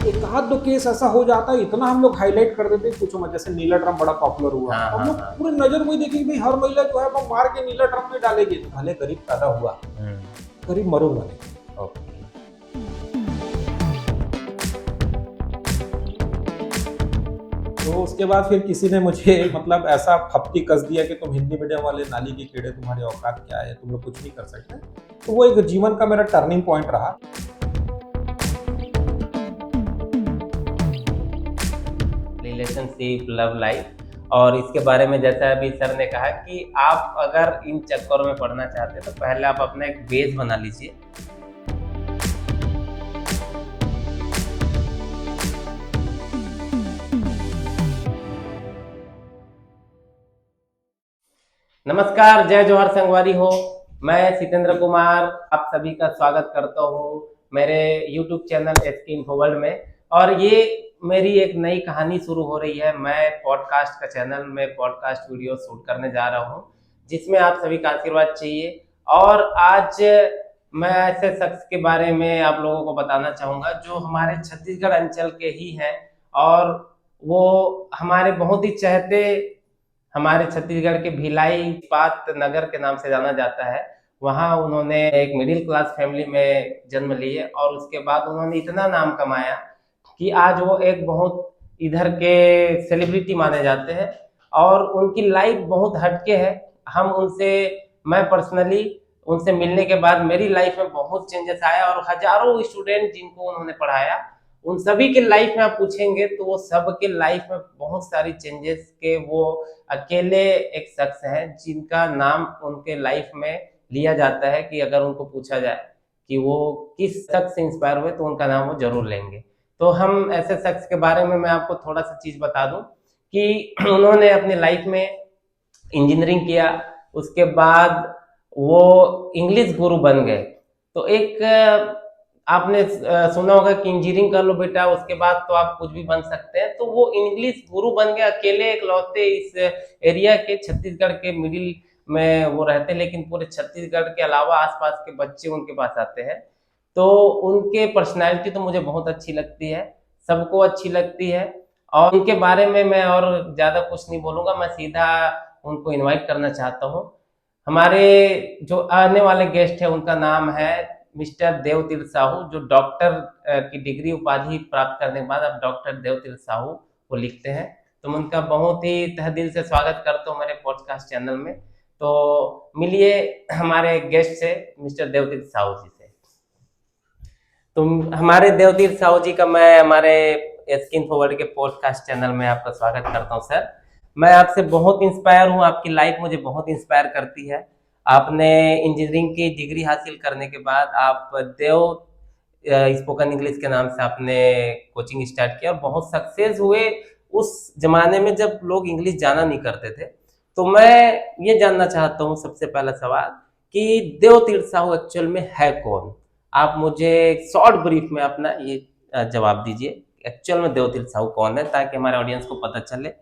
एक आध दो केस ऐसा हो जाता है, इतना हम लोग हाईलाइट कर देते हैं, पूछो मत। जैसे नीला ड्रम बड़ा पॉपुलर हुआ, हाँ, हम हाँ, लोग हाँ। पूरे नजर वही देखेंगे भाई, हर महिला जो है वो मार के नीला ड्रम में डालेगी, तो भले गरीब पैदा हुआ, गरीब मरूंगा नहीं। ओके। तो उसके बाद फिर किसी ने मुझे मतलब ऐसा फप्ती कस दिया कि तुम हिंदी मीडियम वाले नाली के कीड़े, तुम्हारी औकात क्या है, तुम लोग कुछ नहीं कर सकते। तो वो एक जीवन का मेरा टर्निंग पॉइंट रहा। रिलेशनशिप, लव लाइफ, और इसके बारे में जैसा अभी सर ने कहा कि आप अगर इन चक्करों में पढ़ना चाहते हैं तो पहले आप अपना एक बेस बना लीजिए। नमस्कार, जय जोहर संगवारी हो। मैं सितेंद्र कुमार आप सभी का स्वागत करता हूँ मेरे YouTube channel SK info world में। और ये मेरी एक नई कहानी शुरू हो रही है। मैं पॉडकास्ट का चैनल में पॉडकास्ट वीडियो शूट करने जा रहा हूँ, जिसमें आप सभी का आशीर्वाद चाहिए। और आज मैं ऐसे शख्स के बारे में आप लोगों को बताना चाहूँगा जो हमारे छत्तीसगढ़ अंचल के ही हैं, और वो हमारे बहुत ही चहेते, हमारे छत्तीसगढ़ के भिलाई इस्पात नगर के नाम से जाना जाता है। वहाँ उन्होंने एक मिडिल क्लास फैमिली में जन्म लिए और उसके बाद उन्होंने इतना नाम कमाया कि आज वो एक बहुत इधर के सेलिब्रिटी माने जाते हैं। और उनकी लाइफ बहुत हटके है। हम उनसे, मैं पर्सनली उनसे मिलने के बाद मेरी लाइफ में बहुत चेंजेस आया, और हजारों स्टूडेंट जिनको उन्होंने पढ़ाया उन सभी के लाइफ में आप पूछेंगे तो वो सब के लाइफ में बहुत सारी चेंजेस के वो अकेले एक शख्स हैं जिनका नाम उनके लाइफ में लिया जाता है कि अगर उनको पूछा जाए कि वो किस शख्स से इंस्पायर हुए तो उनका नाम वो जरूर लेंगे। तो हम ऐसे शख्स के बारे में मैं आपको थोड़ा सा चीज बता दूं कि उन्होंने अपनी लाइफ में इंजीनियरिंग किया, उसके बाद वो इंग्लिश गुरु बन गए। तो एक आपने सुना होगा कि इंजीनियरिंग कर लो बेटा, उसके बाद तो आप कुछ भी बन सकते हैं। तो वो इंग्लिश गुरु बन गए, अकेले इकलौते इस एरिया के, छत्तीसगढ़ के मिडिल में वो रहते, लेकिन पूरे छत्तीसगढ़ के अलावा आसपास के बच्चे उनके पास आते हैं। तो उनके पर्सनालिटी तो मुझे बहुत अच्छी लगती है, सबको अच्छी लगती है। और उनके बारे में मैं और ज्यादा कुछ नहीं बोलूंगा, मैं सीधा उनको इनवाइट करना चाहता हूँ। हमारे जो आने वाले गेस्ट है उनका नाम है मिस्टर देवतीर्थ साहू, जो डॉक्टर की डिग्री उपाधि प्राप्त करने के बाद अब डॉक्टर देवतीर्थ साहू वो लिखते हैं। तो मैं उनका बहुत ही तहे दिल से स्वागत करता हूँ मेरे पॉडकास्ट चैनल में। तो मिलिए हमारे गेस्ट से, मिस्टर देवतीर्थ साहू जी से। तो हमारे देवतीर्थ साहू जी का मैं हमारे स्किन फॉरवर्ड के पॉडकास्ट चैनल में आपका स्वागत करता हूँ सर। मैं आपसे बहुत इंस्पायर हूँ, आपकी लाइफ मुझे बहुत इंस्पायर करती है। आपने इंजीनियरिंग की डिग्री हासिल करने के बाद आप देव स्पोकन इंग्लिश के नाम से आपने कोचिंग स्टार्ट किया और बहुत सक्सेस हुए उस जमाने में जब लोग इंग्लिश जाना नहीं करते थे। तो मैं ये जानना चाहता हूँ सबसे पहला सवाल कि देवतीर्थ साहू एक्चुअल में है कौन? आप मुझे शॉर्ट ब्रीफ में अपना ये जवाब दीजिए, एक्चुअल में देवतीर्थ साहू कौन है, ताकि हमारे ऑडियंस को पता चले।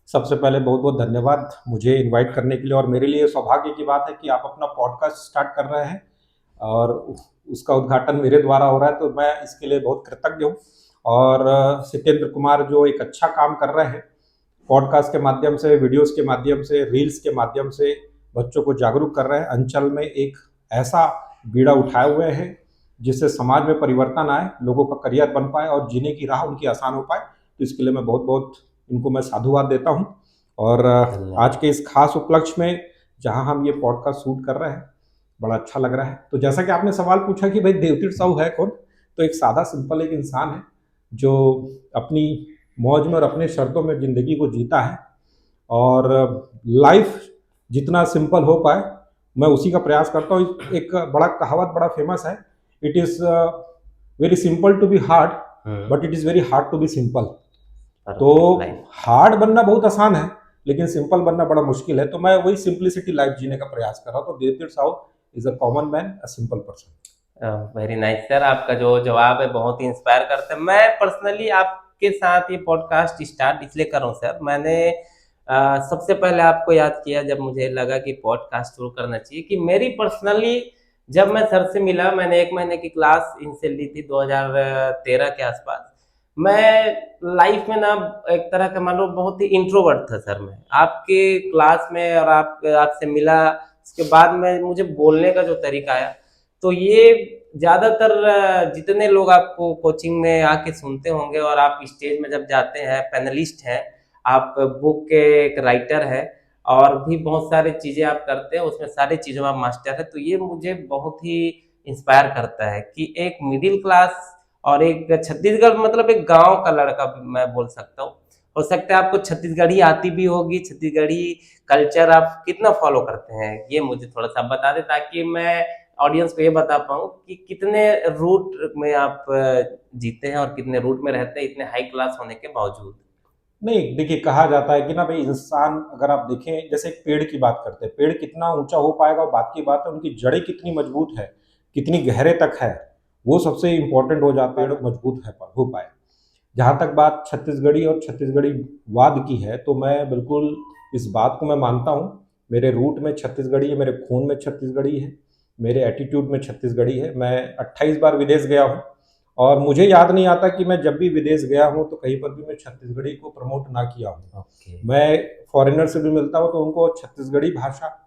सबसे पहले बहुत बहुत धन्यवाद मुझे इनवाइट करने के लिए, और मेरे लिए सौभाग्य की बात है कि आप अपना पॉडकास्ट स्टार्ट कर रहे हैं और उसका उद्घाटन मेरे द्वारा हो रहा है, तो मैं इसके लिए बहुत कृतज्ञ हूँ। और सितेंद्र कुमार जो एक अच्छा काम कर रहे हैं, पॉडकास्ट के माध्यम से, वीडियोस के माध्यम से, रील्स के माध्यम से बच्चों को जागरूक कर रहे हैं। अंचल में एक ऐसा बीड़ा उठाए हुए हैं जिससे समाज में परिवर्तन आए, लोगों का करियर बन पाए और जीने की राह उनकी आसान हो पाए। तो इसके लिए मैं बहुत बहुत इनको मैं साधुवाद देता हूँ। और आज के इस खास उपलक्ष्य में जहाँ हम ये पॉडकास्ट शूट कर रहे हैं, बड़ा अच्छा लग रहा है। तो जैसा कि आपने सवाल पूछा कि भाई देवतीर्थ साहू है कौन, तो एक सादा सिंपल एक इंसान है जो अपनी मौज में और अपने शर्तों में ज़िंदगी को जीता है, और लाइफ जितना सिंपल हो पाए मैं उसी का प्रयास करता हूँ। एक बड़ा कहावत बड़ा फेमस है, it is very simple to be hard but it is very hard to be simple. तो हार्ड बनना बहुत आसान है, लेकिन सिंपल बनना बड़ा मुश्किल है। तो मैं वही सिंप्लिसिटी लाइफ जीने का प्रयास कर रहा हूँ। तो Devtirtha Sahu is a common man, a simple person. Very nice sir, आपका जो जवाब है बहुत ही इंस्पायर करता है। मैं पर्सनली आपके साथ ये पॉडकास्ट स्टार्ट इसलिए कर रहा हूँ सर, मैंने सबसे पहले आपको याद किया जब मुझे लगा कि पॉडकास्ट शुरू करना चाहिए, कि मेरी पर्सनली जब मैं सर से मिला, मैंने 1 महीने की क्लास इनसे ली थी 2013 के आसपास। मैं लाइफ में ना एक तरह का मान लो बहुत ही इंट्रोवर्ट था सर। मैं आपके क्लास में और आपसे मिला, उसके बाद में मुझे बोलने का जो तरीका आया, तो ये ज्यादातर जितने लोग आपको कोचिंग में आके सुनते होंगे और आप स्टेज में जब जाते हैं, पैनलिस्ट हैं, आप बुक के एक राइटर है और भी बहुत सारी चीजें आप करते हैं, उसमें सारी चीजों में आप मास्टर है, तो ये मुझे बहुत ही इंस्पायर करता है कि एक मिडिल क्लास और एक छत्तीसगढ़ मतलब एक गांव का लड़का भी मैं बोल सकता हूँ। हो सकता है आपको छत्तीसगढ़ी आती भी होगी, छत्तीसगढ़ी कल्चर आप कितना फॉलो करते हैं ये मुझे थोड़ा सा बता दें, ताकि मैं ऑडियंस को ये बता पाऊँ कि कितने रूट में आप जीते हैं और कितने रूट में रहते हैं इतने हाई क्लास होने के बावजूद। नहीं, देखिए कहा जाता है कि ना भाई, इंसान अगर आप देखें, जैसे एक पेड़ की बात करते हैं, पेड़ कितना ऊंचा हो पाएगा बात की बात है, उनकी जड़ें कितनी मजबूत है, कितनी गहरे तक है, वो सबसे इम्पोर्टेंट हो जाता है, पेड़ मजबूत है हो पाए। जहाँ तक बात छत्तीसगढ़ी और छत्तीसगढ़ी वाद की है, तो मैं बिल्कुल इस बात को मैं मानता हूँ। मेरे रूट में छत्तीसगढ़ी है, मेरे खून में छत्तीसगढ़ी है, मेरे एटीट्यूड में छत्तीसगढ़ी है। मैं 28 बार विदेश गया हूँ और मुझे याद नहीं आता कि मैं जब भी विदेश गया हूँ तो कहीं पर भी मैं छत्तीसगढ़ी को प्रमोट ना किया हूँ। ओके। मैं फॉरेनर से भी मिलता हूँ तो उनको छत्तीसगढ़ी भाषा,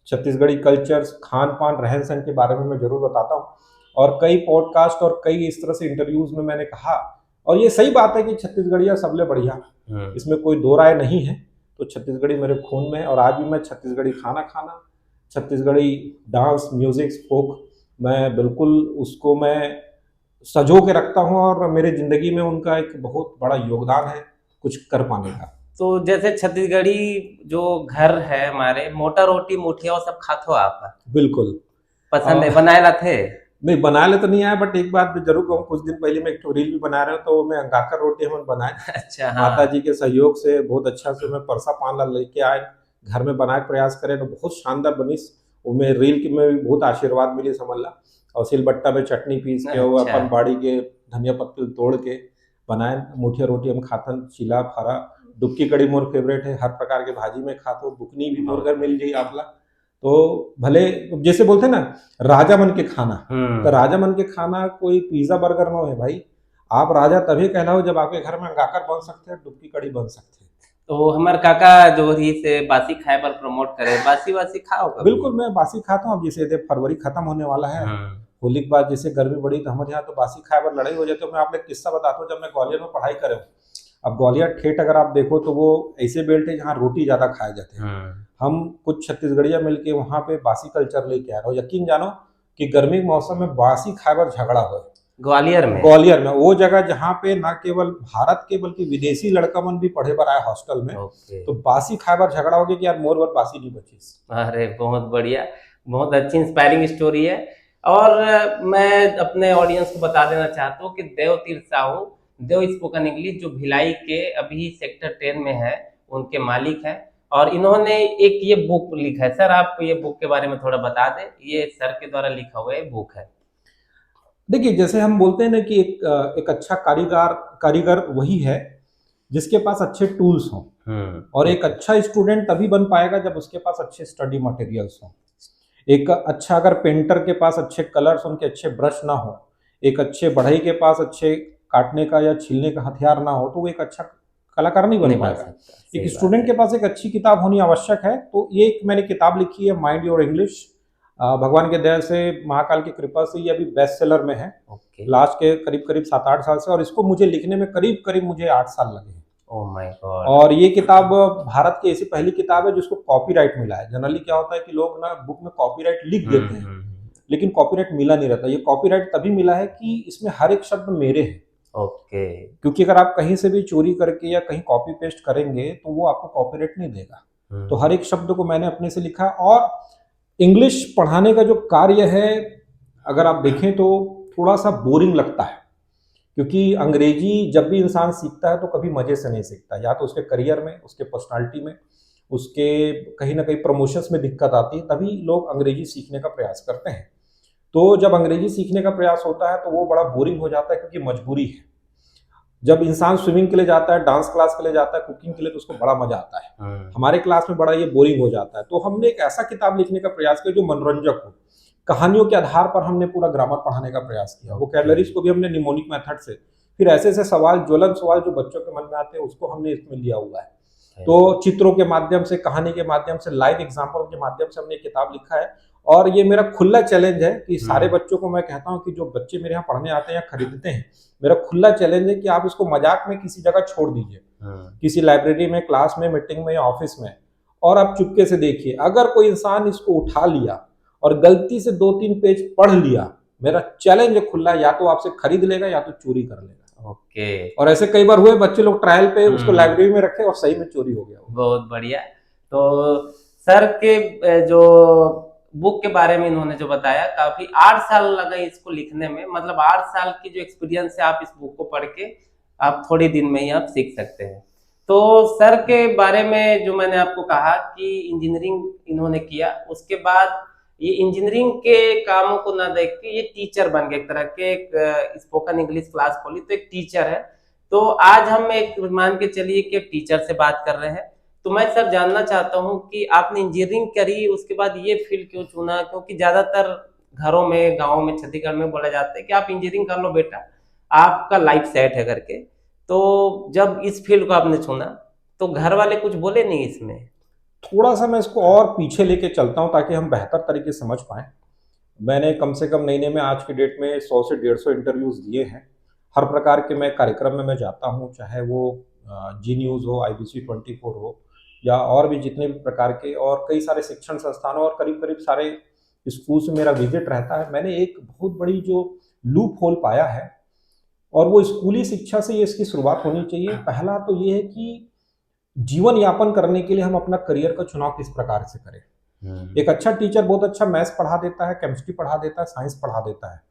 छत्तीसगढ़ी कल्चर्स, खान पान, रहन सहन के बारे में मैं जरूर बताता हूँ। और कई पॉडकास्ट और कई इस तरह से इंटरव्यूज में मैंने कहा, और ये सही बात है कि छत्तीसगढ़िया सबले बढ़िया, इसमें कोई दो राय नहीं है। तो छत्तीसगढ़ी मेरे खून में, और आज भी मैं छत्तीसगढ़ी खाना खाना, छत्तीसगढ़ी डांस, म्यूजिक, फोक, मैं बिल्कुल उसको मैं सजो के रखता हूँ, और मेरे जिंदगी में उनका एक बहुत बड़ा योगदान है कुछ कर पाने का। तो जैसे छत्तीसगढ़ी जो घर है हमारे, मोटा रोटी मुठिया वो सब खाते हो आप? बिल्कुल पसंद है, बनाए ला थे? नहीं, बनाने तो नहीं आया, बट एक बात जरूर कहूँ, कुछ दिन पहले मैं एक रील भी बना रहा हूँ, तो मैं अंगाकर रोटी हम बनाए अच्छा, माता हाँ। जी के सहयोग से बहुत अच्छा से मैं परसा पान ला लेके आए, घर में बनाए प्रयास करें तो बहुत शानदार बनी। उनमें रील की में भी बहुत आशीर्वाद मिली समझ ला। और सिलबट्टा में चटनी पीस के, वो अच्छा। अपन बाड़ी के धनिया पत्ती तोड़ के बनाए मुठिया रोटी हम खातन, चिला फरा, डुबकी कड़ी मोर फेवरेट है, हर प्रकार के भाजी में खाते हो, बुकनी भी मोर घर मिल जाई आपला। तो भले जैसे बोलते हैं ना, राजा मन के खाना, तो राजा मन के खाना कोई पिज्जा बर्गर ना है भाई। आप राजा तभी कहलाओ जब आपके घर में अंगाकर बन सकते हैं, डुबकी कड़ी बन सकते हैं। तो हमारे काका जो ही से बासी खाए पर प्रमोट करे, बासी वासी खाओ कभी? बिल्कुल, मैं बासी खाता हूँ। अब जैसे ये फरवरी खत्म होने वाला है, होली के बाद जैसे गर्मी बढ़ी तो हमारे यहाँ तो बासी खाए पर लड़ाई हो जाती है। मैं आपको एक किस्सा बताता हूँ, जब मैं ग्वालियर में पढ़ाई कर रहा हूँ। अब ग्वालियर ठेठ अगर आप देखो तो वो ऐसे बेल्ट है जहाँ रोटी ज्यादा खाए जाते हैं। हम कुछ छत्तीसगढ़िया मिलके वहाँ पे बासी कल्चर लेके आ रहे हो। यकीन जानो कि गर्मी के मौसम में बासी खाए पर झगड़ा हो ग्वालियर में? ग्वालियर में, वो जगह जहाँ पे ना केवल भारत के बल्कि विदेशी लड़का मन भी पढ़े बर आए हॉस्टल में। ओके। तो बासी खाए बर झगड़ा हो गया कि यार मोर बर बासी नहीं बची। अरे बहुत बढ़िया, बहुत अच्छी इंस्पायरिंग स्टोरी है। और मैं अपने ऑडियंस को बता देना चाहता हूँ कि देव तीर्थ साहू, देव स्पोकन इंग्लिश, जो भिलाई के अभी सेक्टर 10 में है, उनके मालिक हैं। और इन्होंने एक ये बुक लिखा है। सर आप ये बुक के बारे में थोड़ा बता दें, ये सर के द्वारा लिखा हुआ एक बुक है। देखिए, जैसे हम बोलते हैं ना कि एक अच्छा कारीगर वही है जिसके पास अच्छे टूल्स हों। और एक अच्छा स्टूडेंट तभी बन पाएगा जब उसके पास अच्छे स्टडी मटेरियल्स हों। एक अच्छा अगर पेंटर के पास अच्छे कलर्स, उनके अच्छे ब्रश ना हो, एक अच्छे बढ़ई के पास अच्छे काटने का या छीलने का हथियार ना हो, तो वो एक अच्छा कलाकार नहीं बन पाएगा। एक स्टूडेंट के पास एक अच्छी किताब होनी आवश्यक है। तो ये एक मैंने किताब लिखी है, माइंड योर इंग्लिश। भगवान के दया से, महाकाल की कृपा से ये अभी बेस्ट सेलर में है। लास्ट के करीब करीब 7-8 साल से, और इसको मुझे लिखने में करीब करीब मुझे 8 साल लगे। Oh my God. और ये किताब भारत की ऐसी पहली किताब है जिसको कॉपीराइट मिला है। जनरली क्या होता है कि लोग ना बुक में कॉपीराइट लिख देते हैं, लेकिन कॉपीराइट मिला नहीं रहता। ये कॉपीराइट तभी मिला है कि इसमें हर एक शब्द मेरे हैं। ओके। क्योंकि अगर आप कहीं से भी चोरी करके या कहीं कॉपी पेस्ट करेंगे तो वो आपको कॉपीराइट नहीं देगा। तो हर एक शब्द को मैंने अपने से लिखा। और इंग्लिश पढ़ाने का जो कार्य है, अगर आप देखें तो थोड़ा सा बोरिंग लगता है, क्योंकि अंग्रेजी जब भी इंसान सीखता है तो कभी मजे से नहीं सीखता। या तो उसके करियर में, उसके पर्सनालिटी में, उसके कहीं ना कहीं प्रमोशंस में दिक्कत आती है, तभी लोग अंग्रेजी सीखने का प्रयास करते हैं। तो जब अंग्रेजी सीखने का प्रयास होता है तो वो बड़ा बोरिंग हो जाता है, क्योंकि मजबूरी है। जब इंसान स्विमिंग के लिए जाता है, डांस क्लास के लिए जाता है, कुकिंग के लिए, तो उसको बड़ा मजा आता है। हमारे क्लास में बड़ा ये बोरिंग हो जाता है। तो हमने एक ऐसा किताब लिखने का प्रयास किया जो मनोरंजक हो। कहानियों के आधार पर हमने पूरा ग्रामर पढ़ाने का प्रयास किया। वोकैबुलरीज को भी हमने निमोनिक मेथड से, फिर ऐसे ऐसे सवाल, ज्वलन सवाल जो बच्चों के मन में आते हैं, उसको हमने इसमें लिया हुआ है। तो चित्रों के माध्यम से, कहानी के माध्यम से, लाइव एग्जाम्पल के माध्यम से हमने किताब लिखा है। और ये मेरा खुला चैलेंज है कि सारे बच्चों को मैं कहता हूँ कि जो बच्चे मेरे यहाँ पढ़ने आते हैं या खरीदते हैं, मेरा खुला चैलेंज है कि आप इसको मजाक में किसी जगह छोड़ दीजिए, किसी लाइब्रेरी में, क्लास में, मीटिंग में या ऑफिस में, और आप चुपके से देखिए। अगर कोई इंसान इसको उठा लिया और गलती से 2-3 पेज पढ़ लिया, मेरा चैलेंज खुला है, या तो आपसे खरीद लेगा या तो चोरी कर लेगा। ओके। और ऐसे कई बार हुए, बच्चे लोग ट्रायल पे उसको लाइब्रेरी में रखे और सही में चोरी हो गया। बहुत बढ़िया। तो सर के जो बुक के बारे में इन्होंने जो बताया, काफी 8 साल लगा इसको लिखने में, मतलब 8 साल की जो एक्सपीरियंस है, आप इस बुक को पढ़ के आप थोड़े दिन में ही आप सीख सकते हैं। तो सर के बारे में जो मैंने आपको कहा कि इंजीनियरिंग इन्होंने किया, उसके बाद ये इंजीनियरिंग के कामों को ना देख के ये टीचर बन गए, एक तरह के एक स्पोकन इंग्लिश क्लास खोली, तो एक टीचर है। तो आज हम एक मान के चलिए कि टीचर से बात कर रहे हैं। तो मैं सर जानना चाहता हूं कि आपने इंजीनियरिंग करी, उसके बाद ये फील्ड क्यों चुना? क्योंकि ज्यादातर घरों में, गाँव में, छत्तीसगढ़ में बोला जाता है कि आप इंजीनियरिंग कर लो बेटा, आपका लाइफ सेट है करके। तो जब इस फील्ड को आपने चुना तो घर वाले कुछ बोले नहीं इसमें? थोड़ा सा मैं इसको और पीछे लेके चलता हूँ ताकि हम बेहतर तरीके से समझ पाएं। मैंने कम से कम महीने में आज की डेट में 100 से 150 इंटरव्यूज दिए हैं। हर प्रकार के मैं कार्यक्रम में मैं जाता हूँ, चाहे वो जी न्यूज़ हो, IBC 24 हो, या और भी जितने भी प्रकार के, और कई सारे शिक्षण संस्थानों और करीब करीब सारे स्कूल में मेरा विजिट रहता है। मैंने एक बहुत बड़ी जो लूप होल पाया है, और वो स्कूली शिक्षा से ये इसकी शुरुआत होनी चाहिए। पहला तो ये है कि जीवन यापन करने के लिए हम अपना करियर का चुनाव किस प्रकार से करें। एक अच्छा टीचर बहुत अच्छा मैथ्स पढ़ा देता है, केमिस्ट्री पढ़ा देता है, साइंस पढ़ा देता है,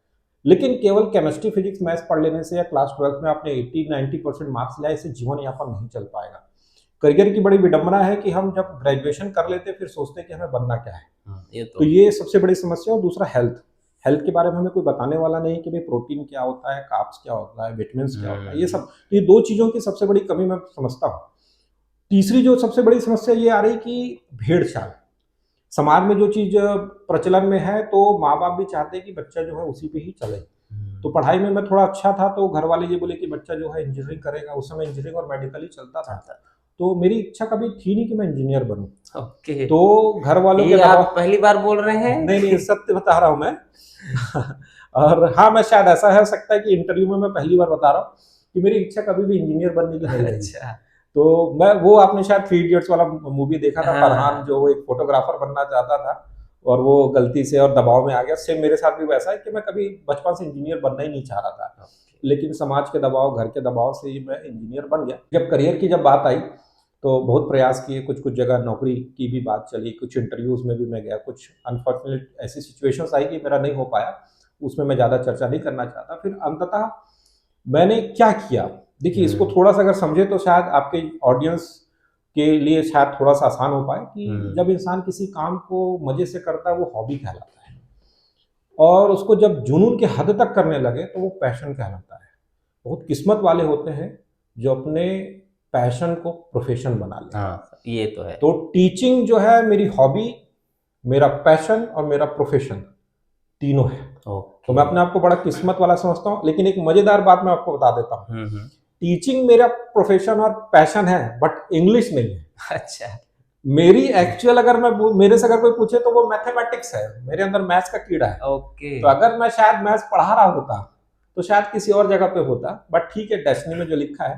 लेकिन केवल केमिस्ट्री, फिजिक्स, मैथ्स पढ़ लेने से या क्लास 12 में आपने 80-90% मार्क्स लाए, इससे जीवन यापन नहीं चल पाएगा। करियर की बड़ी विडंबना है कि हम जब ग्रेजुएशन कर लेते फिर सोचते हैं कि हमें बनना क्या है। तो ये सबसे बड़ी समस्या। और दूसरा हेल्थ के बारे में हमें कोई बताने वाला नहीं कि भाई प्रोटीन क्या होता है, कार्ब्स क्या होता है, विटामिन्स क्या होता है, ये सब। ये 2 चीजों की सबसे बड़ी कमी मैं समझता हूँ। तीसरी जो सबसे बड़ी समस्या ये आ रही कि भेड़-चाल। समाज में जो चीज प्रचलन में है, तो माँ बाप भी चाहते हैं कि बच्चा जो है उसी पे ही चले। तो पढ़ाई में मैं थोड़ा अच्छा था, तो घर वाले ये बोले कि बच्चा जो है इंजीनियरिंग करेगा। उस समय इंजीनियरिंग और मेडिकल ही चलता था, तो मेरी इच्छा कभी थी नहीं कि मैं इंजीनियर बनूं। ओके। तो घर वालों के आप पहली बार बोल रहे हैं? नहीं, सत्य बता रहा हूं मैं। और हाँ, मैं शायद ऐसा हो सकता है कि इंटरव्यू में मैं पहली बार बता रहा हूँ कि मेरी इच्छा कभी भी इंजीनियर बनने की नहीं रही। अच्छा। तो मैं, वो आपने शायद 3 इडियट्स वाला मूवी देखा था, फरहान जो एक फोटोग्राफर बनना चाहता था और वो गलती से और दबाव में आ गया। सेम मेरे साथ भी वैसा है कि मैं कभी बचपन से इंजीनियर बनना ही नहीं चाह रहा था, लेकिन समाज के दबाव, घर के दबाव से ही मैं इंजीनियर बन गया। जब करियर की बात आई तो बहुत प्रयास किए, कुछ जगह नौकरी की भी बात चली, कुछ इंटरव्यूज में भी मैं गया, कुछ अनफॉर्चुनेट ऐसी सिचुएशंस आई कि मेरा नहीं हो पाया, उसमें मैं ज़्यादा चर्चा नहीं करना चाहता। फिर अंततः मैंने क्या किया, देखिए इसको थोड़ा सा अगर समझे तो शायद आपके ऑडियंस के लिए शायद थोड़ा सा आसान हो पाए कि जब इंसान किसी काम को मजे से करता है वो हॉबी कहलाता है, और उसको जब जुनून के हद तक करने लगे तो वो पैशन कहलाता है। बहुत किस्मत वाले होते हैं जो अपने पैशन को प्रोफेशन बना लेते हैं। हाँ, ये तो है। तो टीचिंग जो है मेरी हॉबी, मेरा पैशन और मेरा प्रोफेशन तीनों है। तो मैं अपने आप को बड़ा किस्मत वाला समझता हूँ। लेकिन एक मजेदार बात मैं आपको बता देता हूँ, टीचिंग मेरा प्रोफेशन और पैशन है, बट इंग्लिश नहीं है। अच्छा। मेरी एक्चुअल, अगर मैं मेरे से अगर कोई पूछे तो वो मैथमेटिक्स है, मेरे अंदर मैथ्स का कीड़ा है। ओके। तो अगर मैं शायद मैथ्स पढ़ा रहा होता तो शायद किसी और जगह पे होता, बट ठीक है, डेस्टिनी में जो लिखा है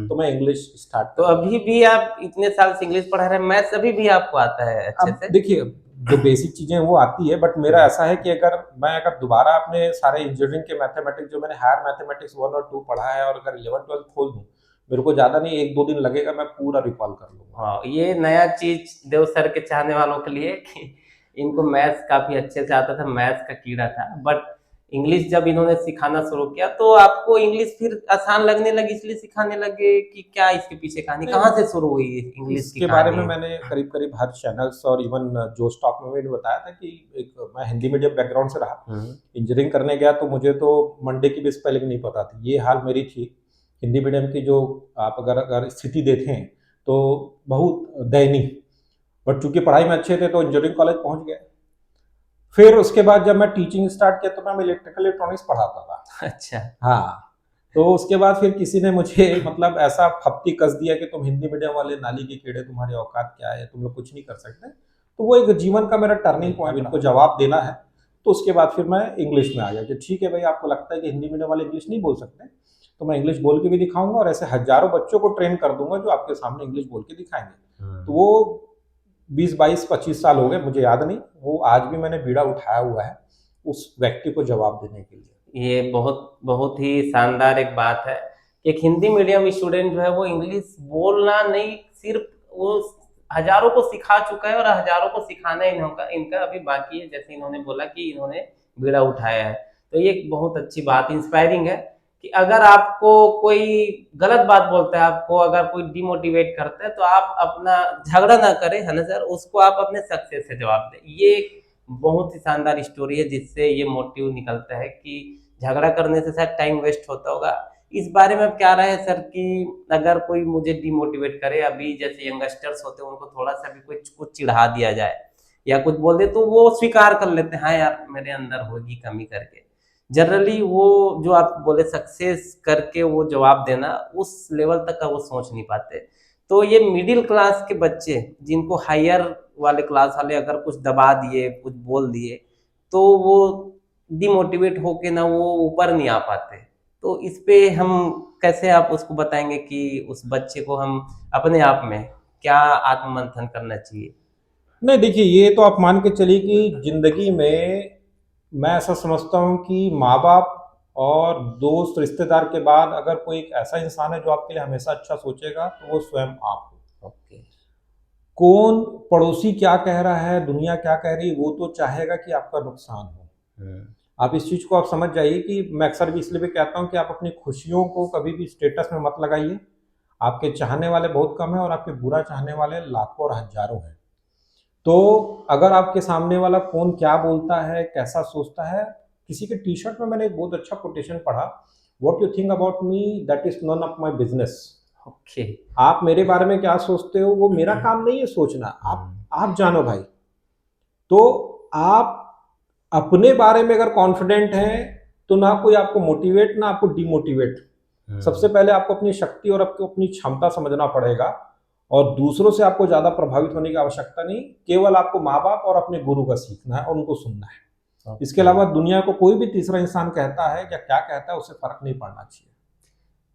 तो मैं इंग्लिश स्टार्ट। तो अभी भी आप इतने साल से इंग्लिश पढ़ा रहे हैं, मैथ्स अभी भी आपको आता है अच्छे से? देखिए, जो बेसिक चीजें वो आती है, बट मेरा ऐसा है कि अगर दोबारा अपने सारे इंजीनियरिंग के मैथमेटिक्स जो मैंने हायर मैथमेटिक्स 1 और 2 पढ़ा है, और अगर 11-12 खोल दूं, मेरे को ज्यादा नहीं 1-2 दिन लगेगा, मैं पूरा रिकॉल कर लूंगा। हाँ, ये नया चीज देव सर के चाहने वालों के लिए कि इनको मैथ्स काफी अच्छे से आता था, मैथ्स का कीड़ा था। बट इंग्लिश जब इन्होंने सिखाना शुरू किया तो आपको इंग्लिश फिर आसान लगने लगी, इसलिए सिखाने लगे कि क्या इसके पीछे कहानी, कहाँ से शुरू हुई इंग्लिश की के बारे में मैंने करीब करीब हर चैनल्स और इवन जो स्टॉक में मैंने बताया था कि मैं हिंदी मीडियम बैकग्राउंड से रहा, इंजीनियरिंग करने गया तो मुझे तो मंडे की भी स्पेलिंग नहीं पता थी। ये हाल मेरी थी हिंदी मीडियम की, जो आप अगर स्थिति देखें तो बहुत दयनीय। बट चूंकि पढ़ाई में अच्छे थे तो इंजीनियरिंग कॉलेज पहुंच गए। फिर उसके बाद जब मैं टीचिंग स्टार्ट किया तो मैं इलेक्ट्रिकल इलेक्ट्रॉनिक्स पढ़ाता था। अच्छा। हाँ, तो उसके बाद फिर किसी ने मुझे मतलब ऐसा फप्ती कस दिया कि तुम हिंदी मीडियम वाले नाली के कीड़े, तुम्हारी औकात क्या है, तुम लोग कुछ नहीं कर सकते। तो वो एक जीवन का मेरा टर्निंग पॉइंट, इनको जवाब देना है। तो उसके बाद फिर मैं इंग्लिश में आ गया कि ठीक है भाई, आपको लगता है कि हिंदी मीडियम वाले इंग्लिश नहीं बोल सकते, तो मैं इंग्लिश बोल के भी दिखाऊंगा, और ऐसे हजारों बच्चों को ट्रेन कर दूंगा जो आपके सामने इंग्लिश बोल के दिखाएंगे। तो वो 20, 22, 25 साल हो गए, मुझे याद नहीं, वो आज भी मैंने बीड़ा उठाया हुआ है उस व्यक्ति को जवाब देने के लिए। ये बहुत बहुत ही शानदार एक बात है कि एक हिंदी मीडियम स्टूडेंट जो है वो इंग्लिश बोलना नहीं, सिर्फ वो हजारों को सिखा चुका है और हजारों को सिखाना इनका इनका अभी बाकी है। जैसे इन्होंने बोला कि इन्होंने बीड़ा उठाया है, तो ये एक बहुत अच्छी बात, इंस्पायरिंग है कि अगर आपको कोई गलत बात बोलता है, आपको अगर कोई डिमोटिवेट करता है, तो आप अपना झगड़ा ना करें, है ना सर, उसको आप अपने सक्सेस से जवाब दें। ये एक बहुत ही शानदार स्टोरी है जिससे ये मोटिव निकलता है कि झगड़ा करने से शायद टाइम वेस्ट होता होगा। इस बारे में अब क्या राय है सर कि अगर कोई मुझे डिमोटिवेट करे, अभी जैसे यंगस्टर्स होते हैं उनको थोड़ा सा भी कुछ चिढ़ा दिया जाए या कुछ बोल दे, तो वो स्वीकार कर लेते हैं, हाँ यार मेरे अंदर होगी कमी करके। जनरली वो जो आप बोले सक्सेस करके वो जवाब देना, उस लेवल तक का वो सोच नहीं पाते। तो ये मिडिल क्लास के बच्चे जिनको हायर वाले क्लास वाले अगर कुछ दबा दिए, कुछ बोल दिए, तो वो डिमोटिवेट होके ना वो ऊपर नहीं आ पाते। तो इस पे हम कैसे आप उसको बताएंगे कि उस बच्चे को हम अपने आप में क्या आत्ममंथन करना चाहिए? नहीं देखिए, ये तो आप मान के चलिए कि जिंदगी में मैं ऐसा समझता हूँ कि माँ बाप और दोस्त रिश्तेदार के बाद अगर कोई एक ऐसा इंसान है जो आपके लिए हमेशा अच्छा सोचेगा, तो वो स्वयं आप हो। ओके। कौन पड़ोसी क्या कह रहा है, दुनिया क्या कह रही है, वो तो चाहेगा कि आपका नुकसान हो। आप इस चीज को आप समझ जाइए कि मैं अक्सर भी इसलिए भी कहता हूँ कि आप अपनी खुशियों को कभी भी स्टेटस में मत लगाइए। आपके चाहने वाले बहुत कम हैं और आपके बुरा चाहने वाले लाखों और हजारों हैं। तो अगर आपके सामने वाला कौन क्या बोलता है, कैसा सोचता है, किसी के टी शर्ट में मैंने एक बहुत अच्छा कोटेशन पढ़ा, what you think about me that is none of my business. Okay. आप मेरे बारे में क्या सोचते हो वो मेरा काम नहीं है सोचना, आप जानो भाई। तो आप अपने बारे में अगर कॉन्फिडेंट हैं, तो ना कोई आपको मोटिवेट ना आपको डिमोटिवेट। सबसे पहले आपको अपनी शक्ति और आपको अपनी क्षमता समझना पड़ेगा, और दूसरों से आपको ज्यादा प्रभावित होने की आवश्यकता नहीं। केवल आपको माँ बाप और अपने गुरु का सीखना है और उनको सुनना है। इसके अलावा दुनिया को कोई भी तीसरा इंसान कहता है या क्या कहता है, उससे फर्क नहीं पड़ना चाहिए।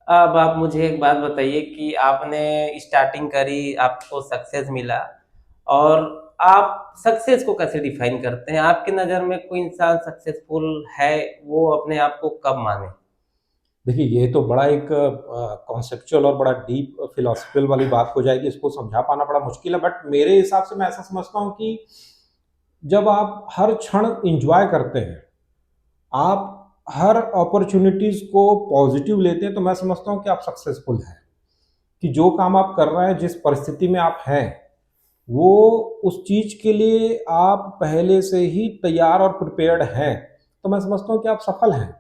अब आप मुझे एक बात बताइए कि आपने स्टार्टिंग करी, आपको सक्सेस मिला, और आप सक्सेस को कैसे डिफाइन करते हैं? आपकी नज़र में कोई इंसान सक्सेसफुल है, वो अपने आप को कब माने? देखिए, ये तो बड़ा एक कॉन्सेप्चुअल और बड़ा डीप फिलोसफिकल वाली बात हो जाएगी, इसको समझा पाना बड़ा मुश्किल है। बट मेरे हिसाब से मैं ऐसा समझता हूँ कि जब आप हर क्षण इंजॉय करते हैं, आप हर अपॉर्चुनिटीज को पॉजिटिव लेते हैं, तो मैं समझता हूँ कि आप सक्सेसफुल हैं। कि जो काम आप कर रहे हैं, जिस परिस्थिति में आप हैं, वो उस चीज के लिए आप पहले से ही तैयार और प्रिपेयर्ड हैं, तो मैं समझता हूँ कि आप सफल हैं।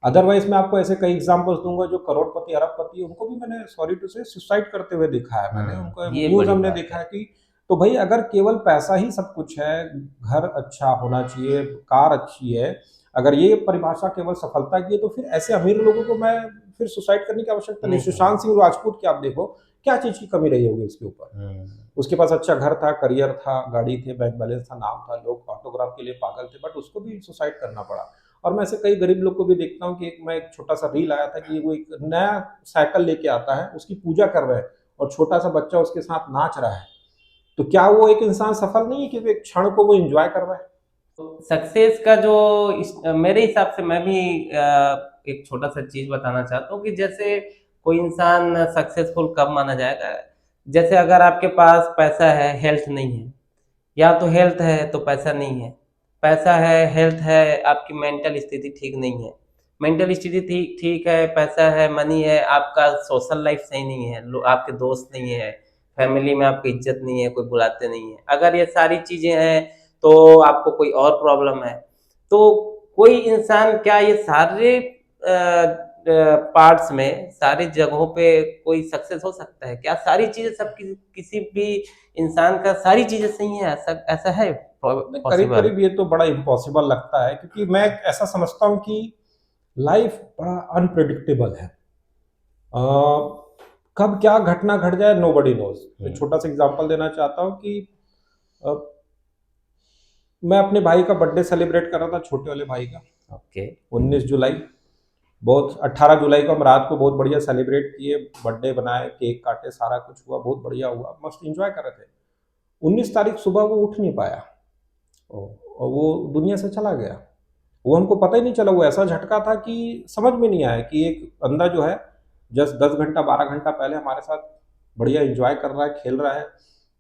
अदरवाइज मैं आपको ऐसे कई एग्जांपल्स दूंगा जो करोड़पति अरबपति, उनको भी मैंने सॉरी टू से सुसाइड करते हुए देखा है, मैंने उनको ये न्यूज बड़ी हमने बात देखा है। है कि। तो भाई, अगर केवल पैसा ही सब कुछ है, घर अच्छा होना चाहिए, कार अच्छी है, अगर ये परिभाषा केवल सफलता की है, तो फिर ऐसे अमीर लोगों को मैं फिर सुसाइड करने की आवश्यकता नहीं। नहीं। सुशांत सिंह राजपूत की आप देखो, क्या चीज की कमी रही होगी उसके ऊपर। उसके पास अच्छा घर था, करियर था, गाड़ी थे, बैंक बैलेंस था, नाम था, लोग ऑटोग्राफ के लिए पागल थे, बट उसको भी सुसाइड करना पड़ा। और मैं ऐसे कई गरीब लोग को भी देखता हूँ कि एक छोटा सा रील आया था कि वो एक नया साइकिल लेके आता है, उसकी पूजा कर रहे हैं, और छोटा सा बच्चा उसके साथ नाच रहा है। तो क्या वो एक इंसान सफल नहीं है कि एक क्षण को वो एंजॉय कर रहा है? सक्सेस का जो मेरे हिसाब से, मैं भी एक छोटा सा चीज बताना चाहता हूँ कि जैसे कोई इंसान सक्सेसफुल कब माना जाएगा, जैसे अगर आपके पास पैसा है, हेल्थ नहीं है, या तो हेल्थ है तो पैसा नहीं है, पैसा है, हेल्थ है, आपकी मेंटल स्थिति ठीक नहीं है, मेंटल स्थिति ठीक ठीक है, पैसा है, मनी है, आपका सोशल लाइफ सही नहीं है, आपके दोस्त नहीं है, फैमिली में आपकी इज्जत नहीं है, कोई बुलाते नहीं है, अगर ये सारी चीजें हैं, तो आपको कोई और प्रॉब्लम है, तो कोई इंसान क्या ये सारे पार्ट्स में, सारी जगहों पे कोई सक्सेस हो सकता है क्या? सारी चीजें सब किसी भी इंसान का सारी चीजें सही है, ऐसा ऐसा है करीब पॉसिबल? करीब ये तो बड़ा इम्पॉसिबल लगता है, क्योंकि मैं ऐसा समझता हूँ कि लाइफ बड़ा अनप्रिडिक्टेबल है। अ, कब क्या घटना घट जाए नोबडी नोज। मैं छोटा सा एग्जांपल देना चाहता हूँ कि अ, मैं अपने भाई का बर्थडे सेलिब्रेट कर रहा था, छोटे वाले भाई का, ओके। 19 जुलाई। बहुत 18 जुलाई को हम रात को बहुत बढ़िया सेलिब्रेट किए, बर्थडे बनाए, केक काटे, सारा कुछ हुआ, बहुत बढ़िया हुआ, मस्त एंजॉय कर रहे थे। 19 तारीख सुबह वो उठ नहीं पाया और वो दुनिया से चला गया। वो हमको पता ही नहीं चला, वो ऐसा झटका था कि समझ में नहीं आया कि एक बंदा जो है जस्ट 10 घंटा 12 घंटा पहले हमारे साथ बढ़िया एंजॉय कर रहा है, खेल रहा है,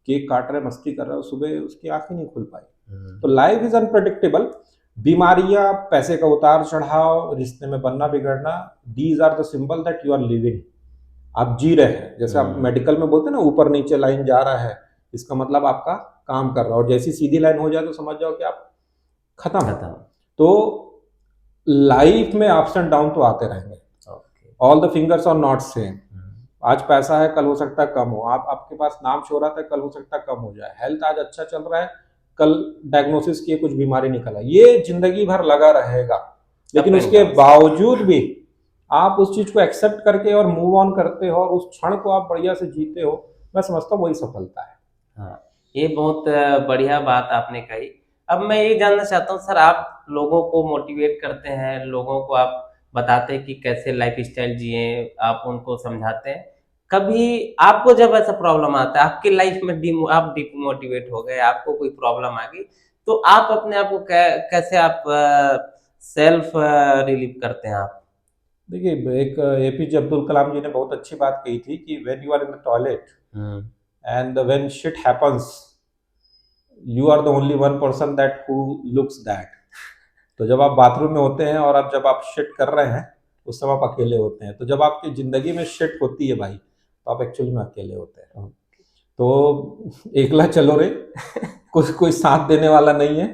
केक काट रहे, मस्ती कर रहा है, सुबह उसकी आंखें नहीं खुल पाई। तो लाइफ इज अनप्रडिक्टेबल। बीमारियां, पैसे का उतार चढ़ाव, रिश्ते में बनना बिगड़ना, these are the symbol that you are living. आप जी रहे हैं, जैसे आप मेडिकल में बोलते हैं ना, ऊपर नीचे लाइन जा रहा है, इसका मतलब आपका काम कर रहा है। और जैसी सीधी लाइन हो जाए तो समझ जाओ कि आप खत्म। तो लाइफ में अप्स एंड डाउन तो आते रहेंगे। All the fingers are not same. आज पैसा है, कल हो सकता है कम हो। आपके पास नाम शोहरत है, कल हो सकता है कम हो जाए। हेल्थ आज अच्छा चल रहा है, कल डायग्नोसिस किए कुछ बीमारी निकल आए। ये जिंदगी भर लगा रहेगा, लेकिन उसके बावजूद भी आप उस चीज को एक्सेप्ट करके और मूव ऑन करते हो और उस क्षण को आप बढ़िया से जीते हो, मैं समझता हूँ वही सफलता है। हाँ, ये बहुत बढ़िया बात आपने कही। अब मैं ये जानना चाहता हूँ सर, आप लोगों को मोटिवेट करते हैं, लोगों को आप बताते हैं कि कैसे लाइफ स्टाइल जिए, आप उनको समझाते हैं। कभी आपको जब ऐसा प्रॉब्लम आता है आपकी लाइफ में, आप डिमोटिवेट हो गए, आपको कोई प्रॉब्लम आ गई, तो आप अपने आप को कैसे आप सेल्फ रिलीव करते हैं आप? देखिए, एक एपीजे अब्दुल कलाम जी ने बहुत अच्छी बात कही थी कि when you are in the toilet and when shit happens, you are the only one person that who looks that. तो जब आप बाथरूम में होते हैं और आप जब आप शिट कर रहे हैं, उस समय आप अकेले होते हैं। तो जब आपकी जिंदगी में शिट होती है भाई, तो आप एक्चुअली में अकेले होते हैं। तो एकला चलो रे कुछ कोई साथ देने वाला नहीं है।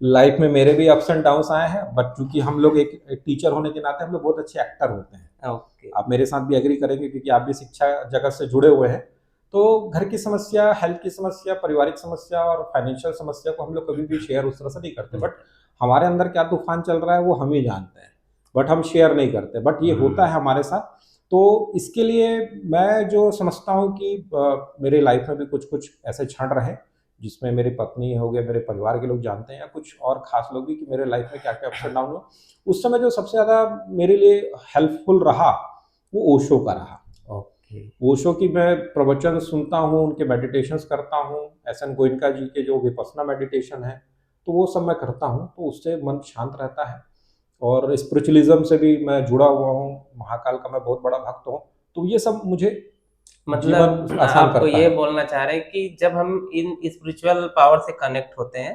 लाइफ में मेरे भी अप्स एंड डाउन्स आए हैं, बट चूंकि हम लोग एक टीचर होने के नाते हम लोग बहुत अच्छे एक्टर होते हैं। आप मेरे साथ भी एग्री करेंगे, क्योंकि आप भी शिक्षा जगत से जुड़े हुए हैं। तो घर की समस्या, हेल्थ की समस्या, पारिवारिक समस्या और फाइनेंशियल समस्या को हम लोग कभी भी शेयर उस तरह से नहीं करते। बट हमारे अंदर क्या तूफान चल रहा है वो हम ही जानते हैं, बट हम शेयर नहीं करते। बट ये होता है हमारे साथ। तो इसके लिए मैं जो समझता हूँ कि मेरे लाइफ में भी कुछ कुछ ऐसे क्षण रहे जिसमें मेरी पत्नी हो गया, मेरे परिवार के लोग जानते हैं, या कुछ और खास लोग भी, कि मेरे लाइफ में क्या क्या अप्स एंड डाउन हुआ। उस समय जो सबसे ज़्यादा मेरे लिए हेल्पफुल रहा वो ओशो का रहा। ओशो की मैं प्रवचन सुनता हूँ, उनके मेडिटेशंस करता हूँ, एस.एन. गोयनका जी के जो विपस्सना मेडिटेशन है, तो वो सब मैं करता हूँ, तो उससे मन शांत रहता है। और स्पिरिचुअलिज्म से भी मैं जुड़ा हुआ हूँ, महाकाल का मैं बहुत बड़ा भक्त हूँ। तो ये सब मुझे मतलब आपको ये बोलना चाह रहे हैं कि जब हम इन स्पिरिचुअल पावर से कनेक्ट होते हैं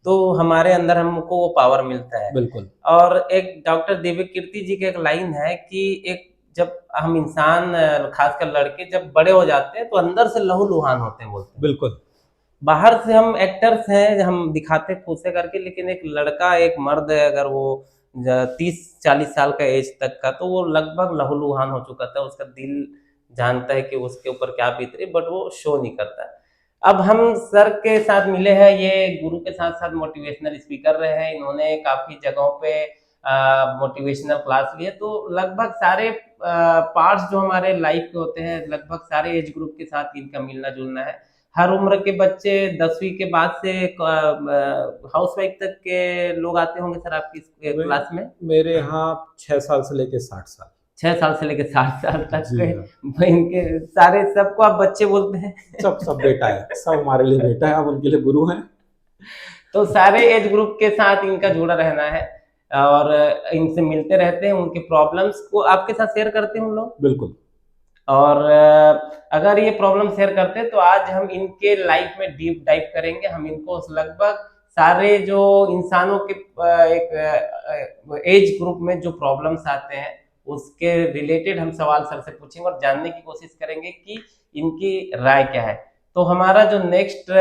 तो हमारे अंदर हमको वो पावर मिलता है। बिल्कुल। और एक डॉक्टर दिव्य कीर्ति जी का एक लाइन है कि एक जब हम इंसान, खासकर लड़के जब बड़े हो जाते हैं तो अंदर से लहूलुहान होते हैं, बोलते हैं। बिल्कुल। बाहर से हम एक्टर्स हैं, हम दिखाते खुशे करके, लेकिन एक लड़का, एक मर्द है, अगर वो 30-40 साल का एज तक का, तो वो लगभग लहूलुहान हो चुका था। उसका दिल जानता है कि उसके ऊपर क्या बीत रही, बट वो शो नहीं करता। अब हम सर के साथ मिले हैं, ये गुरु के साथ साथ मोटिवेशनल स्पीकर रहे हैं, इन्होंने काफी जगहों पे मोटिवेशनल क्लास लिए। तो लगभग सारे पार्ट्स जो हमारे लाइफ के होते हैं, लगभग सारे एज ग्रुप के साथ इनका मिलना जुलना है। हर उम्र के बच्चे, 10वीं के बाद से हाउसवाइफ तक के लोग आते होंगे सर आपकी क्लास में? मेरे यहाँ 6 साल से लेके 60 साल, 6 साल से लेकर 60 साल तक के इनके सारे, सबको आप बच्चे बोलते हैं? सब बेटा है, सब हमारे लिए बेटा है, हम उनके लिए गुरु हैं। तो सारे एज ग्रुप के साथ इनका जुड़ा रहना है और इनसे मिलते रहते हैं, उनके प्रॉब्लम्स को आपके साथ शेयर करते हैं हम लोग। बिल्कुल। और अगर ये प्रॉब्लम शेयर करते हैं तो आज हम इनके लाइफ में डीप डाइव करेंगे। हम इनको लगभग सारे जो इंसानों के एक एज ग्रुप में जो प्रॉब्लम्स आते हैं उसके रिलेटेड हम सवाल सर से पूछेंगे और जानने की कोशिश करेंगे कि इनकी राय क्या है। तो हमारा जो नेक्स्ट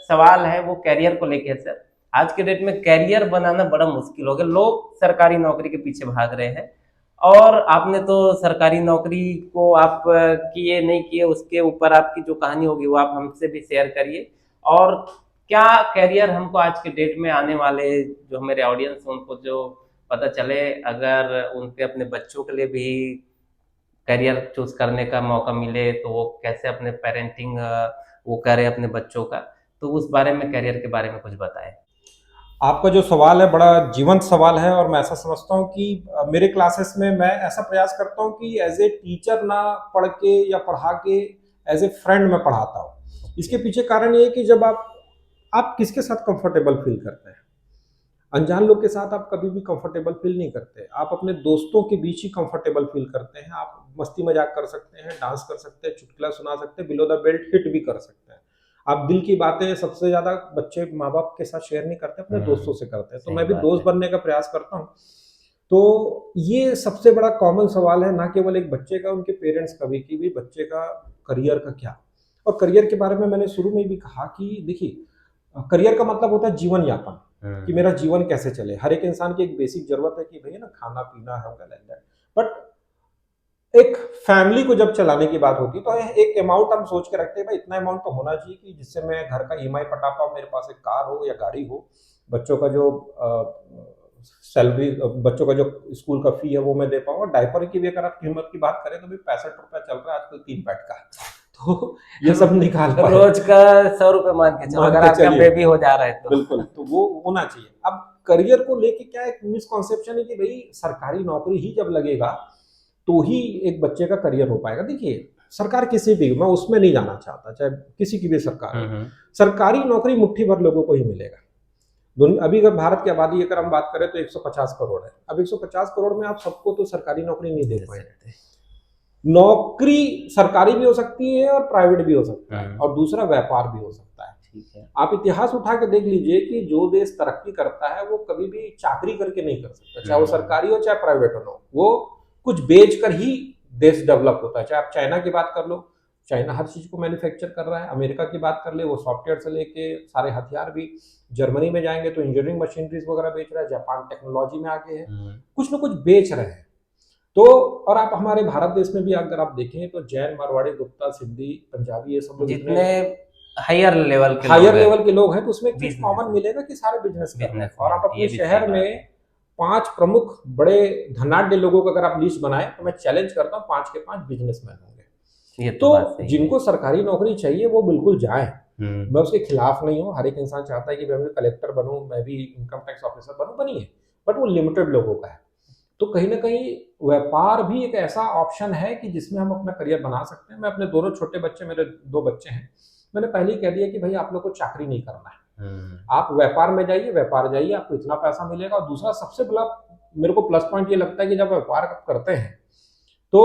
सवाल है वो कैरियर को लेके है सर। आज के डेट में कैरियर बनाना बड़ा मुश्किल हो गया, लोग सरकारी नौकरी के पीछे भाग रहे हैं। और आपने तो सरकारी नौकरी को आप किए नहीं किए, उसके ऊपर आपकी जो कहानी होगी वो आप हमसे भी शेयर करिए। और क्या कैरियर हमको आज के डेट में आने वाले जो मेरे ऑडियंस हैं उनको जो पता चले, अगर उनके अपने बच्चों के लिए भी करियर चूज करने का मौका मिले तो वो कैसे अपने पेरेंटिंग वो करे अपने बच्चों का, तो उस बारे में, करियर के बारे में कुछ बताएं। आपका जो सवाल है बड़ा जीवंत सवाल है, और मैं ऐसा समझता हूँ कि मेरे क्लासेस में मैं ऐसा प्रयास करता हूँ कि एज ए टीचर ना पढ़ के या पढ़ा के, एज ए फ्रेंड मैं पढ़ाता हूँ। इसके पीछे कारण ये है कि जब आप किसके साथ कंफर्टेबल फील करते हैं। अनजान लोग के साथ आप कभी भी कंफर्टेबल फील नहीं करते। आप अपने दोस्तों के बीच ही कंफर्टेबल फील करते हैं। आप मस्ती मजाक कर सकते हैं, डांस कर सकते हैं, चुटकुला सुना सकते हैं, बिलो द बेल्ट हिट भी कर सकते हैं। आप दिल की बातें सबसे ज्यादा बच्चे माँ बाप के साथ शेयर नहीं करते, अपने दोस्तों से करते हैं। तो मैं भी दोस्त बनने का प्रयास करता हूँ। तो ये सबसे बड़ा कॉमन सवाल है, ना केवल एक बच्चे का, उनके पेरेंट्स का भी, कि भी बच्चे का करियर का क्या। और करियर के बारे में मैंने शुरू में भी कहा कि देखिए, करियर का मतलब होता है जीवन यापन, कि मेरा जीवन कैसे चले। हर एक इंसान की एक बेसिक जरूरत है कि भैया ना, खाना पीना है। बट एक फैमिली को जब चलाने की बात होती है तो एक अमाउंट हम सोच के रखते हैं, भाई इतना अमाउंट तो होना चाहिए कि जिससे मैं घर का ईएमआई पटा पाऊँ, मेरे पास एक कार हो या गाड़ी हो, बच्चों का जो सैलरी, बच्चों का जो स्कूल का फी है वो मैं दे पाऊँ। और डायपर की भी अगर आप कीमत की बात करें तो भी 65 रुपया चल रहा है आजकल 3 पैड का। तो ये सब निकाल पाए, रोज का 100 रुपये मान के चलो, अगर आपका बेबी हो जा रहा है तो। बिल्कुल, तो वो होना चाहिए। अब करियर को लेके क्या एक मिसकॉन्सेप्शन है कि भाई सरकारी नौकरी ही जब लगेगा तो ही एक बच्चे का करियर हो पाएगा। देखिए, सरकार किसी भी, मैं उसमें नहीं जाना चाहता, चाहे किसी की भी सरकार हो, सरकारी नौकरी मुट्ठी भर लोगों को ही मिलेगा। अभी अगर भारत की आबादी अगर हम बात करें तो 150 करोड़ है। अब 150 करोड़ में आप सबको तो सरकारी नौकरी नहीं दे पाएंगे। नौकरी सरकारी भी हो सकती है और प्राइवेट भी हो सकता है, और दूसरा व्यापार भी हो सकता है। ठीक है, आप इतिहास उठा के देख लीजिए कि जो देश तरक्की करता है वो कभी भी चाकरी करके नहीं कर सकता, चाहे वो सरकारी हो चाहे प्राइवेट हो। वो कुछ बेच कर ही देश डेवलप होता है। चाहे आप चाइना की बात कर लो, चाइना हर चीज को मैन्युफैक्चर कर रहा है। अमेरिका की बात कर ले, वो सॉफ्टवेयर से लेके सारे हथियार भी। जर्मनी में जाएंगे तो इंजीनियरिंग मशीनरीज वगैरह बेच रहा है। जापान टेक्नोलॉजी में आगे है, कुछ ना कुछ बेच रहे हैं। तो और आप हमारे भारत देश में भी अगर आप देखें तो जैन, मारवाड़ी, गुप्ता, सिंधी, पंजाबी, ये सब लोग जितने हायर लेवल के लोग हैं, तो उसमें कुछ कॉमन मिलेगा कि सारे बिजनेस कर रहे हैं। और आप अपने शहर में 5 प्रमुख बड़े धनाढ्य लोगों का अगर आप लिस्ट बनाए तो मैं चैलेंज करता हूँ 5 के 5 बिजनेसमैन होंगे। तो जिनको सरकारी नौकरी चाहिए वो बिल्कुल जाए, मैं उसके खिलाफ नहीं हूँ। हर एक इंसान चाहता है कि मैं भी कलेक्टर बनूं, मैं भी इनकम टैक्स ऑफिसर बनूं, बनिए, बट वो लिमिटेड लोगों का है। तो कहीं ना कहीं व्यापार भी एक ऐसा ऑप्शन है कि जिसमें हम अपना करियर बना सकते हैं। मैं अपने दोनों छोटे बच्चे, मेरे 2 बच्चे हैं, मैंने पहले ही कह दिया कि भाई आप लोग को चाकरी नहीं करना है, आप व्यापार में जाइए, व्यापार जाइए, आपको इतना पैसा मिलेगा। और दूसरा सबसे बड़ा मेरे को प्लस पॉइंट ये लगता है कि जब व्यापार करते हैं तो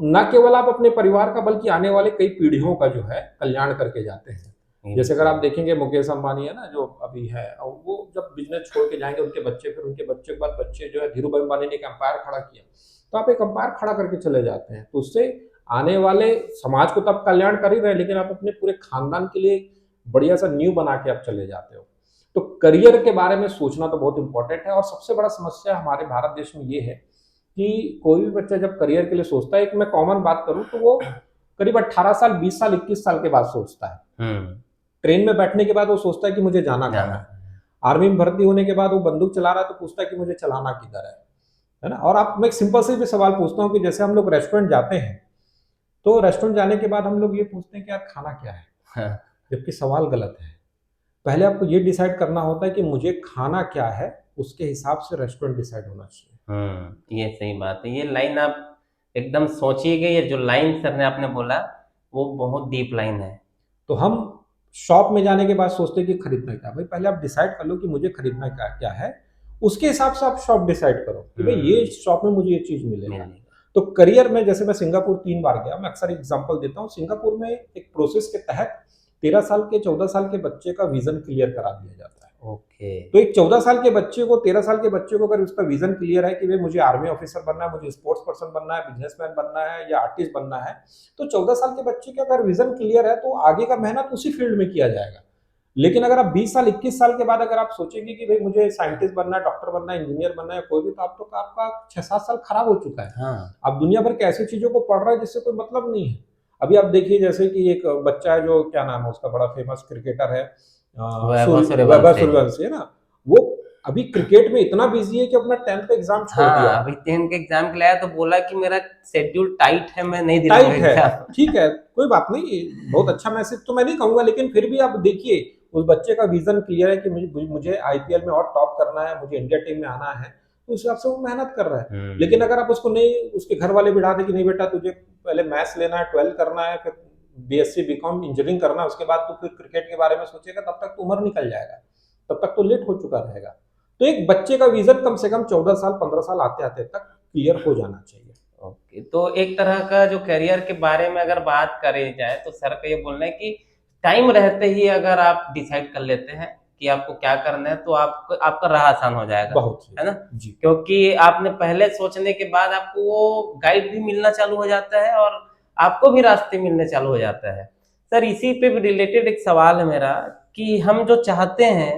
न केवल आप अपने परिवार का बल्कि आने वाले कई पीढ़ियों का जो है कल्याण करके जाते हैं। जैसे अगर आप देखेंगे मुकेश अंबानी है ना, जो अभी है, वो जब बिजनेस छोड़ के जाएंगे, उनके बच्चे, फिर उनके बच्चे के बाद बच्चे जो है, धीरूभाई अंबानी ने एक एम्पायर खड़ा किया, तो आप एक एम्पायर खड़ा करके चले जाते हैं। तो उससे आने वाले समाज को तब कल्याण कर ही रहे हैं, लेकिन आप अपने पूरे खानदान के लिए बढ़िया सा न्यू बना के आप चले जाते हो। तो करियर के बारे में सोचना तो बहुत इंपॉर्टेंट है। और सबसे बड़ा समस्या हमारे भारत देश में ये है कि कोई भी बच्चा जब करियर के लिए सोचता है, एक मैं कॉमन बात करूं तो वो करीब 18 साल, 20 साल, 21 साल के बाद सोचता है। ट्रेन में बैठने के बाद वो सोचता है कि मुझे जाना कहाँ है। आर्मी में भर्ती होने के बाद वो बंदूक चला रहा है तो पूछता है कि मुझे चलाना किधर है ना। और आप, मैं एक सिंपल से भी सवाल पूछता हूँ कि जैसे हम लोग रेस्टोरेंट जाते हैं तो रेस्टोरेंट जाने के बाद हम लोग ये पूछते हैं कि यार खाना क्या है, जबकि सवाल गलत है। पहले आपको ये डिसाइड करना होता है कि मुझे खाना क्या है, उसके हिसाब से रेस्टोरेंट डिसाइड होना चाहिए। ये सही बात है। ये लाइन आप एकदम सोचिएगा, ये जो लाइन सर ने आपने बोला वो बहुत डीप लाइन है। तो हम शॉप में जाने के बाद सोचते हैं कि खरीदना क्या। भाई पहले आप डिसाइड कर लो कि मुझे खरीदना क्या है, उसके हिसाब से आप शॉप डिसाइड करो कि भाई ये शॉप में मुझे ये चीज मिलेगा। तो करियर में जैसे मैं सिंगापुर 3 बार गया, मैं अक्सर एग्जांपल देता हूँ। सिंगापुर में एक प्रोसेस के तहत 13 साल के 14 साल के बच्चे का विजन क्लियर करा दिया जाता है। ओके। तो एक 14 साल के बच्चे को, 13 साल के बच्चे को अगर उसका विजन क्लियर है कि भाई मुझे आर्मी ऑफिसर बनना है, मुझे स्पोर्ट्स पर्सन बनना है, बिजनेसमैन बनना है या आर्टिस्ट बनना है, तो 14 साल के बच्चे का अगर विजन क्लियर है तो आगे का मेहनत उसी फील्ड में किया जाएगा। लेकिन अगर आप 20 साल, 21 साल के बाद अगर आप सोचेंगे कि भाई मुझे साइंटिस्ट बनना है, डॉक्टर बनना है, इंजीनियर बनना है, कोई भी, तो आपका 6-7 साल खराब हो चुका है। आप दुनिया भर के ऐसी चीजों को पढ़ रहे हैं जिससे कोई मतलब नहीं है। अभी आप देखिए, जैसे कि एक बच्चा है जो, क्या नाम है उसका, बड़ा फेमस क्रिकेटर है, वैभव सूर्यवंशी है ना, वो अभी क्रिकेट में इतना बिजी है कि अपना 10th एग्जाम छोड़ दिया। हाँ, अभी 10 के एग्जाम के लिए आया तो बोला कि मेरा शेड्यूल टाइट है, मैं नहीं टाइट दिलाऊंगा है, एग्जाम। ठीक है, कोई बात नहीं, बहुत अच्छा मैसेज तो मैं नहीं कहूंगा, लेकिन फिर भी आप देखिए उस बच्चे का विजन क्लियर है कि मुझे आईपीएल में और टॉप करना है, मुझे इंडिया टीम में आना है, तो उस हिसाब से वो मेहनत कर रहा है। लेकिन अगर आप उसको नहीं, उसके घर वाले बिठा दे कि नहीं बेटा तुझे पहले मैथ्स लेना है, 12 करना है, फिर बीएससी बीकॉम इंजीनियरिंग करना है, उसके बाद तो फिर क्रिकेट के बारे में सोचेगा, तब तक तो उम्र निकल जाएगा, तब तक तो लेट हो चुका रहेगा। तो एक बच्चे का विजन कम से कम 14 साल 15 साल आते आते तक क्लियर हो जाना चाहिए। ओके, तो एक तरह का जो करियर के बारे में अगर बात करी जाए तो सर का ये बोलना है कि टाइम रहते ही अगर आप डिसाइड कर लेते हैं कि आपको क्या करना है तो आपका राह आसान हो जाएगा, बहुत है ना? जी। क्योंकि आपने पहले सोचने के बाद आपको वो गाइड भी मिलना चालू हो जाता है और आपको भी रास्ते मिलने चालू हो जाता है। सर इसी पे भी रिलेटेड एक सवाल है मेरा कि हम जो चाहते हैं,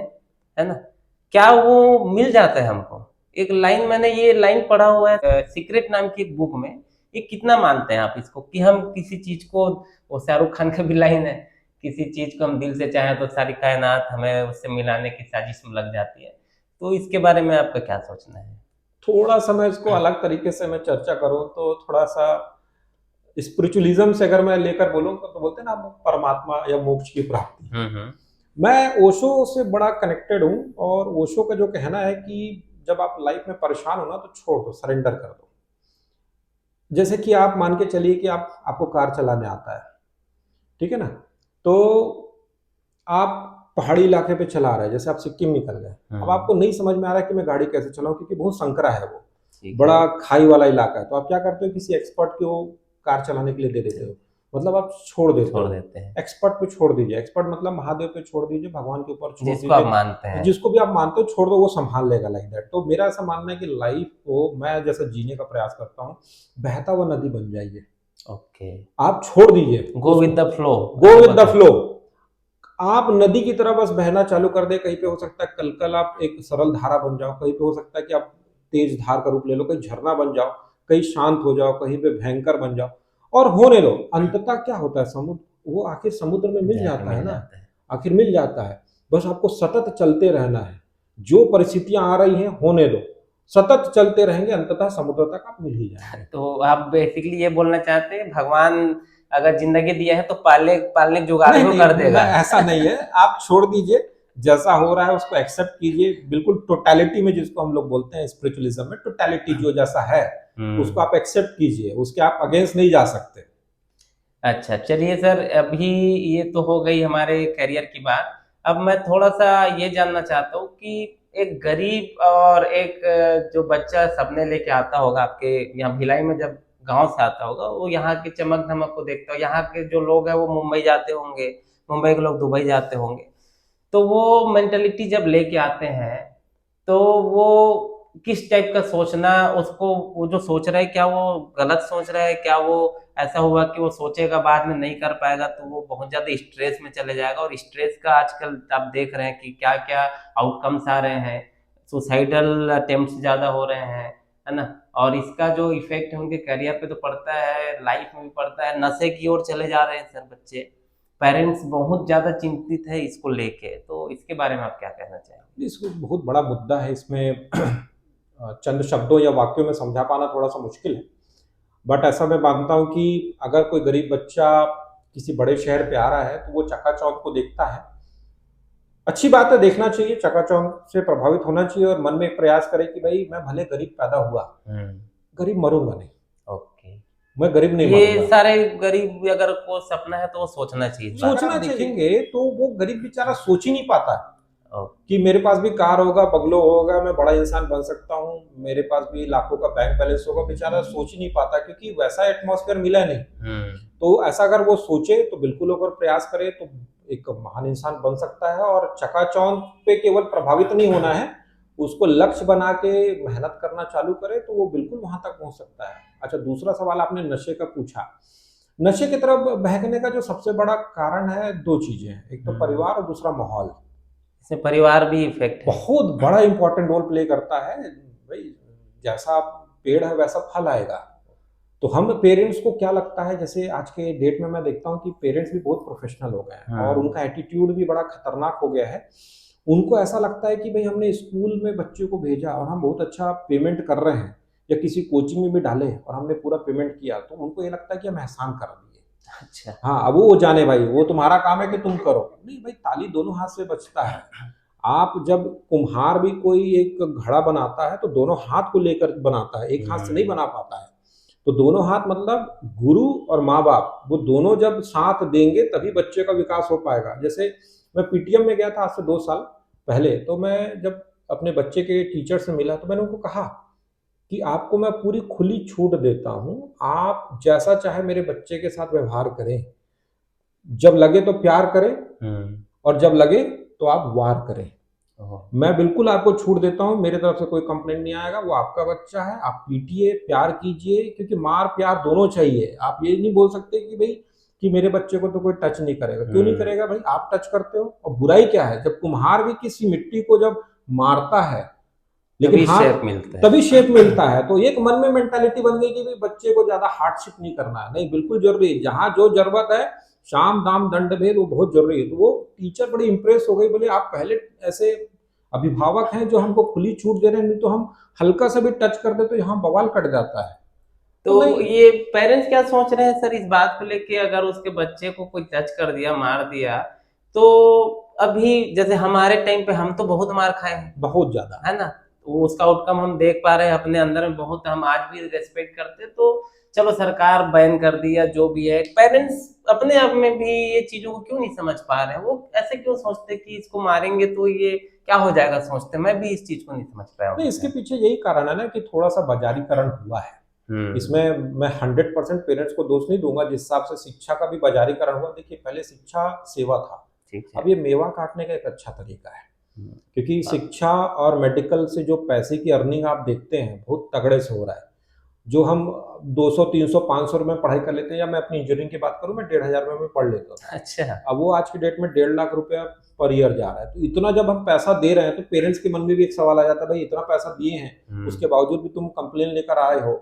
है ना, क्या वो मिल जाता है हमको? एक लाइन, मैंने ये लाइन पढ़ा हुआ है सीक्रेट नाम की एक बुक में, ये कितना मानते हैं आप इसको कि हम किसी चीज को, वो शाहरुख खान का भी लाइन है, किसी चीज को हम दिल से चाहें तो सारी कायनात हमें उससे मिलाने की साजिश में लग जाती है, तो इसके बारे में आपका क्या सोचना है? थोड़ा सा मैं इसको अलग तरीके से मैं चर्चा करूं तो थोड़ा सा स्पिरिचुअलिज्म से अगर मैं लेकर बोलूं तो बोलते हैं ना परमात्मा या मोक्ष की प्राप्ति। हम्म। मैं ओशो से बड़ा कनेक्टेड हूं, और ओशो का जो कहना है कि जब आप लाइफ में परेशान हो ना तो छोड़ दो, सरेंडर कर दो। जैसे कि आप मान के चलिए कि आपको कार चलाने आता है, ठीक है ना, तो आप पहाड़ी इलाके पे चला रहे हैं, जैसे आप सिक्किम निकल गए, अब आपको नहीं समझ में आ रहा है कि मैं गाड़ी कैसे चलाऊं, क्योंकि बहुत संकरा है वो, बड़ा खाई वाला इलाका है, तो आप क्या करते हो, किसी एक्सपर्ट को कार चलाने के लिए दे देते हो, मतलब आप छोड़ देते हैं। एक्सपर्ट पे छोड़ दीजिए, एक्सपर्ट मतलब महादेव पे छोड़ दीजिए, भगवान के ऊपर छोड़ जिसको आप दीजिए, मानते हैं, जिसको भी आप मानते हो छोड़ दो, वो संभाल लेगा, लाइक दैट। तो मेरा ऐसा मानना है कि लाइफ को मैं जैसा जीने का प्रयास करता हूँ, बहता हुआ नदी बन जाइए। ओके, आप छोड़ दीजिए, go with the flow, go with the flow. आप नदी की तरह बस बहना चालू कर दे, कहीं पे हो सकता है कल आप एक सरल धारा बन जाओ, कहीं पे हो सकता है कि आप तेज धार का रूप ले लो, कहीं झरना बन जाओ, कहीं शांत हो जाओ, कहीं पे भयंकर बन जाओ, और होने दो। अंततः क्या होता है, समुद्र वो आखिर समुद्र में मिल जाता है ना, आखिर मिल जाता है। बस आपको सतत चलते रहना है, जो परिस्थितियां आ रही हैं होने दो, सतत चलते रहेंगे, अंततः समुद्र तक आप मिल ही जाएंगे। तो आप बेसिकली ये बोलना चाहते हैं भगवान अगर जिंदगी दिया है तो पालने जुगाड़ नहीं वो नहीं, कर देगा? ऐसा नहीं है, आप छोड़ दीजिए, जैसा हो रहा है उसको एक्सेप्ट कीजिए, बिल्कुल टोटलिटी में, जिसको हम लोग बोलते हैं स्पिरिचुअलिज्म में, टोटलिटी जो जैसा है उसको आप एक्सेप्ट कीजिए, उसके आप अगेंस्ट नहीं जा सकते। अच्छा, चलिए सर, अभी ये तो हो गई हमारे करियर की बात। अब मैं थोड़ा सा ये जानना चाहता हूँ कि एक गरीब और एक जो बच्चा सपने लेके आता होगा आपके यहाँ भिलाई में, जब गांव से आता होगा, वो यहाँ की चमक धमक को देखता हो, यहाँ के जो लोग हैं वो मुंबई जाते होंगे, मुंबई के लोग दुबई जाते होंगे, तो वो मेंटेलिटी जब लेके आते हैं तो वो किस टाइप का सोचना, उसको वो जो सोच रहा है क्या वो गलत सोच रहा है, क्या वो ऐसा हुआ कि वो सोचेगा बाद में नहीं कर पाएगा तो वो बहुत ज्यादा स्ट्रेस में चले जाएगा, और स्ट्रेस का आजकल आप देख रहे हैं कि क्या क्या आउटकम्स आ रहे हैं, सुसाइडल अटेम्प्ट्स ज्यादा हो रहे हैं, है ना? और इसका जो इफेक्ट उनके करियर पे तो पड़ता है, लाइफ में भी पड़ता है, नशे की ओर चले जा रहे हैं सर बच्चे, पेरेंट्स बहुत ज्यादा चिंतित है इसको लेके, तो इसके बारे में आप क्या कहना चाहेंगे? इसको बहुत बड़ा मुद्दा है, इसमें चंद शब्दों या वाक्यों में समझा पाना थोड़ा सा मुश्किल है, बट ऐसा मैं मानता हूं कि अगर कोई गरीब बच्चा किसी बड़े शहर पे आ रहा है तो वो चकाचौंध को देखता है, अच्छी बात है, देखना चाहिए, चकाचौंध से प्रभावित होना चाहिए, और मन में एक प्रयास करे कि भाई मैं भले गरीब पैदा हुआ, गरीब मरूंगा नहीं, ओके, मैं गरीब नहीं ये मरूंगा। सारे गरीब अगर को सपना है तो वो सोचना चाहिए, सोचना चाहेंगे तो वो गरीब बेचारा सोच ही नहीं पाता है ओके, कि मेरे पास भी कार होगा, बंगलो होगा, मैं बड़ा इंसान बन सकता हूँ, मेरे पास भी लाखों का बैंक बैलेंस होगा, बेचारा सोच ही नहीं पाता, क्योंकि वैसा एटमॉस्फेयर मिला नहीं। तो ऐसा अगर वो सोचे तो बिल्कुल, अगर प्रयास करे तो एक महान इंसान बन सकता है, और चकाचौंध पे केवल प्रभावित नहीं होना है, उसको लक्ष्य बना के मेहनत करना चालू करे तो वो बिल्कुल वहां तक पहुंच सकता है। अच्छा, दूसरा सवाल आपने नशे का पूछा। नशे की तरफ बहकने का जो सबसे बड़ा कारण है, दो चीजें हैं, एक तो परिवार और दूसरा माहौल। इसमें परिवार भी इफेक्ट है, बहुत बड़ा इंपॉर्टेंट रोल प्ले करता है भाई, जैसा पेड़ है वैसा फल आएगा। तो हम पेरेंट्स को क्या लगता है, जैसे आज के डेट में मैं देखता हूँ कि पेरेंट्स भी बहुत प्रोफेशनल हो गए हैं और उनका एटीट्यूड भी बड़ा खतरनाक हो गया है। उनको ऐसा लगता है कि भाई हमने स्कूल में बच्चे को भेजा और हम बहुत अच्छा पेमेंट कर रहे हैं, या किसी कोचिंग में भी डाले और हमने पूरा पेमेंट किया, तो उनको ये लगता है कि हम एहसान कर दिए। अच्छा। हाँ, अब वो जाने भाई, वो तुम्हारा काम है कि तुम करो। नहीं भाई, ताली दोनों हाथ से बजता है। आप जब कुम्हार भी कोई एक घड़ा बनाता है तो दोनों हाथ को लेकर बनाता है, एक हाथ से नहीं बना पाता है। तो दोनों हाथ मतलब गुरु और माँ बाप, वो दोनों जब साथ देंगे तभी बच्चे का विकास हो पाएगा। जैसे मैं पीटीएम में गया था आज से 2 साल पहले, तो मैं जब अपने बच्चे के टीचर से मिला तो मैंने उनको कहा कि आपको मैं पूरी खुली छूट देता हूँ, आप जैसा चाहे मेरे बच्चे के साथ व्यवहार करें, जब लगे तो प्यार करें और जब लगे तो आप वार करें। मैं बिल्कुल आपको छूट देता हूँ, मेरे तरफ से कोई कंप्लेंट नहीं आएगा, वो आपका बच्चा है, आप पीटिए, प्यार कीजिए, क्योंकि मार प्यार दोनों चाहिए। आप ये नहीं बोल सकते कि भाई कि मेरे बच्चे को तो कोई टच नहीं करेगा। क्यों नहीं करेगा भाई, आप टच करते हो। और बुराई क्या है, जब कुम्हार भी किसी मिट्टी को जब मारता है, लेकिन हाँ तभी शेप मिलता है। तो एक मन में मेंटालिटी बन गई कि भाई बच्चे को ज्यादा हार्डशिप नहीं करना है। नहीं, बिल्कुल जरूरी है, जहां जो जरूरत है, शाम दाम दंड भेद, वो बहुत जरूरी है। तो वो टीचर बड़ी इंप्रेस हो गई, बोले आप पहले ऐसे अभिभावक हैं जो हमको खुली छूट दे रहे हैं, नहीं तो हम हल्का सा भी टच कर दे तो यहाँ बवाल कट जाता है। तो ये पेरेंट्स क्या सोच रहे हैं सर इस बात को लेके, अगर उसके बच्चे को कोई टच कर दिया, मार दिया, तो अभी जैसे हमारे टाइम पे हम तो बहुत मार खाए हैं, बहुत ज्यादा, है ना, तो उसका आउटकम हम देख पा रहे हैं अपने अंदर में बहुत, हम आज भी रेस्पेक्ट करते। तो चलो सरकार बैन कर दिया जो भी है, पेरेंट्स अपने आप में भी ये चीजों को क्यों नहीं समझ पा रहे हैं? वो ऐसे क्यों सोचते कि इसको मारेंगे तो ये क्या हो जाएगा, सोचते। मैं भी इस चीज को नहीं समझ पाया हूँ। इसके पीछे यही कारण है ना कि थोड़ा सा बाजारीकरण हुआ है। इसमें मैं 100% पेरेंट्स को दोष नहीं दूंगा। जिस हिसाब से शिक्षा का भी बाजारीकरण हुआ, देखिए पहले शिक्षा सेवा था, अब ये मेवा काटने का एक अच्छा तरीका है। क्योंकि शिक्षा और मेडिकल से जो पैसे की अर्निंग आप देखते हैं बहुत तगड़े से हो रहा है। जो हम 200, 300, 500 रुपए पढ़ाई कर लेते हैं, या मैं अपनी इंजीनियरिंग की बात करूं, मैं 1,500 रुपए में पढ़ लेता हूँ। अच्छा। अब वो आज की डेट में 1.5 लाख रुपया पर ईयर जा रहा है। तो इतना जब हम पैसा दे रहे हैं तो पेरेंट्स के मन में भी एक सवाल आ जाता है, भाई इतना पैसा दिए हैं उसके बावजूद भी तुम कंप्लेन लेकर आए हो,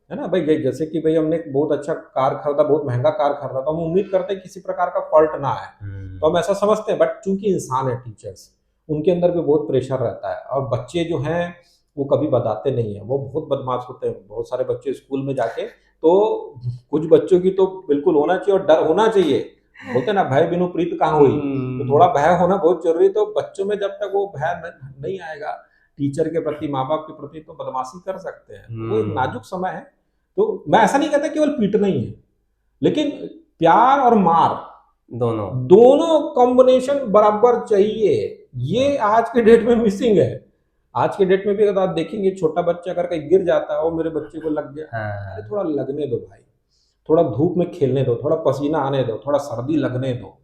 है ना भाई। जैसे कि भाई हमने एक बहुत अच्छा कार खरीदा, बहुत महंगा कार खरीदा, तो हम उम्मीद करते हैं किसी प्रकार का फॉल्ट ना आए, तो हम ऐसा समझते हैं। बट चूंकि इंसान है टीचर्स, उनके अंदर भी बहुत प्रेशर रहता है। और बच्चे जो हैं वो कभी बताते नहीं है, वो बहुत बदमाश होते हैं। बहुत सारे बच्चे स्कूल में जाके, तो कुछ बच्चों की तो बिल्कुल होना चाहिए और डर होना चाहिए। बोलते ना, भय बिनु प्रीत कहाँ हुई। तो थोड़ा भय होना बहुत जरूरी। तो बच्चों में जब तक वो भय नहीं आएगा टीचर के प्रति, माँ बाप के प्रति, तो बदमाशी कर सकते हैं। तो वो एक नाजुक समय है। तो मैं ऐसा नहीं कहता केवल पीटना ही है, लेकिन प्यार और मार दोनों कॉम्बिनेशन बराबर चाहिए। ये आज के डेट में मिसिंग है। आज के डेट में भी अगर आप देखेंगे, छोटा बच्चा अगर कहीं गिर जाता है, वो मेरे बच्चे को लग गया, अरे थोड़ा लगने दो भाई, थोड़ा धूप में खेलने दो, थोड़ा पसीना आने दो, थोड़ा सर्दी लगने दो,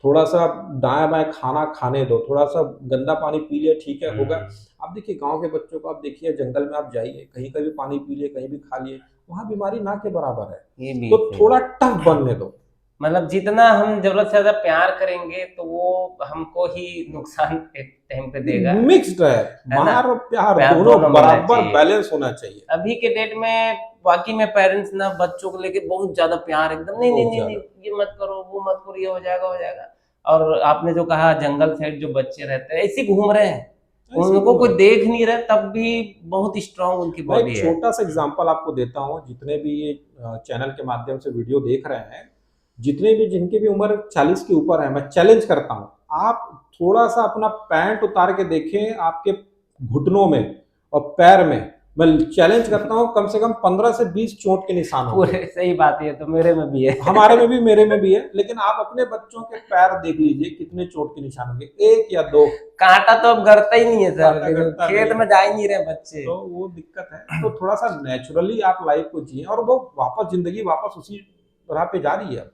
थोड़ा सा दाएं बाएं खाना खाने दो, थोड़ा सा गंदा पानी पी लिया, ठीक है होगा। आप देखिए गांव के बच्चों को, आप देखिए जंगल में आप जाइए, कहीं का भी पानी पी लिए, कहीं भी खा लिए, वहां बीमारी ना के बराबर है। तो थोड़ा टफ बनने दो। मतलब जितना हम जरूरत से ज्यादा प्यार करेंगे तो वो हमको ही नुकसान एक टाइम पे देगा। मिक्स्ड है, मार और प्यार दोनों बराबर बैलेंस होना चाहिए। अभी के डेट में बाकी में पेरेंट्स ना बच्चों को लेके बहुत ज्यादा प्यार, एकदम नहीं नहीं नहीं ये मत करो, वो मत करो, ये हो जाएगा हो जाएगा। और आपने जो कहा जंगल साइड जो बच्चे रहते हैं ऐसे घूम रहे हैं, उनको कोई देख नहीं रहा, तब भी बहुत स्ट्रांग उनकी बॉडी है। छोटा सा एग्जांपल आपको देता हूँ, जितने भी ये चैनल के माध्यम से वीडियो देख रहे हैं, जितने भी जिनकी भी उम्र 40 के ऊपर है, मैं चैलेंज करता हूँ, आप थोड़ा सा अपना पैंट उतार के देखें, आपके घुटनों में और पैर में, मैं चैलेंज करता हूँ, कम से कम 15 से 20 चोट के निशान होंगे। सही बात है, तो मेरे में भी है, हमारे में भी, मेरे में भी है। लेकिन आप अपने बच्चों के पैर देख लीजिए, कितने चोट के निशान होंगे, 1 या 2। कांटा तो अब गड़ता ही नहीं है सर, खेत में जा ही नहीं रहे बच्चे, तो वो दिक्कत है। तो थोड़ा सा नेचुरली आप लाइफ को जिए, और वो वापस जिंदगी वापस उसी राह पे जा रही है।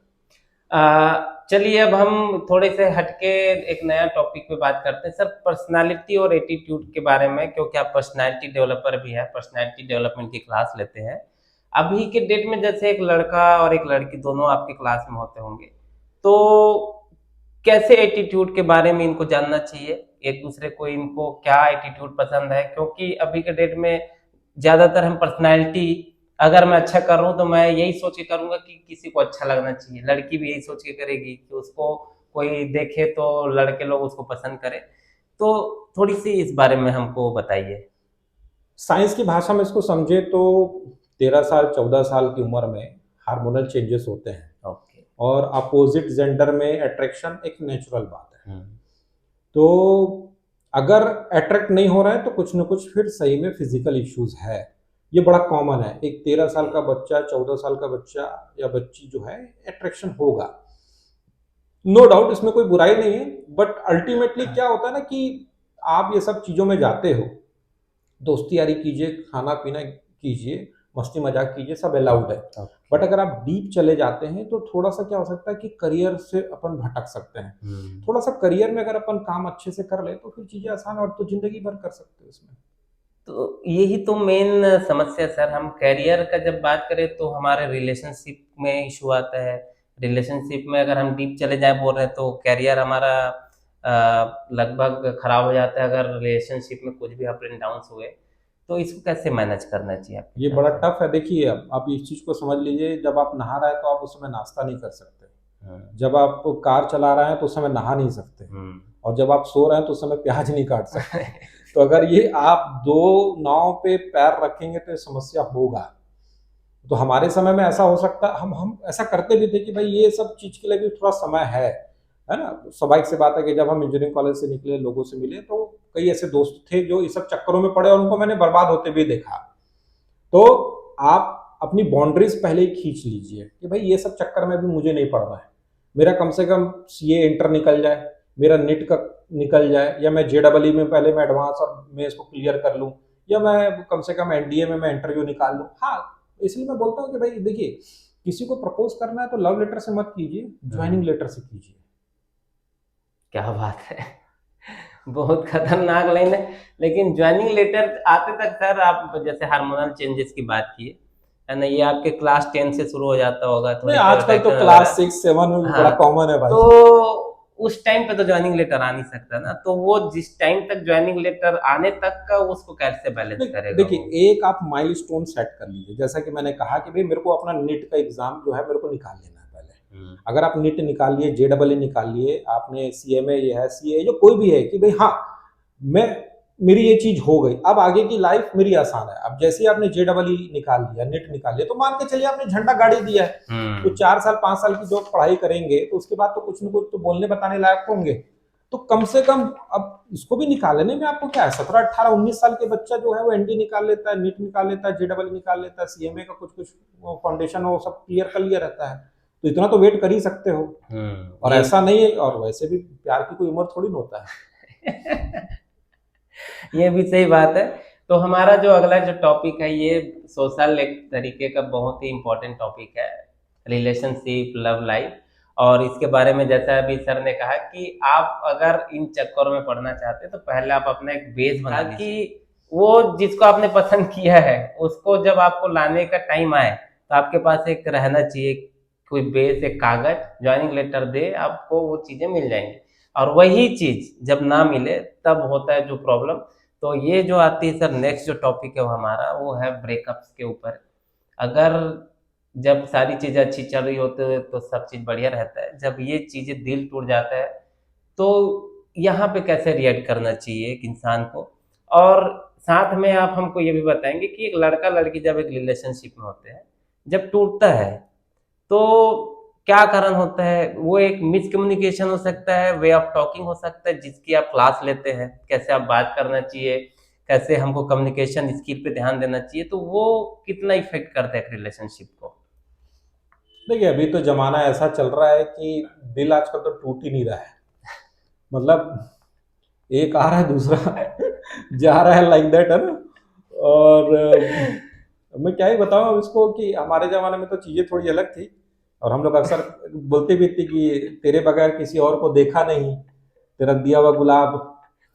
चलिए अब हम थोड़े से हटके एक नया टॉपिक पे बात करते हैं सर, पर्सनालिटी और एटीट्यूड के बारे में, क्योंकि आप पर्सनालिटी डेवलपर भी है, पर्सनालिटी डेवलपमेंट की क्लास लेते हैं। अभी के डेट में जैसे एक लड़का और एक लड़की दोनों आपके क्लास में होते होंगे, तो कैसे एटीट्यूड के बारे में इनको जानना चाहिए, एक दूसरे को इनको क्या एटीट्यूड पसंद है? क्योंकि अभी के डेट में ज्यादातर हम पर्सनालिटी, अगर मैं अच्छा कर रहा हूँ तो मैं यही सोच के करूंगा कि किसी को अच्छा लगना चाहिए, लड़की भी यही सोच के करेगी कि उसको कोई देखे तो लड़के लोग उसको पसंद करें। तो थोड़ी सी इस बारे में हमको बताइए। साइंस की भाषा में इसको समझे तो 13 साल 14 साल की उम्र में हार्मोनल चेंजेस होते हैं, ओके। और अपोजिट जेंडर में अट्रैक्शन एक नेचुरल बात है। हम्म। तो अगर अट्रैक्ट नहीं हो रहा है तो कुछ ना कुछ फिर सही में फिजिकल इश्यूज है। ये बड़ा कॉमन है, एक 13 साल का बच्चा, 14 साल का बच्चा या बच्ची जो है, अट्रैक्शन होगा, नो डाउट, इसमें कोई बुराई नहीं है। बट अल्टीमेटली क्या होता है ना कि आप ये सब चीजों में जाते हो, दोस्ती यारी कीजिए, खाना पीना कीजिए, मस्ती मजाक कीजिए, सब अलाउड है। बट अगर आप डीप चले जाते हैं तो थोड़ा सा क्या हो सकता है कि करियर से अपन भटक सकते हैं। थोड़ा सा करियर में अगर अपन काम अच्छे से कर ले तो फिर चीजें आसान, और तो जिंदगी भर कर सकते हैं इसमें। तो यही तो मेन समस्या सर, हम करियर का जब बात करें तो हमारे रिलेशनशिप में इशू आता है। रिलेशनशिप में अगर हम डीप चले जाए बोल रहे हैं तो करियर हमारा लगभग खराब हो जाता है अगर रिलेशनशिप में कुछ भी अप एंड डाउन हुए। तो इसको कैसे मैनेज करना चाहिए आपके ये हिसाब बड़ा से? टफ है। देखिए, अब आप इस चीज को समझ लीजिए, जब आप नहा रहे हैं तो आप उस समय नाश्ता नहीं कर सकते, जब आप कार चला रहे हैं तो उस समय नहा नहीं सकते, और जब आप सो रहे हैं तो उस समय प्याज नहीं काट सकते। तो अगर ये आप दो नाव पे पैर रखेंगे तो ये समस्या होगा। तो हमारे समय में ऐसा हो सकता, हम ऐसा करते भी थे कि भाई ये सब चीज के लिए भी थोड़ा समय है ना। स्वाभाविक से बात है कि जब हम इंजीनियरिंग कॉलेज से निकले, लोगों से मिले, तो कई ऐसे दोस्त थे जो इस सब चक्करों में पड़े और उनको मैंने बर्बाद होते भी देखा। तो आप अपनी बाउंड्रीज पहले ही खींच लीजिए कि भाई ये सब चक्कर में भी मुझे नहीं पड़ना है। मेरा कम से कम सीए इंटर निकल जाए, मेरा नीट का निकल जाए, या मैं जेडबलई में पहले मैं एडवांस और मैं इसको क्लियर कर लूँ, या मैं कम से कम एनडीए में मैं इंटरव्यू निकाल लूँ। हाँ, इसलिए मैं बोलता हूँ कि भाई देखिए, किसी को प्रपोज करना है तो लव लेटर से मत कीजिए, ज्वाइनिंग लेटर से कीजिए। क्या बात है, बहुत खतरनाक लाइन है। लेकिन ज्वाइनिंग लेटर आते तक सर, आप जैसे हार्मोनल चेंजेस की बात की है ना, ये आपके क्लास 10 से शुरू हो जाता होगा नहीं, थोड़ी सी आजकल तो अट्रैक्शन क्लास वगैरह। 6 7 में भी हाँ, बड़ा कॉमन है भाई। तो उस टाइम पे तो ज्वाइनिंग लेटर आ नहीं सकता ना, तो वो जिस टाइम तक ज्वाइनिंग लेटर आने तक का उसको कैसे बैलेंस करेगा वो? देखिए, एक आप माइलस्टोन सेट कर लीजिए, जैसा कि मैंने कहा कि भाई मेरे को अपना नीट का एग्जाम जो है मेरे को निकाल लेना है पहले। अगर आप नीट निकाल लिए, जेडबलई निकाल लिए, आपने सीएमए ये है, सीए जो कोई भी है, कि भाई हाँ, मैं मेरी ये चीज हो गई, अब आगे की लाइफ मेरी आसान है। अब जैसे ही आपने जेडबलई निकाल लिया, नीट निकाल लिया, तो मान के चलिए आपने झंडा गाड़ी दिया है, तो 4 साल 5 साल की जो पढ़ाई करेंगे तो उसके बाद तो कुछ ना कुछ तो बोलने बताने लायक होंगे। तो कम से कम अब इसको भी निकालने में आपको क्या है, 17 18 19 साल के बच्चा जो है वो एनडी निकाल लेता है, नीट निकाल लेता है, जेडबल निकाल लेता है, सीएमए का कुछ कुछ फाउंडेशन हो सब क्लियर कर लिया रहता है। तो इतना तो वेट कर ही सकते हो। और ऐसा नहीं है, और वैसे भी प्यार की कोई उम्र थोड़ी ना होता है। ये भी सही बात है। तो हमारा जो अगला जो टॉपिक है, ये सोशल एक तरीके का बहुत ही इम्पोर्टेंट टॉपिक है, रिलेशनशिप, लव लाइफ। और इसके बारे में जैसा अभी सर ने कहा कि आप अगर इन चक्करों में पढ़ना चाहते हैं तो पहले आप अपना एक बेस बना लीजिए, कि वो जिसको आपने पसंद किया है उसको जब आपको लाने का टाइम आए तो आपके पास एक रहना चाहिए कोई बेस, एक कागज, ज्वाइनिंग लेटर दे, आपको वो चीजें मिल जाएंगी। और वही चीज जब ना मिले तब होता है जो प्रॉब्लम। तो ये जो आती है सर, नेक्स्ट जो टॉपिक है वो हमारा वो है ब्रेकअप्स के ऊपर। अगर जब सारी चीजें अच्छी चल रही होती है तो सब चीज बढ़िया रहता है, जब ये चीजें दिल टूट जाता है तो यहाँ पे कैसे रिएक्ट करना चाहिए एक इंसान को। और साथ में आप हमको ये भी बताएंगे कि एक लड़का लड़की जब एक रिलेशनशिप में होते हैं, जब टूटता है तो क्या कारण होता है? वो एक मिसकम्युनिकेशन हो सकता है, वे ऑफ टॉकिंग हो सकता है जिसकी आप क्लास लेते हैं, कैसे आप बात करना चाहिए, कैसे हमको कम्युनिकेशन स्किल पे ध्यान देना चाहिए, तो वो कितना इफेक्ट करता है एक रिलेशनशिप को? देखिए, अभी तो जमाना ऐसा चल रहा है कि दिल आजकल तो टूट ही नहीं रहा है। मतलब एक आ रहा है, दूसरा जा रहा है, लाइक दैट, है ना। और मैं क्या ही बताऊं अब इसको कि हमारे जमाने में तो चीजें थोड़ी अलग थी, और हम लोग अक्सर बोलते भी थे कि तेरे बगैर किसी और को देखा नहीं, तेरा दिया हुआ गुलाब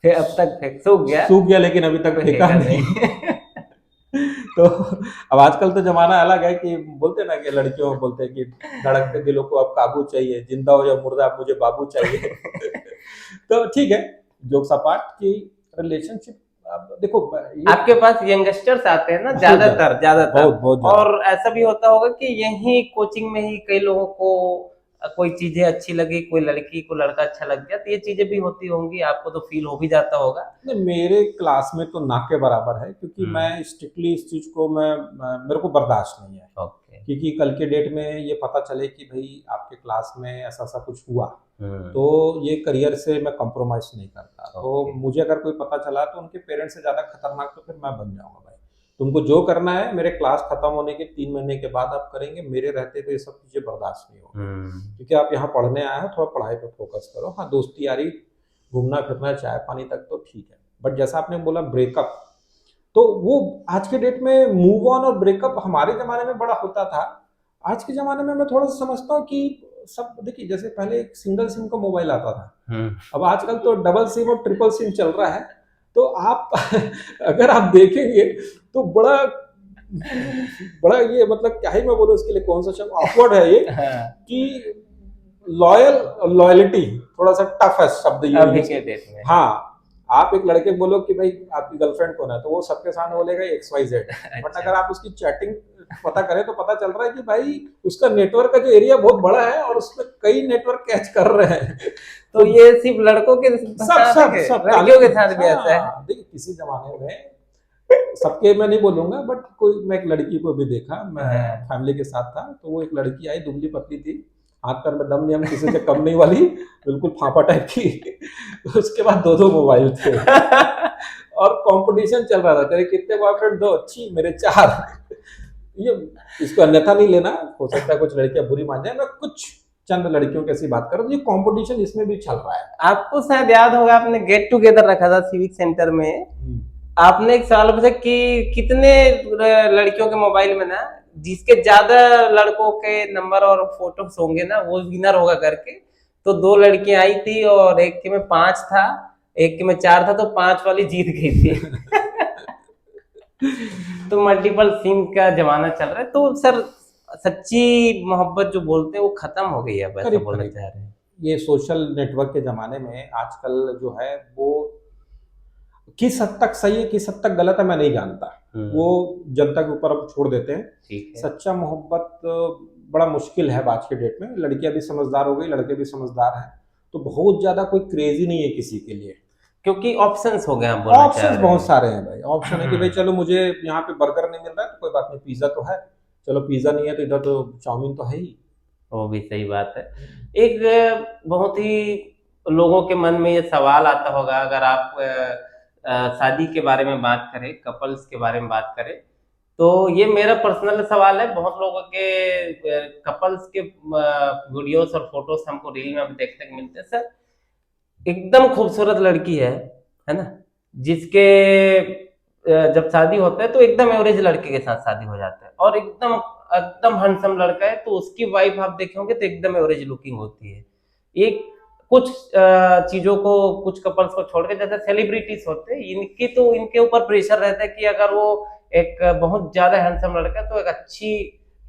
फिर अब तक सूख गया लेकिन अभी तक फेंका नहीं। तो अब आजकल तो जमाना अलग है कि बोलते ना कि लड़कियों बोलते हैं कि धड़कते दिलों को अब काबू चाहिए, जिंदा हो या मुर्दा अब मुझे बाबू चाहिए। तो ठीक है, जोक्स अपार्ट की रिलेशनशिप, अब देखो आपके पास यंगस्टर्स आते हैं ना ज्यादातर बहुत बहुत और ऐसा भी होता होगा कि यही कोचिंग में ही कई लोगों को कोई चीजें अच्छी लगी, कोई लड़की को लड़का अच्छा लग गया, तो ये चीजें भी होती होंगी, आपको तो फील हो भी जाता होगा। नहीं, मेरे क्लास में तो ना के बराबर है, क्योंकि मैं स्ट्रिक्टली इस चीज को मेरे को बर्दाश्त नहीं है। ओके। क्योंकि कल के डेट में ये पता चले कि भाई आपके क्लास में ऐसा ऐसा कुछ हुआ, तो ये करियर से मैं कॉम्प्रोमाइज नहीं करता। तो मुझे अगर कोई पता चला तो उनके पेरेंट्स से ज्यादा खतरनाक तो फिर मैं बन जाऊंगा। भाई तुमको जो करना है मेरे क्लास खत्म होने के 3 महीने के बाद आप करेंगे, मेरे रहते तो ये सब चीजें बर्दाश्त नहीं होगी। क्योंकि आप यहाँ पढ़ने आए हो, थोड़ा पढ़ाई पे फोकस करो। हाँ, दोस्ती यारी, घूमना फिरना, चाय पानी तक तो ठीक है, बट जैसा आपने बोला ब्रेकअप, तो वो आज के डेट में मूव ऑन और ब्रेकअप हमारे जमाने में बड़ा होता था। आज के जमाने में मैं थोड़ा सा समझता हूँ कि सब देखिए, जैसे पहले एक सिंगल सिम का मोबाइल आता था, अब आजकल तो डबल सिम और ट्रिपल सिम चल रहा है। तो आप अगर आप देखेंगे तो बड़ा बड़ा ये मतलब क्या ही मैं बोलूं इसके लिए, कौन सा शब्द ऑकवर्ड है ये कि लॉयलिटी थोड़ा सा टफ है शब्द ये। हाँ, आप एक लड़के बोलो कि भाई आपकी गर्लफ्रेंड कौन है, तो वो सबके सामने बोलेगा XYZ। बट अगर आप उसकी चैटिंग पता करें तो पता चल रहा है कि भाई उसका नेटवर्क का जो एरिया बहुत बड़ा है और उसमें कई नेटवर्क कैच कर रहे हैं। तो ये सिर्फ लड़कों के सब लड़कियों के साथ भी ऐसा है। देखिए, किसी जमाने में सबके मैं नहीं बोलूंगा, बट कोई, मैं एक लड़की को भी देखा, मैं फैमिली के साथ था, तो वो एक लड़की आई, दुबली पतली थी, हाथ पैर में दम नहीं, हम किसी से कम नहीं वाली, बिल्कुल फांपा टाइप की। उसके बाद 2-2 मोबाइल थे और कंपटीशन चल रहा था, तेरे कितने बॉयफ्रेंड? 2। अच्छी, मेरे 4। ये इसको अन्यथा नहीं लेना, हो सकता है कुछ लड़कियां बुरी मान जाए, मैं कुछ चंद लड़कियों की ऐसी बात कर रहा हूँ। ये कंपटीशन इसमें भी चल रहा है। आपको शायद याद होगा, आपने गेट टुगेदर रखा था सिविक सेंटर में, आपने एक सवाल पूछा कि कितने लड़कियों के मोबाइल में ना जिसके ज्यादा लड़कों के नंबर और फोटोज होंगे ना वो विनर होगा करके। तो 2 लड़कियां आई थी और एक के में 5 था, एक के में 4 था, तो 5 वाली जीत गई थी। तो मल्टीपल सिम का जमाना चल रहा है, तो सर सच्ची मोहब्बत जो बोलते हैं वो खत्म हो गई है, वैसा बोलना चाह रहे हैं। ये सोशल नेटवर्क के जमाने में आजकल जो है वो किस हद तक सही है किस हद तक गलत है मैं नहीं जानता, वो जनता के ऊपर अब छोड़ देते हैं। सच्चा मोहब्बत बड़ा मुश्किल है आज के डेट में। लड़कियां भी समझदार हो गई, लड़के भी समझदार हैं, तो बहुत ज्यादा कोई क्रेजी नहीं है किसी के लिए, क्योंकि ऑप्शंस हो गए। ऑप्शंस बहुत सारे हैं भाई। ऑप्शन है कि भाई चलो मुझे यहाँ पे बर्गर नहीं मिल रहा है तो कोई बात नहीं, पिज्जा तो है, चलो पिज्जा नहीं है तो इधर तो चाउमीन तो है ही। वो भी सही बात है। एक बहुत ही लोगों के मन में ये सवाल आता होगा, अगर आप शादी के बारे में बात करें, कपल्स के बारे में बात करें, तो ये मेरा पर्सनल सवाल है। बहुत लोगों के कपल्स के वीडियोस और फोटोस हमको रील में अभी देखने को मिलते हैं। सर एकदम खूबसूरत लड़की है ना, जिसके जब शादी होता है तो एकदम एवरेज लड़के के साथ शादी हो जाता है, और एकदम एकदम हैंडसम लड़का है तो उसकी वाइफ आप देखे होंगे तो एकदम एवरेज लुकिंग होती है। एक कुछ चीजों को, कुछ कपल्स को छोड़ के, जैसे सेलिब्रिटीज होते हैं, इनकी तो इनके ऊपर प्रेशर रहता है कि अगर वो एक बहुत ज्यादा हैंडसम लड़का है तो एक अच्छी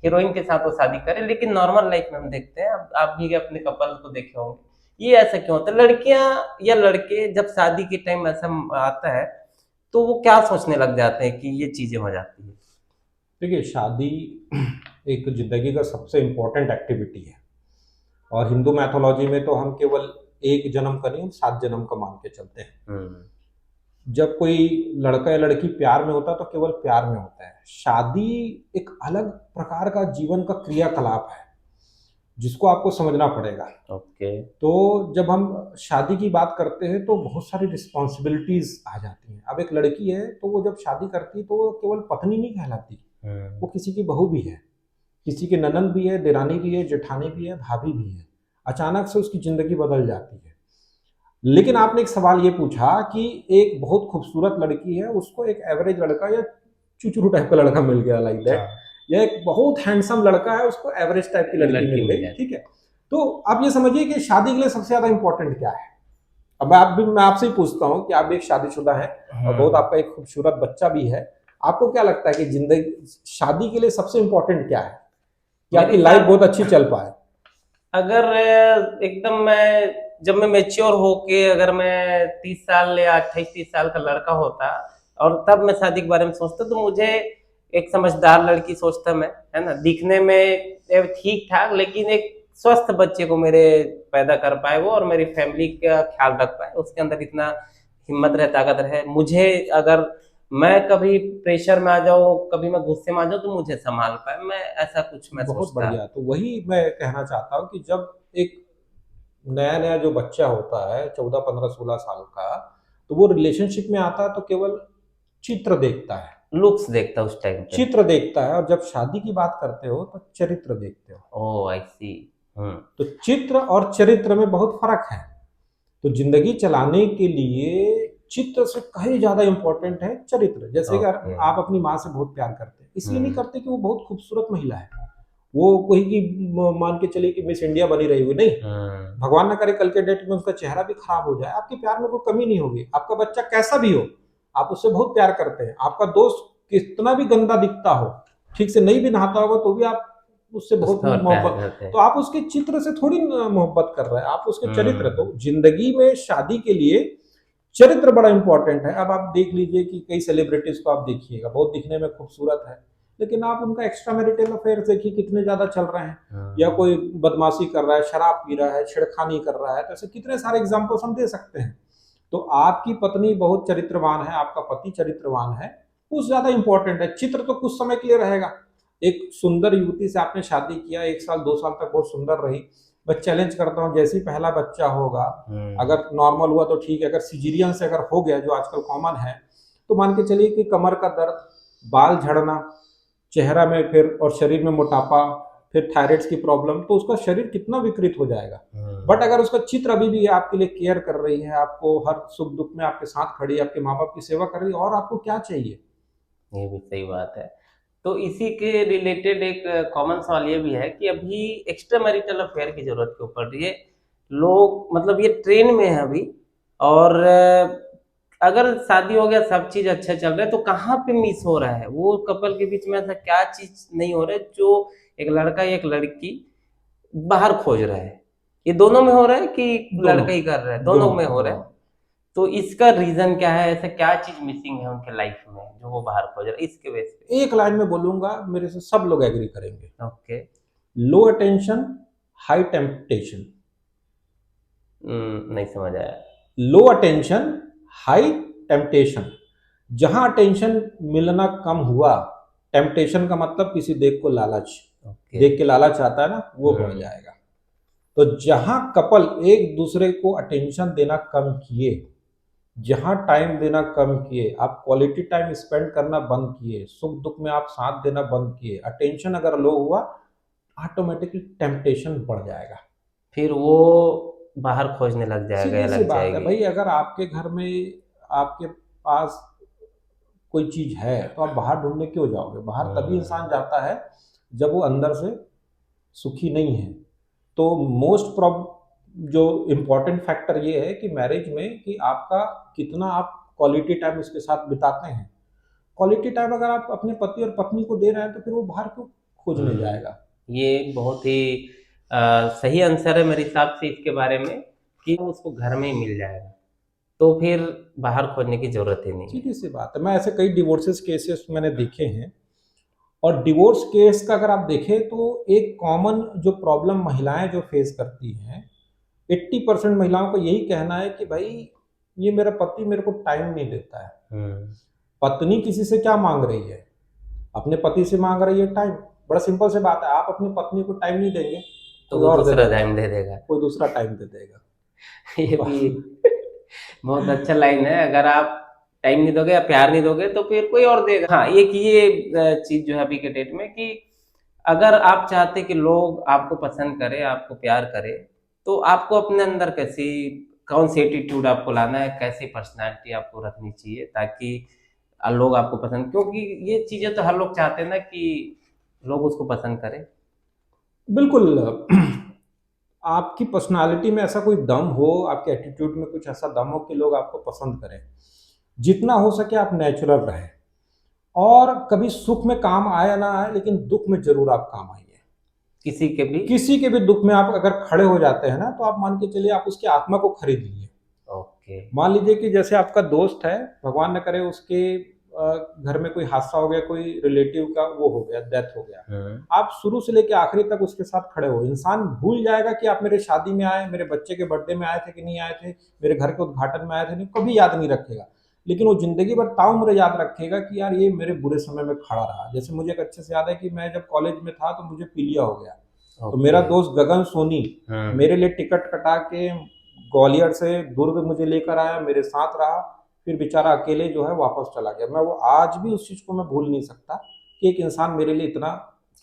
हीरोइन के साथ वो शादी करे। लेकिन नॉर्मल लाइफ में हम देखते हैं, आप भी अपने कपल को देखे होंगे, ये ऐसा क्यों होता है? लड़कियां या लड़के जब शादी के टाइम ऐसा आता है तो वो क्या सोचने लग जाते हैं कि ये चीजें हो जाती है? देखिए, शादी एक जिंदगी का सबसे इम्पोर्टेंट एक्टिविटी है, और हिंदू मैथोलॉजी में तो हम केवल एक जन्म का नहीं, हम 7 जन्म का मान के चलते हैं। जब कोई लड़का या लड़की प्यार में होता है तो केवल प्यार में होता है। शादी एक अलग प्रकार का जीवन का क्रियाकलाप है जिसको आपको समझना पड़ेगा। तो जब हम शादी की बात करते हैं तो बहुत सारी रिस्पॉन्सिबिलिटीज आ जाती हैं। अब एक लड़की है तो वो जब शादी करती है तो वो केवल पत्नी नहीं कहलाती, वो किसी की बहू भी है, किसी की ननंद भी है, देरानी भी है, जेठानी भी है, भाभी भी है। अचानक से उसकी जिंदगी बदल जाती है। लेकिन आपने एक सवाल ये पूछा कि एक बहुत खूबसूरत लड़की है, उसको एक एवरेज लड़का या चुचुरू टाइप का लड़का मिल गया, लाइक दैट, या एक बहुत हैंडसम लड़का है, उसको एवरेज टाइप की लड़की मिल गई, ठीक है। तो आप ये समझिए कि शादी के लिए सबसे ज्यादा इंपॉर्टेंट क्या है। अब मैं आपसे ही पूछता हूँ कि आप भी एक शादीशुदा है और बहुत आपका एक खूबसूरत बच्चा भी है, आपको क्या लगता है कि जिंदगी शादी के लिए सबसे इंपॉर्टेंट क्या है कि आपकी लाइफ बहुत अच्छी चल पाए? अगर एकदम जब मैं मैच्योर होके, अगर मैं 30 साल या 28-30 साल का लड़का होता और तब मैं शादी के बारे में सोचता, तो मुझे एक समझदार लड़की सोचता मैं, है ना, दिखने में ठीक ठाक, लेकिन एक स्वस्थ बच्चे को मेरे पैदा कर पाए वो, और मेरी फैमिली का ख्याल रख पाए, उसके अंदर इतना हिम्मत रहे, ताकत रहे। मुझे अगर मैं कभी प्रेशर में आ जाऊं, कभी मैं गुस्से में आ जाऊं, तो मुझे संभाल पाए, मैं ऐसा कुछ मैं बहुत सोचता। बढ़िया। तो वही मैं कहना चाहता हूँ कि जब एक नया नया जो बच्चा होता है 14 15 16 साल का, तो वो रिलेशनशिप में आता है तो केवल चित्र देखता है, लुक्स देखता उस टाइम पे। चित्र देखता है, और जब शादी की बात करते हो तो चरित्र देखते हो। ओह आई सी। हम्म। तो चित्र और चरित्र में बहुत फर्क है। तो जिंदगी चलाने के लिए चित्र से कहीं ज्यादा इंपॉर्टेंट है चरित्र। जैसे कि ओके। आप अपनी माँ से बहुत प्यार करते हैं, इसलिए नहीं हम्म। करते कि वो बहुत खूबसूरत महिला है, वो कोई की मान के चलिए कि मिस इंडिया बनी रही हुई नहीं, भगवान ना करे कल के डेट में उसका चेहरा भी खराब हो जाए, आपके प्यार में कोई कमी नहीं होगी। आपका बच्चा कैसा भी हो, आप उससे बहुत प्यार करते हैं। आपका दोस्त कितना भी गंदा दिखता हो, ठीक से नहीं भी नहाता होगा, तो भी आप उससे बहुत उसका और प्यार मोहब्बत, करते हैं। तो आप उसके चित्र से थोड़ी मोहब्बत कर रहे हैं, आप उसके चरित्र। तो हम्म। जिंदगी में शादी के लिए चरित्र बड़ा इंपॉर्टेंट है। अब आप देख लीजिए कि कई सेलिब्रिटीज को आप देखिएगा, बहुत दिखने में खूबसूरत है, लेकिन आप उनका एक्स्ट्रा मैरिटल अफेयर देखिए कितने ज्यादा चल रहे हैं, या कोई बदमाशी कर रहा है, शराब पी रहा है, छेड़खानी कर रहा है, तो ऐसे कितने सारे एग्जाम्पल्स हम दे सकते हैं। तो आपकी पत्नी बहुत चरित्रवान है, आपका पति चरित्रवान है, कुछ ज्यादा इंपॉर्टेंट है। चित्र तो कुछ समय के लिए रहेगा। एक सुंदर युवती से आपने शादी किया, 1 साल 2 साल तक बहुत सुंदर रही, मैं चैलेंज करता हूँ जैसे ही पहला बच्चा होगा, अगर नॉर्मल हुआ तो ठीक है, अगर सिजेरियन से अगर हो गया जो आजकल कॉमन है, तो मान के चलिए कि कमर का दर्द, बाल झड़ना, चेहरा में फिर और शरीर में मोटापा, फिर थायराइड्स की प्रॉब्लम, तो उसका शरीर कितना विकृत हो जाएगा। बट अगर उसका चित्र अभी भी आपके लिए केयर कर रही है, आपको हर सुख दुख में आपके साथ खड़ी है, आपके माँ बाप की सेवा कर रही है, और आपको क्या चाहिए। ये भी सही बात है। तो इसी के रिलेटेड एक कॉमन सवाल ये भी है कि अभी एक्स्ट्रा मैरिटल अफेयर की जरूरत क्यों पड़ रही है? लोग मतलब ये ट्रेन में है अभी, और अगर शादी हो गया, सब चीज अच्छा चल रहा है, तो कहाँ पे मिस हो रहा है? वो कपल के बीच में ऐसा क्या चीज नहीं हो रहा है जो एक लड़का या एक लड़की बाहर खोज रहा है? ये दोनों में हो रहा है कि दोनों, लड़का ही कर रहा है? दोनों दोनों में हो रहा है। दोनों। तो इसका रीजन क्या है? ऐसा क्या चीज मिसिंग है उनके लाइफ में जो वो बाहर खोज रहे हैं, इसके बेस पे? एक लाइन में बोलूंगा, मेरे से सब लोग एग्री करेंगे, ओके। लो अटेंशन, हाई टेम्पटेशन। नहीं समझ आया। लो अटेंशन, हाई टेम्पटेशन। जहां अटेंशन मिलना कम हुआ, टेम्पटेशन का मतलब किसी देख को लालच, ओके। देख के लालच आता है ना, वो बढ़ जाएगा। तो जहां कपल एक दूसरे को अटेंशन देना कम किए, जहां टाइम देना कम किए, आप क्वालिटी टाइम स्पेंड करना बंद किए, सुख दुख में आप साथ देना बंद किए, अटेंशन अगर लो हुआ, ऑटोमेटिकली टेम्पटेशन बढ़ जाएगा। फिर वो बाहर खोजने लग जाएगा या सीधी सी लग बात है जाएगी। भाई, अगर आपके घर में आपके पास कोई चीज है तो आप बाहर ढूंढने क्यों जाओगे? बाहर तभी इंसान जाता है जब वो अंदर से सुखी नहीं है। तो मोस्ट प्रॉब जो इम्पोर्टेंट फैक्टर ये है कि मैरिज में कि आपका कितना आप क्वालिटी टाइम उसके साथ बिताते हैं। क्वालिटी टाइम अगर आप अपने पति और पत्नी को दे रहे हैं, तो फिर वो बाहर क्यों खोजने जाएगा। ये बहुत ही सही आंसर है मेरे हिसाब से इसके बारे में, कि उसको घर में ही मिल जाएगा, तो फिर बाहर खोजने की जरूरत ही नहीं है। सीधी सी बात है। मैं ऐसे कई डिवोर्सेस केसेस मैंने देखे हैं, और डिवोर्स केस का अगर आप देखें तो एक कॉमन जो प्रॉब्लम महिलाएं जो फेस करती हैं, 80% महिलाओं का यही कहना है कि भाई ये मेरा पति मेरे को टाइम नहीं देता है। पत्नी किसी से क्या मांग रही है? अपने पति से मांग रही है टाइम। बड़ा सिंपल से बात है, आप अपनी पत्नी को टाइम नहीं देंगे, तो कोई वो और दे दूसरा देगा, टाइम दे देगा। कोई दूसरा टाइम दे देगा। ये भी बहुत अच्छा लाइन है। अगर आप टाइम नहीं दोगे या प्यार नहीं दोगे, तो फिर कोई और देगा। हाँ, एक ये चीज जो है अभी के डेट में, कि अगर आप चाहते कि लोग आपको पसंद करें, आपको प्यार करें, तो आपको अपने अंदर कौन सी एटीट्यूड आपको लाना है, कैसी पर्सनालिटी आपको रखनी चाहिए, ताकि लोग आपको पसंद, क्योंकि ये चीजें तो हर लोग चाहते हैं ना कि लोग उसको पसंद करें। बिल्कुल। आपकी पर्सनालिटी में ऐसा कोई दम हो, आपके एटीट्यूड में कुछ ऐसा दम हो कि लोग आपको पसंद करें। जितना हो सके आप नेचुरल रहें, और कभी सुख में काम आया ना आए, लेकिन दुख में जरूर आप काम आइए। किसी के भी दुख में आप अगर खड़े हो जाते हैं ना, तो आप मान के चलिए आप उसकी आत्मा को खरीद लीजिए। ओके। मान लीजिए कि जैसे आपका दोस्त है, भगवान न करे उसके घर में कोई हादसा हो गया, कोई रिलेटिव का वो हो गया, डेथ हो गया, आप शुरू से लेकर आखिरी तक उसके साथ खड़े हो। इंसान भूल जाएगा कि आप मेरे शादी में आए, मेरे बच्चे के बर्थडे में आए थे कि नहीं आए थे, मेरे घर के उद्घाटन में आए थे नहीं, कभी याद नहीं रखेगा। लेकिन वो जिंदगी भर ताउम्र याद रखेगा कि यार ये मेरे बुरे समय में खड़ा रहा। जैसे मुझे एक अच्छे से याद है कि मैं जब कॉलेज में था तो मुझे पीलिया हो गया, तो मेरा दोस्त गगन सोनी मेरे लिए टिकट कटा के ग्वालियर से दुर्ग मुझे लेकर आया, मेरे साथ रहा, फिर बेचारा अकेले जो है वापस चला गया। मैं वो आज भी उस चीज को मैं भूल नहीं सकता कि एक इंसान मेरे लिए इतना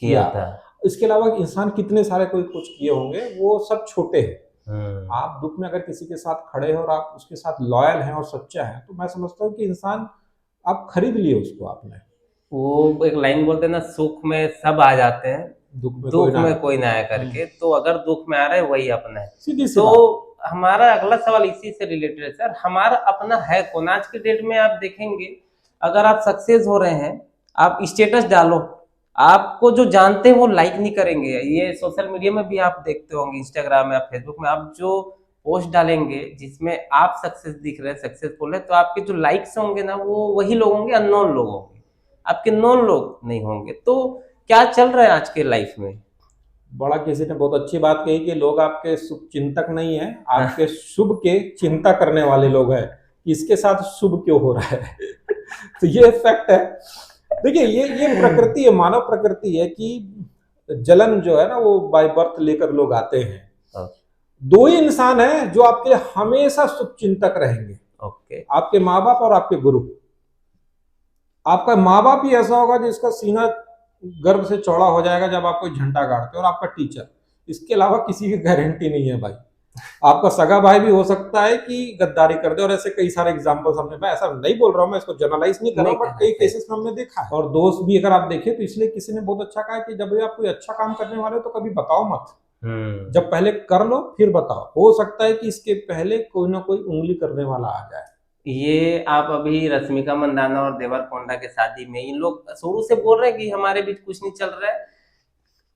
किया था। इसके अलावा इंसान कितने सारे कोई कुछ किए होंगे, वो सब छोटे हैं। आप दुख में अगर किसी के साथ खड़े हैं और आप उसके साथ लॉयल हैं और सच्चा है, तो मैं समझता हूँ कि इंसान आप खरीद लिए उसको आपने। वो एक लाइन बोलते हैं ना, सुख में सब आ जाते हैं, दुख में कोई ना आया करके। तो अगर दुख में आ रहा है वही अपना है। सीधी सी तो हमारा अगला सवाल इसी से रिलेटेड है सर, हमारा अपना है कौन? आज के डेट में आप देखेंगे, अगर आप सक्सेस हो रहे हैं, आप स्टेटस डालो, आपको जो जानते हैं वो लाइक नहीं करेंगे। ये सोशल मीडिया में भी आप देखते होंगे, इंस्टाग्राम में, फेसबुक में, आप जो पोस्ट डालेंगे जिसमें आप सक्सेस दिख रहे हैं, सक्सेसफुल है, तो आपके जो लाइक्स होंगे ना, वो वही लोग होंगे, अननोन लोग होंगे, आपके नोन लोग नहीं होंगे। तो क्या चल रहा है आज के लाइफ में? बड़ा किसी ने बहुत अच्छी बात कही कि लोग आपके शुभ चिंतक नहीं है, आपके शुभ के चिंता करने वाले लोग हैं, इसके साथ शुभ क्यों हो रहा है। तो ये फैक्ट है। देखिए ये प्रकृति है, मानव प्रकृति है कि जलन जो है ना वो बाय बर्थ लेकर लोग आते हैं। दो ही इंसान है जो आपके लिए हमेशा शुभ चिंतक रहेंगे, आपके माँ बाप और आपके गुरु। आपका माँ बाप ही ऐसा होगा जिसका सीना गर्व से चौड़ा हो जाएगा जब आप कोई झंडा गाड़ते हो, और आपका टीचर। इसके अलावा किसी की गारंटी नहीं है भाई। आपका सगा भाई भी हो सकता है कि गद्दारी कर दे, और ऐसे कई सारे एग्जांपल्स हमने, मैं ऐसा नहीं बोल रहा हूँ, मैं इसको जनरलाइज नहीं कर रहा हूँ, बट कई केसेस में हमने देखा है। और दोस्त भी अगर आप देखें तो इसलिए किसी ने बहुत अच्छा कहा कि जब भी आप कोई अच्छा काम करने वाले हो तो कभी बताओ मत, जब पहले कर लो फिर बताओ। हो सकता है कि इसके पहले कोई ना कोई उंगली करने वाला आ जाए। ये आप अभी रश्मिका मंदाना और देवरकोंडा के शादी में इन लोग शुरू से बोल रहे हैं कि हमारे बीच कुछ नहीं चल रहा है।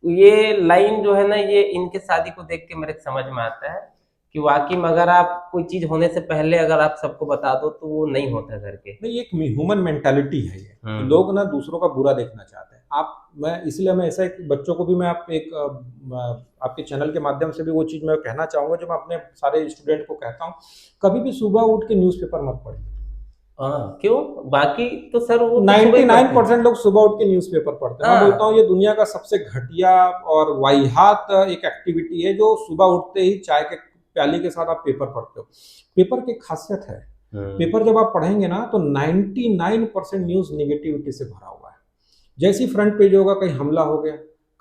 ये लाइन जो है ना, ये इनके शादी को देख के मेरे समझ में आता है कि वाकई में अगर आप कोई चीज होने से पहले अगर आप सबको बता दो तो वो नहीं होता करके। नहीं, एक ह्यूमन मेंटालिटी है ये। लोग ना दूसरों का बुरा देखना चाहते हैं। मैं इसलिए मैं ऐसा बच्चों को भी मैं आपके चैनल के माध्यम से भी वो चीज मैं कहना चाहूंगा जो मैं अपने सारे स्टूडेंट को कहता हूँ, कभी भी सुबह उठ के न्यूज़पेपर मत पढ़िए। क्यों? बाकी तो सर वो 99% लोग सुबह उठ के न्यूज़पेपर पढ़ते हैं। मैं बोलता हूँ ये दुनिया का सबसे घटिया और वाहियात एक एक्टिविटी है, जो सुबह उठते ही चाय के प्याली के साथ आप पेपर पढ़ते हो। पेपर की खासियत है, पेपर जब आप पढ़ेंगे ना तो 99% न्यूज निगेटिविटी से भरा हुआ है। जैसी फ्रंट पेज होगा, कहीं हमला हो गया,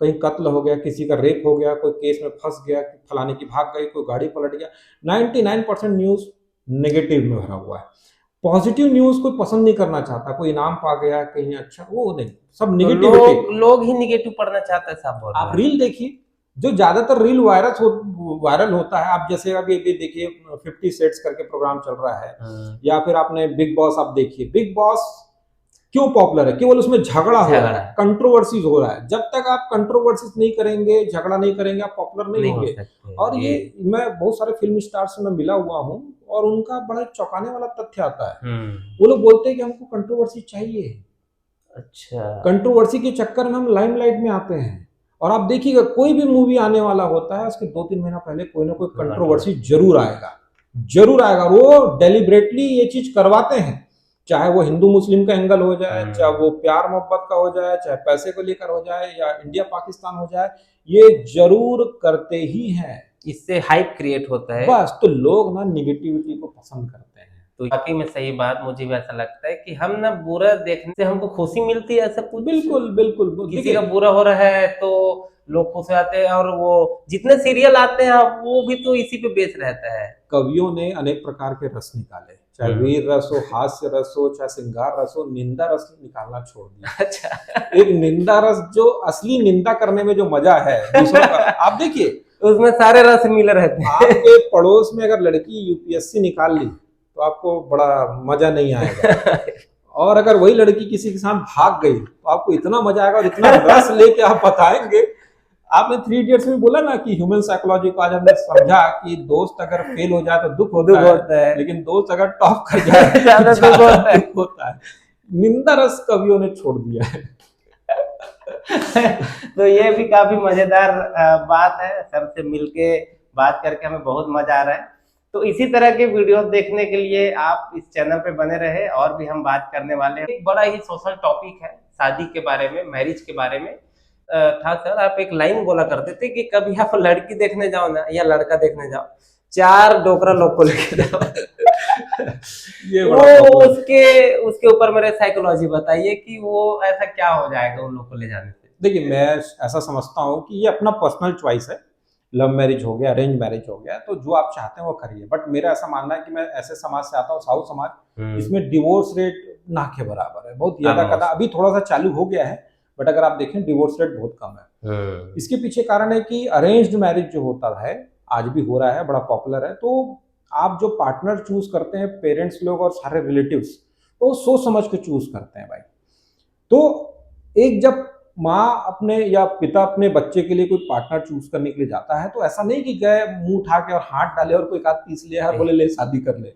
कहीं कत्ल हो गया, किसी का रेप हो गया, कोई केस में फंस गया, फलाने की भाग गई, कोई गाड़ी पलट गया, 99% न्यूज नेगेटिव में भरा हुआ है। पॉजिटिव न्यूज कोई पसंद नहीं करना चाहता, कोई इनाम पा गया कहीं, अच्छा, वो नहीं, सब निगेटिविटी। लोग ही निगेटिव पढ़ना चाहते हैं साहब। आप रील देखिए, जो ज्यादातर रील वायरल होता है, आप जैसे अभी देखिए 50 सेट्स करके प्रोग्राम चल रहा है, या फिर आपने बिग बॉस, आप देखिए बिग बॉस क्यों पॉपुलर है, केवल उसमें झगड़ा हो रहा है, कंट्रोवर्सीज हो रहा है। जब तक आप कंट्रोवर्सीज नहीं करेंगे, झगड़ा नहीं करेंगे, आप पॉपुलर नहीं होंगे। और ये मैं बहुत सारे फिल्म स्टार से मैं मिला हुआ हूँ, और उनका बड़ा चौंकाने वाला तथ्य आता है। वो लोग बोलते हैं कि हमको कंट्रोवर्सी चाहिए। अच्छा, कंट्रोवर्सी के चक्कर में हम लाइमलाइट में आते हैं। और आप देखिएगा कोई भी मूवी आने वाला होता है, उसके 2-3 महीना पहले कोई ना कोई कंट्रोवर्सी जरूर आएगा। वो डेलिब्रेटली ये चीज करवाते हैं, चाहे वो हिंदू मुस्लिम का एंगल हो जाए, चाहे वो प्यार मोहब्बत का हो जाए, चाहे पैसे को लेकर हो जाए, या इंडिया पाकिस्तान हो जाए, ये जरूर करते ही हैं। इससे हाइप क्रिएट होता है बस। तो लोग ना निगेटिविटी को पसंद करते हैं। तो वाकई में सही बात, मुझे भी ऐसा लगता है कि हम ना बुरा देखने से हमको खुशी मिलती है, ऐसा कुछ। बिल्कुल किसी का बुरा हो रहा है तो लोग खुश हो जाते हैं, और वो जितने सीरियल आते हैं वो भी तो इसी पे बेस रहता है। कवियों ने अनेक प्रकार के रस निकाले, चाहे वीर रस हो, हास्य रस हो, चाहे श्रृंगार रस हो, निंदा रस निकालना छोड़ दिया। अच्छा। एक निंदा रस, जो असली निंदा करने में जो मजा है दूसरों का, आप देखिए उसमें सारे रस मिले रहते हैं। आपके पड़ोस में अगर लड़की यूपीएससी निकाल ली तो आपको बड़ा मजा नहीं आएगा, और अगर वही लड़की किसी के साथ भाग गई तो आपको इतना मजा आएगा और इतना रस लेके आप बताएंगे। आपने 3 इडियट्स में बोला ना कि ह्यूमन साइकोलॉजी को आज हमने समझा कि दोस्त अगर फेल हो जाए तो दुख होता है, लेकिन दोस्त अगर टॉप कर जाए तो दुख होता है। निंदा रस कवियों ने छोड़ दिया है। तो ये भी काफी मजेदार बात है। सर से मिलके बात करके हमें बहुत मजा आ रहा है। तो इसी तरह के वीडियोस देखने के लिए आप इस चैनल पे बने रहे, और भी हम बात करने वाले हैं। एक बड़ा ही सोशल टॉपिक है, शादी के बारे में, मैरिज के बारे में। था सर, आप एक लाइन बोला करते थे कि कभी आप लड़की देखने जाओ ना, या लड़का देखने जाओ, 4 डोकरा लोग को लेके जाओ। ये वो बड़ा प्रॉब्लम है। उसके ऊपर मेरे साइकोलॉजी बताइए कि वो ऐसा क्या हो जाएगा उन लोग को ले जाने से। देखिए, मैं ऐसा समझता हूँ कि ये अपना पर्सनल चॉइस है। लव मैरिज हो गया, अरेंज मैरिज हो गया, तो जो आप चाहते हैं वो करिए। बट मेरा ऐसा मानना है कि मैं ऐसे समाज से आता हूँ, साउथ समाज, इसमें डिवोर्स रेट ना के बराबर है, बहुत ज्यादा कदा। अभी थोड़ा सा चालू हो गया है, बट अगर आप देखें डिवोर्स रेट बहुत कम है। इसके पीछे कारण है कि अरेंज्ड मैरिज जो होता है, आज भी हो रहा है, बड़ा पॉपुलर है। तो आप जो पार्टनर चूज करते हैं, पेरेंट्स लोग और सारे रिलेटिव्स, तो सोच समझ के चूज करते हैं भाई। तो एक जब माँ अपने या पिता अपने बच्चे के लिए कोई पार्टनर चूज करने के लिए जाता है, तो ऐसा नहीं कि गए मुंह उठा के और हाथ डाले और कोई हाथ पीस लिया है, बोले ले शादी कर ले।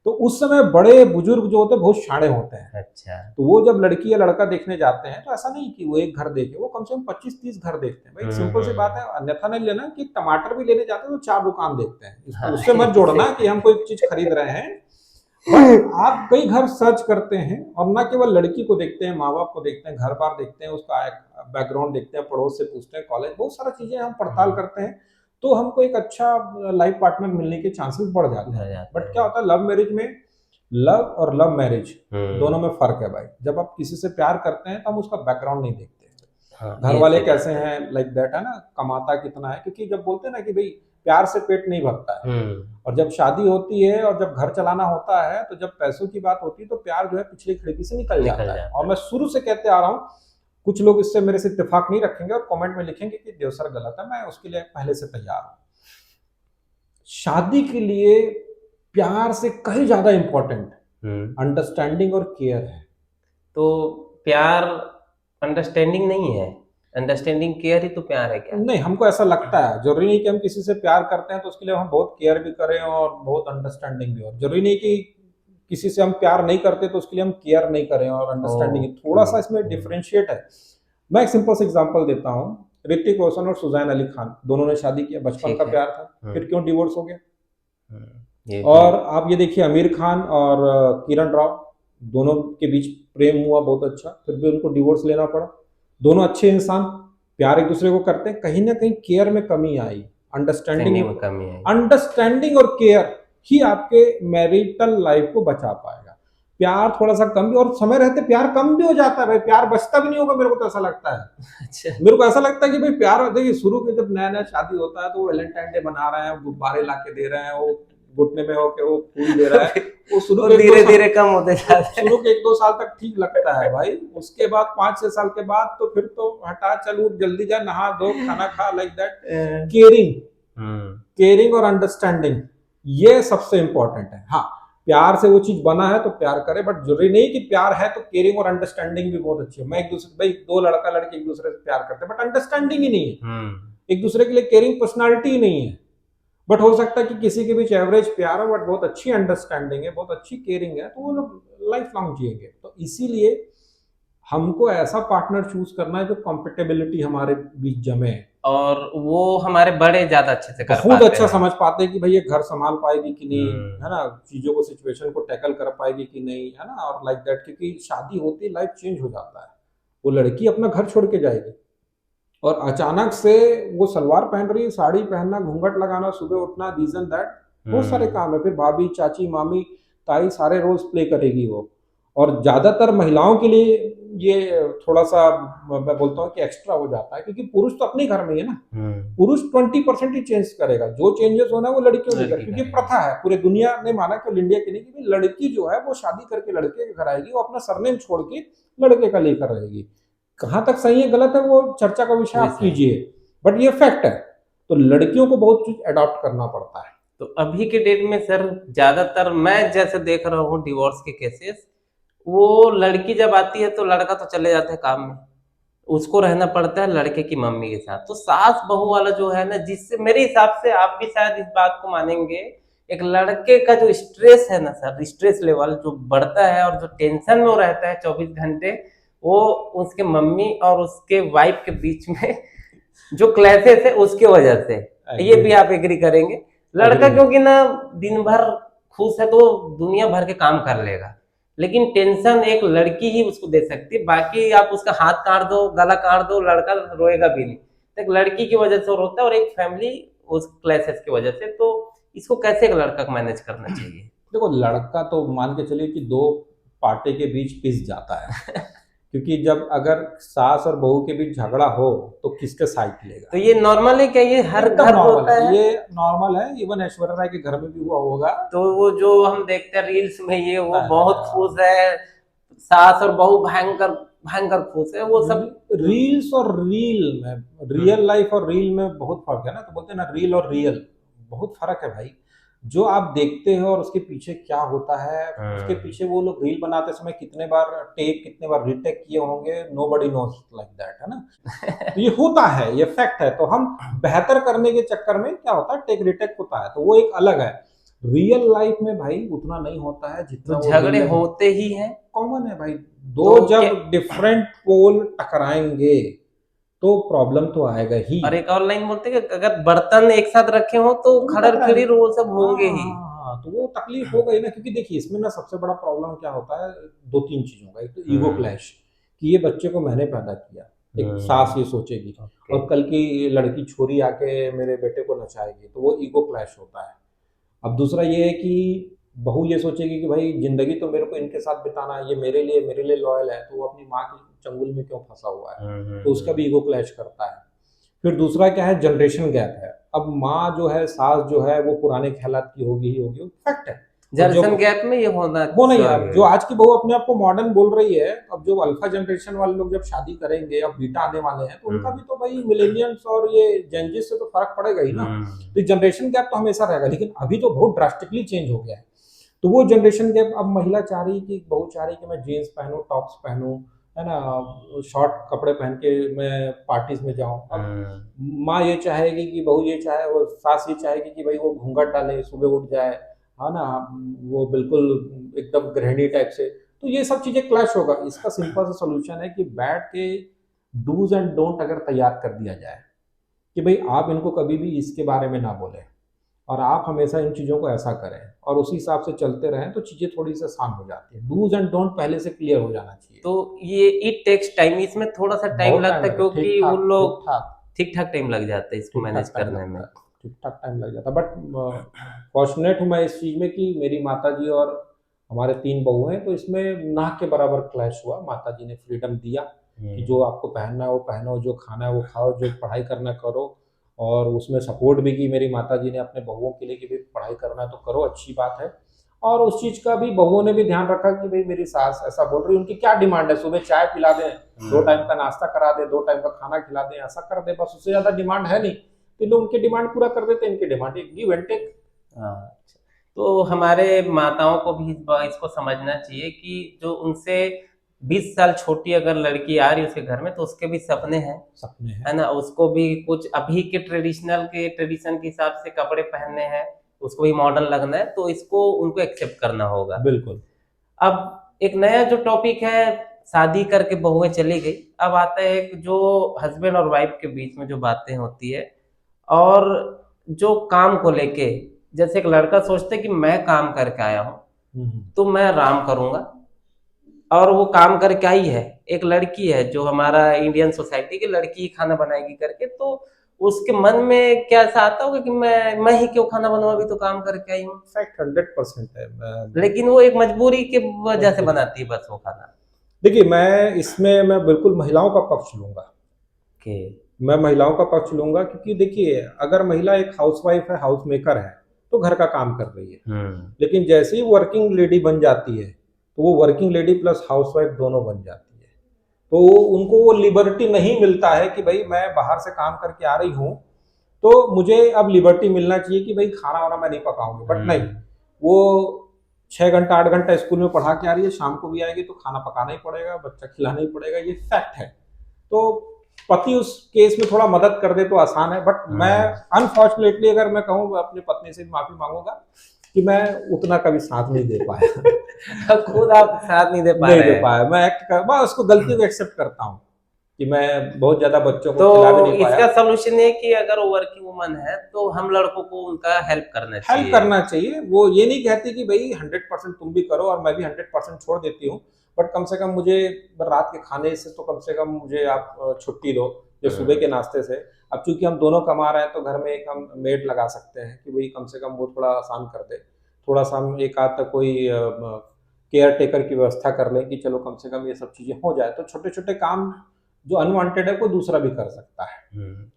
तो उस समय बड़े बुजुर्ग जो होते हैं बहुत शाणे होते हैं। अच्छा। तो वो जब लड़की या लड़का देखने जाते हैं, तो ऐसा नहीं कि वो एक घर देखे, वो कम से कम 25-30 घर देखते हैं भाई। सिंपल सी बात है। अन्यथा नहीं लेना कि टमाटर भी लेने जाते हैं तो 4 दुकान देखते हैं। उससे मत जोड़ना कि हम कोई चीज खरीद रहे हैं। आप कई घर सर्च करते हैं, और ना केवल लड़की को देखते हैं, माँ बाप को देखते हैं, घर बार देखते हैं, उसका बैकग्राउंड देखते हैं, पड़ोस से पूछते हैं, कॉलेज, बहुत सारी चीजें हम पड़ताल करते हैं। तो हमको एक अच्छा लाइफ पार्टनर मिलने के चांसेस बढ़ जाते हैं। बट क्या होता है लव मैरिज में, लव और लव मैरिज दोनों में फर्क है भाई। जब आप किसी से प्यार करते हैं तो हम उसका बैकग्राउंड नहीं देखते, घर वाले कैसे हैं, लाइक दैट है ना, कमाता कितना है। क्योंकि जब बोलते हैं ना कि भाई प्यार से पेट नहीं भरता है, और जब शादी होती है और जब घर चलाना होता है, तो जब पैसों की बात होती है तो प्यार जो है पिछली खिड़की से निकल जाता है। और मैं शुरू से कहते आ रहा हूँ, कुछ लोग इससे मेरे से इत्तेफाक नहीं रखेंगे और कमेंट में लिखेंगे कि देवसर गलत है, मैं उसके लिए पहले से तैयार हूँ। शादी के लिए प्यार से कहीं ज्यादा इंपॉर्टेंट अंडरस्टैंडिंग और केयर है। तो प्यार अंडरस्टैंडिंग नहीं है, अंडरस्टैंडिंग केयर ही तो प्यार है क्या? नहीं, हमको ऐसा लगता है। जरूरी नहीं कि हम किसी से प्यार करते हैं तो उसके लिए हम बहुत केयर भी करें और बहुत अंडरस्टैंडिंग भी हो। जरूरी नहीं कि किसी से हम प्यार नहीं करते तो उसके लिए हम केयर नहीं करें और अंडरस्टैंडिंग। थोड़ा सा इसमें डिफरेंशिएट है। मैं एक सिंपल सा एग्जांपल देता हूँ। ऋतिक रोशन और सुजैन अली खान दोनों ने शादी किया, बचपन का प्यार था, फिर क्यों डिवोर्स हो गया? और आप ये देखिए, आमिर खान और किरण राव, दोनों के बीच प्रेम हुआ बहुत अच्छा, फिर भी उनको डिवोर्स लेना पड़ा। दोनों अच्छे इंसान, प्यार एक दूसरे को करते हैं, कहीं ना कहीं केयर में कमी आई, अंडरस्टैंडिंग में कमी आई। अंडरस्टैंडिंग और केयर ही आपके मैरिटल लाइफ को बचा पाएगा। प्यार थोड़ा सा कम भी, और समय रहते प्यार कम भी हो जाता है भाई, प्यार बचता भी नहीं होगा, मेरे को तो ऐसा लगता है। अच्छा। मेरे को ऐसा लगता है कि भाई प्यार, देखिए शुरू के जब नया नया शादी होता है तो वैलेंटाइन डे बना रहे हैं, गुब्बारे ला के दे रहे हैं, वो घुटने में होके वो फूल दे रहा है, वो शुरू धीरे धीरे कम होते जाते हैं। शुरू के 1-2 साल तक ठीक लगता है भाई, उसके बाद 5-6 साल के बाद तो फिर तो हटा, चल उठ, जल्दी जा, नहा धो, खाना खा, लाइक दैट। केयरिंग और अंडरस्टैंडिंग, ये सबसे इंपॉर्टेंट है। हाँ, प्यार से वो चीज बना है तो प्यार करे, बट जरूरी नहीं कि प्यार है तो केयरिंग और अंडरस्टैंडिंग भी बहुत अच्छी है। मैं एक दूसरे, भाई 2 लड़का लड़की एक दूसरे से प्यार करते हैं, बट अंडरस्टैंडिंग ही नहीं है, एक दूसरे के लिए केयरिंग पर्सनालिटी ही नहीं है। बट हो सकता है कि किसी के बीच एवरेज प्यार है बट बहुत अच्छी अंडरस्टैंडिंग है, बहुत अच्छी केयरिंग है, तो वो लोग लाइफ लॉन्ग जिएंगे। तो इसीलिए हमको ऐसा पार्टनर चूज करना है जो कंपेटेबिलिटी हमारे बीच जमे, और वो हमारे बड़े ज्यादा अच्छे से बहुत अच्छा समझ पाते हैं कि भाई ये घर संभाल पाएगी कि नहीं, है ना, चीजों को, सिचुएशन को टैकल कर पाएगी कि नहीं, है ना, और लाइक दैट। क्योंकि शादी होती है, लाइफ चेंज हो जाता है। वो लड़की अपना घर छोड़ के जाएगी और अचानक से वो सलवार पहन रही है, साड़ी पहनना, घूंघट लगाना, सुबह उठना, दिस एंड दैट, बहुत सारे काम है। फिर भाभी, चाची, मामी, ताई, सारे रोल्स प्ले करेगी वो। और ज्यादातर महिलाओं के लिए ये थोड़ा सा, मैं बोलता हूँ कि एक्स्ट्रा हो जाता है, क्योंकि पुरुष तो अपने घर में ही है ना। पुरुष 20% ही चेंज करेगा, जो चेंजेस होना है वो लड़कियों के घर, क्योंकि प्रथा है, पूरे दुनिया ने माना, केवल इंडिया की नहीं, कि लड़की जो है वो शादी करके लड़के के घर आएगी, वो अपना सरनेम छोड़ के लड़के का लेकर रहेगी। कहाँ तक सही है गलत है वो चर्चा का विषय आप कीजिए, बट ये फैक्ट है। तो लड़कियों को बहुत कुछ अडॉप्ट करना पड़ता है। तो अभी के डेट में सर, ज्यादातर मैं जैसे देख रहा हूँ डिवोर्स के केसेस, वो लड़की जब आती है तो लड़का तो चले जाते हैं काम में, उसको रहना पड़ता है लड़के की मम्मी के साथ। तो सास बहू वाला जो है ना, जिससे मेरे हिसाब से आप भी शायद इस बात को मानेंगे एक लड़के का जो स्ट्रेस है ना सर, स्ट्रेस लेवल जो बढ़ता है और जो टेंशन में वो रहता है 24 घंटे, वो उसके मम्मी और उसके वाइफ के बीच में जो क्लैशेस है उसके वजह से, ये भी आप एग्री करेंगे। लड़का क्योंकि ना दिन भर खुश है तो दुनिया भर के काम कर लेगा, लेकिन टेंशन एक लड़की ही उसको दे सकती है। बाकी आप उसका हाथ काट दो, गला काट दो, लड़का रोएगा भी नहीं। तो एक लड़की की वजह से वो रोता है और एक फैमिली उस क्लैशेस की वजह से। तो इसको कैसे एक लड़का को मैनेज करना चाहिए? देखो, लड़का तो मान के चलिए कि दो पार्टी के बीच पिस जाता है क्योंकि जब अगर सास और बहू के बीच झगड़ा हो तो किसके साइड लेगा। तो ये नॉर्मल है क्या? ये हर एकदम घर नॉर्मल होता है, है? ये नॉर्मल है। इवन ऐश्वर्या राय के घर में भी हुआ होगा। तो वो जो हम देखते हैं रील्स में, ये वो हाँ, बहुत खुश है, सास और बहू भयंकर भयंकर खुश है, वो सब रील्स और रील में, रियल लाइफ और रील में बहुत फर्क है ना। तो बोलते हैं ना, रील और रियल, बहुत फर्क है भाई। जो आप देखते हो और उसके पीछे क्या होता है, उसके पीछे वो लोग रील बनाते समय कितने बार टेक, कितने बार रीटेक किए होंगे, नोबडी नोस लाइक दैट, है ना। तो ये होता है, ये फैक्ट है। तो हम बेहतर करने के चक्कर में क्या होता है, टेक रिटेक होता है, तो वो एक अलग है। रियल लाइफ में भाई उतना नहीं होता है जितना तो झगड़े होते ही हैं, कॉमन है भाई। दो तो जब डिफरेंट पोल टकराएंगे तो प्रॉब्लम तो आएगा ही। और एक और लाइन बोलते हैं कि अगर बर्तन एक साथ रखे हो तो खड़र खिड़ीर वो सब होंगे ही। हाँ, तो वो तकलीफ हो गई ना। क्योंकि देखिए, इसमें ना सबसे बड़ा प्रॉब्लम क्या होता है, दो तीन चीजों का। एक तो ईगो क्लैश, कि ये बच्चे को मैंने पैदा किया, एक सास ये सोचेगी, और कल की लड़की छोरी आके मेरे बेटे को नचाएगी, तो वो ईगो क्लैश होता है। अब दूसरा ये है कि बहू ये सोचेगी कि भाई जिंदगी तो मेरे को इनके साथ बिताना है, ये मेरे लिए लॉयल है, तो वो अपनी माँ के चंगुल में क्यों फंसा हुआ है, तो उसका भी ईगो क्लैश करता है। फिर दूसरा क्या है, जनरेशन गैप है। अब माँ जो है, सास जो है, वो पुराने ख्यालात की होगी ही होगी, फैक्ट है। जनरेशन गैप में ये होना वो नहीं है। जो आज की बहू अपने आप को मॉडर्न बोल रही है, अब जो अल्फा जनरेशन वाले लोग जब शादी करेंगे, अब बीटा आने वाले हैं, तो उनका भी तो भाई मिलेनियल्स और ये जेनजी से तो फर्क पड़ेगा ही ना। तो जनरेशन गैप तो हमेशा रहेगा, लेकिन अभी तो बहुत ड्रास्टिकली चेंज हो गया है। तो वो जनरेशन गैप, अब महिला चाह रही कि, बहू चाह रही कि मैं जीन्स पहनूं, टॉप्स पहनूं, है ना, शॉर्ट कपड़े पहन के मैं पार्टीज में जाऊं। अब माँ ये चाहेगी कि, बहू ये चाहे, वो सास ये चाहेगी कि भाई वो घूंघट डाले, सुबह उठ जाए, है ना, वो बिल्कुल एकदम गृहिणी टाइप से। तो ये सब चीजें क्लैश होगा। इसका सिंपल सा सोल्यूशन है कि बैठ के डूज एंड डोंट अगर तैयार कर दिया जाए कि भाई आप इनको कभी भी इसके बारे में ना बोलें, और आप हमेशा इन चीज़ों को ऐसा करें, और उसी हिसाब से चलते रहें, तो चीज़ें थोड़ी सी आसान हो जाती है। डूज एंड डोंट पहले से क्लियर हो जाना चाहिए। तो ये इट टेक्स टाइम, इसमें थोड़ा सा टाइम लगता है, क्योंकि वो लोग ठीक ठाक टाइम लग जाता है इसको मैनेज करने में, ठीक ठाक टाइम लग जाता है। बट फॉर्चुनेट हूँ मैं इस चीज़ में कि मेरी माता जी और हमारे 3 बहू हैं, तो इसमें ना के बराबर क्लैश हुआ। माता जी ने फ्रीडम दिया कि जो आपको पहनना है वो पहनो, जो खाना है वो खाओ, जो पढ़ाई करना करो, और उसमें सपोर्ट भी की मेरी माता जी ने अपने बहुओं के लिए कि भाई पढ़ाई करना है तो करो, अच्छी बात है। और उस चीज़ का भी बहुओं ने भी ध्यान रखा कि भाई मेरी सास ऐसा बोल रही है, उनकी क्या डिमांड है, सुबह चाय पिला दें, 2 टाइम का नाश्ता करा दें, 2 टाइम का खाना खिला दें, ऐसा कर दें, बस, उससे ज़्यादा डिमांड है नहीं। तो लोग उनकी डिमांड पूरा कर देते हैं, इनकी डिमांड एक गिव एंड टेक। तो हमारे माताओं को भी इसको समझना चाहिए कि जो उनसे 20 साल छोटी अगर लड़की आ रही है उसके घर में, तो उसके भी सपने हैं, है ना, उसको भी कुछ अभी के ट्रेडिशन के हिसाब से कपड़े पहनने हैं, उसको भी मॉडर्न लगना है, तो इसको उनको एक्सेप्ट करना होगा। बिल्कुल। अब एक नया जो टॉपिक है, शादी करके बहुएं चली गई, अब आता है एक जो हस्बैंड और वाइफ के बीच में जो बातें होती है, और जो काम को लेके, जैसे एक लड़का सोचता है कि मैं काम करके आया हूं तो मैं आराम करूंगा, और वो काम करके आई है, एक लड़की है जो हमारा इंडियन सोसाइटी की लड़की खाना बनाएगी करके, तो उसके मन में क्या ऐसा आता होगा कि मैं ही क्यों खाना बनाऊं, अभी तो काम करके आई हूँ। फैक्ट 100% है, लेकिन वो एक मजबूरी के वजह से बनाती है बस वो खाना। देखिए, मैं बिल्कुल महिलाओं का पक्ष लूंगा। मैं महिलाओं का पक्ष लूंगा, क्योंकि देखिए, अगर महिला एक हाउसवाइफ है, हाउस मेकर है, तो घर का काम कर रही है। लेकिन जैसे ही वर्किंग लेडी बन जाती है, तो वो वर्किंग लेडी प्लस हाउसवाइफ दोनों बन जाती है। तो उनको वो लिबर्टी नहीं मिलता है कि भाई मैं बाहर से काम करके आ रही हूँ, तो मुझे अब लिबर्टी मिलना चाहिए कि भाई खाना वाना मैं नहीं पकाऊंगी। बट नहीं, वो 6 घंटा 8 घंटा स्कूल में पढ़ा के आ रही है, शाम को भी आएगी तो खाना पकाना ही पड़ेगा, बच्चा खिलाना ही पड़ेगा, ये फैक्ट है। तो पति उस केस में थोड़ा मदद कर दे तो आसान है, बट मैं अनफॉर्चुनेटली अगर मैं कहूँ, अपनी पत्नी से माफी मांगूंगा कि मैं उतना कभी साथ नहीं दे पाया। खुद आप साथ नहीं दे पा नहीं रहे दे हैं। पाया, मैं एक्ट कर, मैं उसको गलती को एक्सेप्ट करता हूँ कि मैं बहुत ज्यादा बच्चों को खिला भी तो नहीं पाया। इसका सोल्यूशन है कि अगर वो वर्किंग वुमन है तो हम लड़कों को उनका हेल्प करना हेल्प चाहिए। करना चाहिए। वो ये नहीं कहती कि भाई 100% तुम भी करो और मैं भी 100% छोड़ देती हूँ, बट कम से कम मुझे रात के खाने से तो कम से कम मुझे आप छुट्टी दो, जो सुबह के नाश्ते से। अब चूंकि हम दोनों कमा रहे हैं तो घर में एक हम मेड लगा सकते हैं कि भाई कम से कम वो थोड़ा आसान कर दे, थोड़ा सा हम एक आध तक कोई केयर टेकर की व्यवस्था कर लें कि चलो कम से कम ये सब चीजें हो जाए, तो छोटे छोटे काम जो अनवांटेड है कोई दूसरा भी कर सकता है,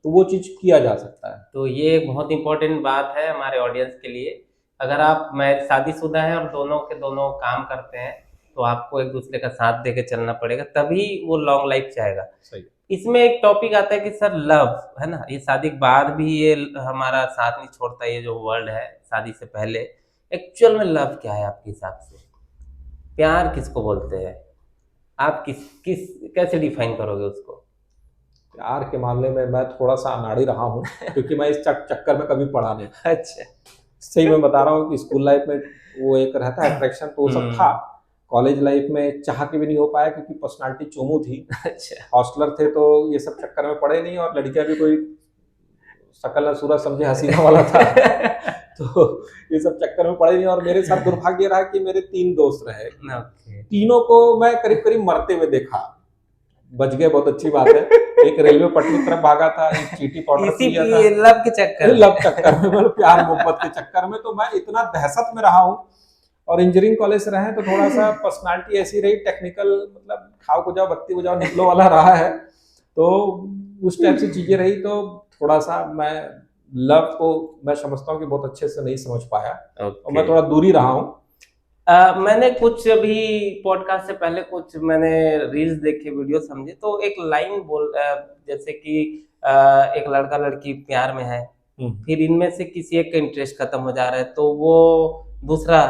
तो वो चीज किया जा सकता है। तो ये एक बहुत इंपॉर्टेंट बात है हमारे ऑडियंस के लिए। अगर आप मैं शादीशुदा हैं और दोनों के दोनों काम करते हैं तो आपको एक दूसरे का साथ देके चलना पड़ेगा, तभी वो लॉन्ग लाइफ जाएगा। सही। इसमें एक टॉपिक आता है कि सर लव है ना, ये शादी के बाद भी ये हमारा साथ नहीं छोड़ता, ये जो वर्ड है शादी से पहले, एक्चुअल में लव क्या है आपके हिसाब से? प्यार किसको बोलते हैं? आप किस किस कैसे डिफाइन करोगे उसको? प्यार के मामले में मैं थोड़ा सा अनाड़ी रहा हूँ क्योंकि मैं इस चक्कर में कभी पड़ा नहीं। अच्छा। सही में बता रहा हूँ कि स्कूल लाइफ में वो एक रहता है अट्रैक्शन, तो वो सब था। कॉलेज लाइफ में चाह के भी नहीं हो पाया क्योंकि पर्सनालिटी चोमू थी। अच्छा। हॉस्टलर थे तो ये सब चक्कर में पड़े नहीं, और लड़कियां भी कोई शकल न सूरत समझे हसीना वाला था तो ये सब चक्कर में पड़े नहीं। और मेरे साथ दुर्भाग्य रहा कि मेरे 3 दोस्त रहे, तीनों को मैं करीब करीब मरते हुए देखा। बच गए, बहुत अच्छी बात है। एक रेलवे पटरी की तरफ भागा था, एक चीटी पाउडर पी लिया था, लव के चक्कर में, लव चक्कर में, मतलब प्यार मोहब्बत के चक्कर में। तो मैं इतना दहशत में रहा हूँ। और इंजीनियरिंग कॉलेज से रहे हैं तो थोड़ा सा पर्सनालिटी ऐसी रही, टेक्निकल, मतलब खाओ को जाओ बत्ती बजाओ निकलो वाला रहा है, तो उस टाइप से चीजें रही। तो थोड़ा सा मैं लव को मैं समझता हूँ कि बहुत अच्छे से नहीं समझ पाया, और मैं थोड़ा दूरी रहा हूँ। मैंने कुछ अभी पॉडकास्ट से पहले कुछ मैंने रील्स देखे, वीडियो समझे, तो एक लाइन जैसे कि एक लड़का लड़की प्यार में है, फिर इनमें से किसी एक का इंटरेस्ट खत्म हो जा रहा है, तो वो दूसरा,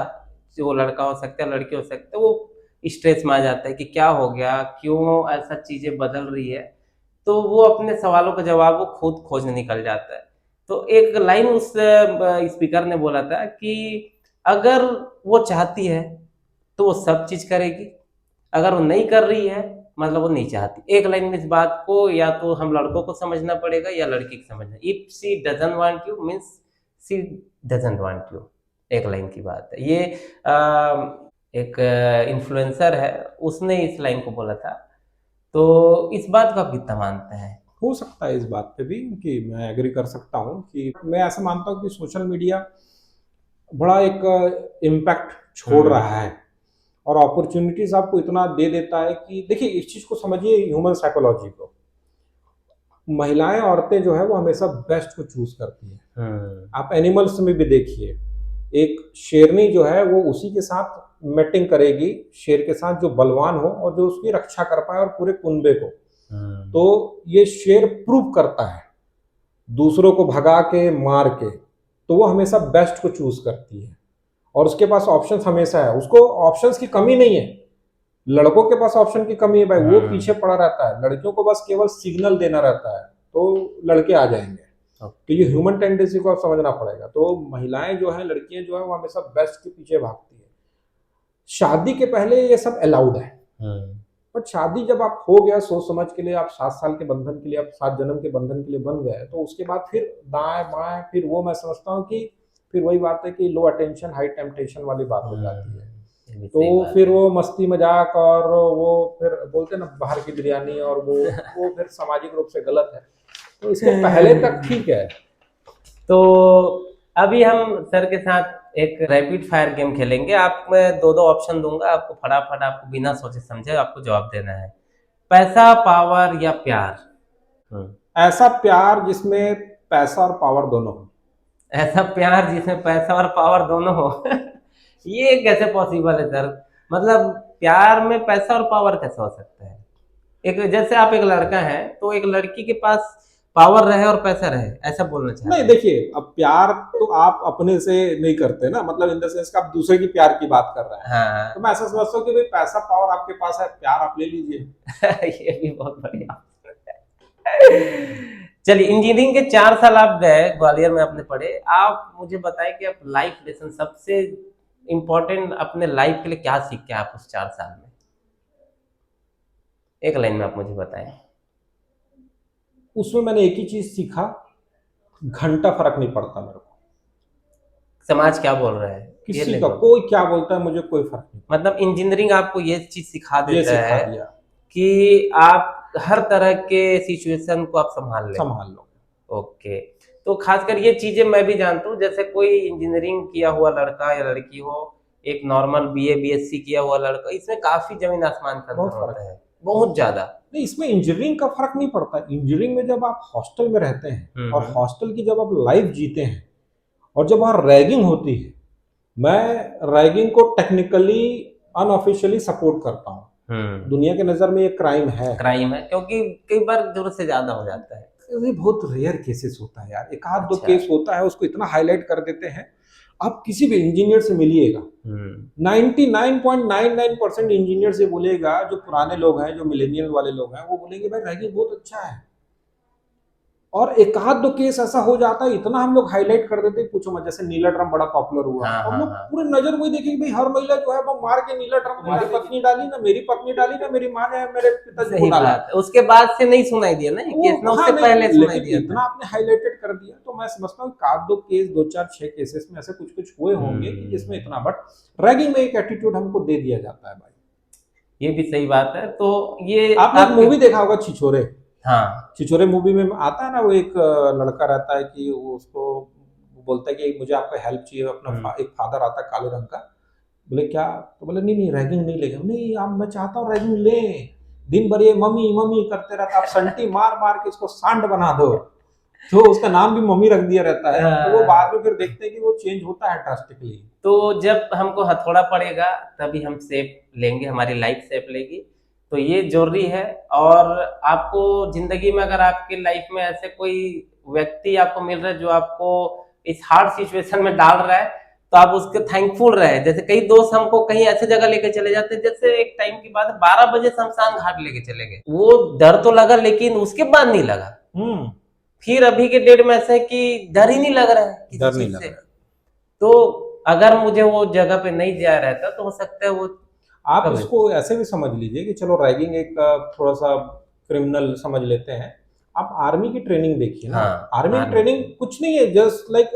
जो लड़का हो सकता है लड़की हो सकता है, वो स्ट्रेस में आ जाता है कि क्या हो गया, क्यों ऐसा चीजें बदल रही है, तो वो अपने सवालों का जवाब वो खुद खोजने निकल जाता है। तो एक लाइन उस स्पीकर ने बोला था कि अगर वो चाहती है तो वो सब चीज करेगी, अगर वो नहीं कर रही है मतलब वो नहीं चाहती। एक लाइन में इस बात को या तो हम लड़कों को समझना पड़ेगा या लड़की को समझना। If she doesn't want you means she doesn't want you, एक लाइन की बात है ये। एक इन्फ्लुएंसर है, उसने इस लाइन को बोला था। तो इस बात को आप कितना मानते हैं? हो सकता है इस बात पे भी कि मैं एग्री कर सकता हूँ कि मैं ऐसा मानता हूँ कि सोशल मीडिया बड़ा एक इम्पैक्ट छोड़ रहा है, और अपॉर्चुनिटीज आपको इतना दे देता है कि देखिए इस चीज को समझिए, ह्यूमन साइकोलॉजी को। महिलाएं, औरतें जो है वो हमेशा बेस्ट को चूज करती हैं। आप एनिमल्स में भी देखिए, एक शेरनी जो है वो उसी के साथ मैटिंग करेगी, शेर के साथ जो बलवान हो और जो उसकी रक्षा कर पाए और पूरे कुनबे को। तो ये शेर प्रूव करता है दूसरों को भगा के, मार के, तो वो हमेशा बेस्ट को चूज करती है, और उसके पास ऑप्शंस हमेशा है, उसको ऑप्शंस की कमी नहीं है। लड़कों के पास ऑप्शन की कमी है भाई, वो पीछे पड़ा रहता है। लड़कियों को बस केवल सिग्नल देना रहता है तो लड़के आ जाएंगे। तो ये ह्यूमन टेंडेंसी को आप समझना पड़ेगा। तो महिलाएं जो है, लड़कियां जो है, वो हमेशा बेस्ट के पीछे भागती है। शादी के पहले ये सब अलाउड है, बट शादी जब आप हो गया सोच समझ के लिए, आप 7 साल के बंधन के लिए, आप 7 जन्म के बंधन के लिए बन गए, तो उसके बाद फिर दाएं बाएं, फिर वो मैं समझता हूँ कि फिर वही बात है कि लो अटेंशन हाई टेम्पटेशन वाली बात हो जाती है। तो फिर वो मस्ती मजाक, और वो फिर बोलते ना बाहर की बिरयानी, और वो फिर सामाजिक रूप से गलत है। तो इसके पहले तक ठीक है। तो अभी हम सर के साथ एक रैपिड फायर गेम खेलेंगे। आप मैं 2-2 ऑप्शन दूंगा, आपको फटाफट, आपको बिना सोचे समझे आपको जवाब देना है। पैसा, पावर या प्यार? ऐसा प्यार जिसमें पैसा और पावर दोनों हो। ऐसा प्यार जिसमें पैसा और पावर दोनों हो ये कैसे पॉसिबल है सर? मतलब प्यार में पैसा और पावर कैसे हो सकता है? एक जैसे आप एक लड़का है तो एक लड़की के पास पावर रहे और पैसा रहे, ऐसा बोलना चाहते नहीं, हैं? देखिए अब प्यार तो आप अपने से नहीं करते ना, मतलब इन द सेंस का आप दूसरे की प्यार की बात कर रहे हैं। हाँ। तो मैं ऐसा समझता हूँ कि भाई पैसा पावर आपके पास है, प्यार आप ले लीजिए। ये भी बहुत बढ़िया। चलिए, इंजीनियरिंग के 4 साल आप गए, ग्वालियर में आपने पढ़े। आप मुझे बताएं कि आप लाइफ लेसन सबसे इम्पोर्टेंट अपने लाइफ के लिए क्या सीख के आप उस 4 साल में, एक लाइन में आप मुझे बताएं। उसमें मैंने एक ही चीज सीखा, घंटा फर्क नहीं पड़ता मेरे को, समाज क्या बोल रहा है, ये किसी नहीं का बोल। कोई क्या बोलता है मुझे कोई फर्क नहीं मतलब इंजीनियरिंग आपको ये चीज सिखा पड़ता। ये देता सिखा है दिया, कि आप हर तरह के सिचुएशन को आप संभाल लें। संभाल लो। ओके, तो खासकर ये चीजें मैं भी जानता हूँ। जैसे कोई इंजीनियरिंग किया हुआ लड़का या लड़की हो, एक नॉर्मल बीए बीएससी किया हुआ लड़का, इसमें काफी जमीन आसमान का बहुत अंतर फर्क होता है, बहुत ज्यादा। नहीं, इसमें इंजीनियरिंग का फर्क नहीं पड़ता। इंजीनियरिंग में जब आप हॉस्टल में रहते हैं और हॉस्टल की जब आप लाइफ जीते हैं और जब वहाँ रैगिंग होती है, मैं रैगिंग को टेक्निकली अनऑफिशियली सपोर्ट करता हूँ। दुनिया के नजर में ये क्राइम है, क्योंकि कई बार जरूरत से ज्यादा हो जाता है। ये बहुत रेयर केसेस होता है यार, एक आध दो अच्छा। केस होता है, उसको इतना हाईलाइट कर देते हैं। आप किसी भी इंजीनियर से मिलिएगा, 99.99% इंजीनियर से बोलेगा, जो पुराने लोग हैं, जो मिलेनियल वाले लोग हैं, वो बोलेंगे भाई रैगिंग बहुत अच्छा है। और एक आध दो केस ऐसा हो जाता है, इतना हम लोग हाईलाइट कर देते हैं, पूछो मत। जैसे नीला ड्रम बड़ा पॉपुलर हुआ, हाँ, तो हम हाँ, लोग हाँ। पूरे नजर वही देखेंगे भाई, हर महिला जो है वो मार के नीला ड्रम, तुम्हारी पत्नी डाली ना, मेरी पत्नी डाली ना, मेरी माँ ने मेरे पिताजी को सही डाला। बात है। उसके बाद से नहीं सुनाई दिया ना ये केस ना, उससे हाँ, पहले नहीं, सुनाई लेकिन दिया इतना था। आपने हाईलाइटेड कर दिया, तो मैं समझता हूँ आध दो केस, 2 4 6 केसेस में ऐसे कुछ कुछ हुए होंगे कि जिसमें इतना, बट रैगिंग में एक एटीट्यूड हमको दे दिया जाता है भाई। ये भी सही बात है। तो ये आपने एक मूवी देखा होगा छिछोरे, हाँ, छिछोरे मूवी में आता है ना, वो एक लड़का रहता है कि वो उसको बोलता है कि मुझे आपका हेल्प चाहिए, अपना एक फादर आता है काले रंग का, बोले क्या, तो बोले नहीं नहीं रैगिंग नहीं लेगा, नहीं आप, मैं चाहता हूँ रैगिंग ले, दिन भर ये मम्मी मम्मी करते रहता, आप संटी मार मार के इसको सांड बना दो, तो उसका नाम भी मम्मी रख दिया रहता है। तो वो बाद में फिर देखते हैं कि वो चेंज होता है ड्रास्टिकली। तो जब हमको हथौड़ा पड़ेगा तभी हम सेफ लेंगे, हमारी लाइफ सेफ लेगी। तो ये जरूरी है। और आपको जिंदगी में अगर आपकी लाइफ में ऐसे कोई व्यक्ति आपको मिल रहा है जो आपको इस हार्ड सिचुएशन में डाल रहा है, तो आप उसके थैंकफुल रहे। जैसे कई दोस्त हमको कहीं ऐसे जगह लेके चले जाते हैं, जैसे एक टाइम की बात है, 12 बजे शमशान घाट लेके चले गए, वो डर तो लगा लेकिन उसके बाद नहीं लगा। फिर अभी के डेट में ऐसा है कि डर ही नहीं लग रहा है किसी डर नहीं चीज लग से। रहा है। तो अगर मुझे वो जगह पे नहीं जाया रहता तो हो सकता है वो आप कभी इसको ऐसे भी समझ लीजिए कि चलो रैगिंग एक थोड़ा सा क्रिमिनल समझ लेते हैं। आप आर्मी की ट्रेनिंग देखिए ना, हाँ, आर्मी की आर्मी। ट्रेनिंग कुछ नहीं है, just like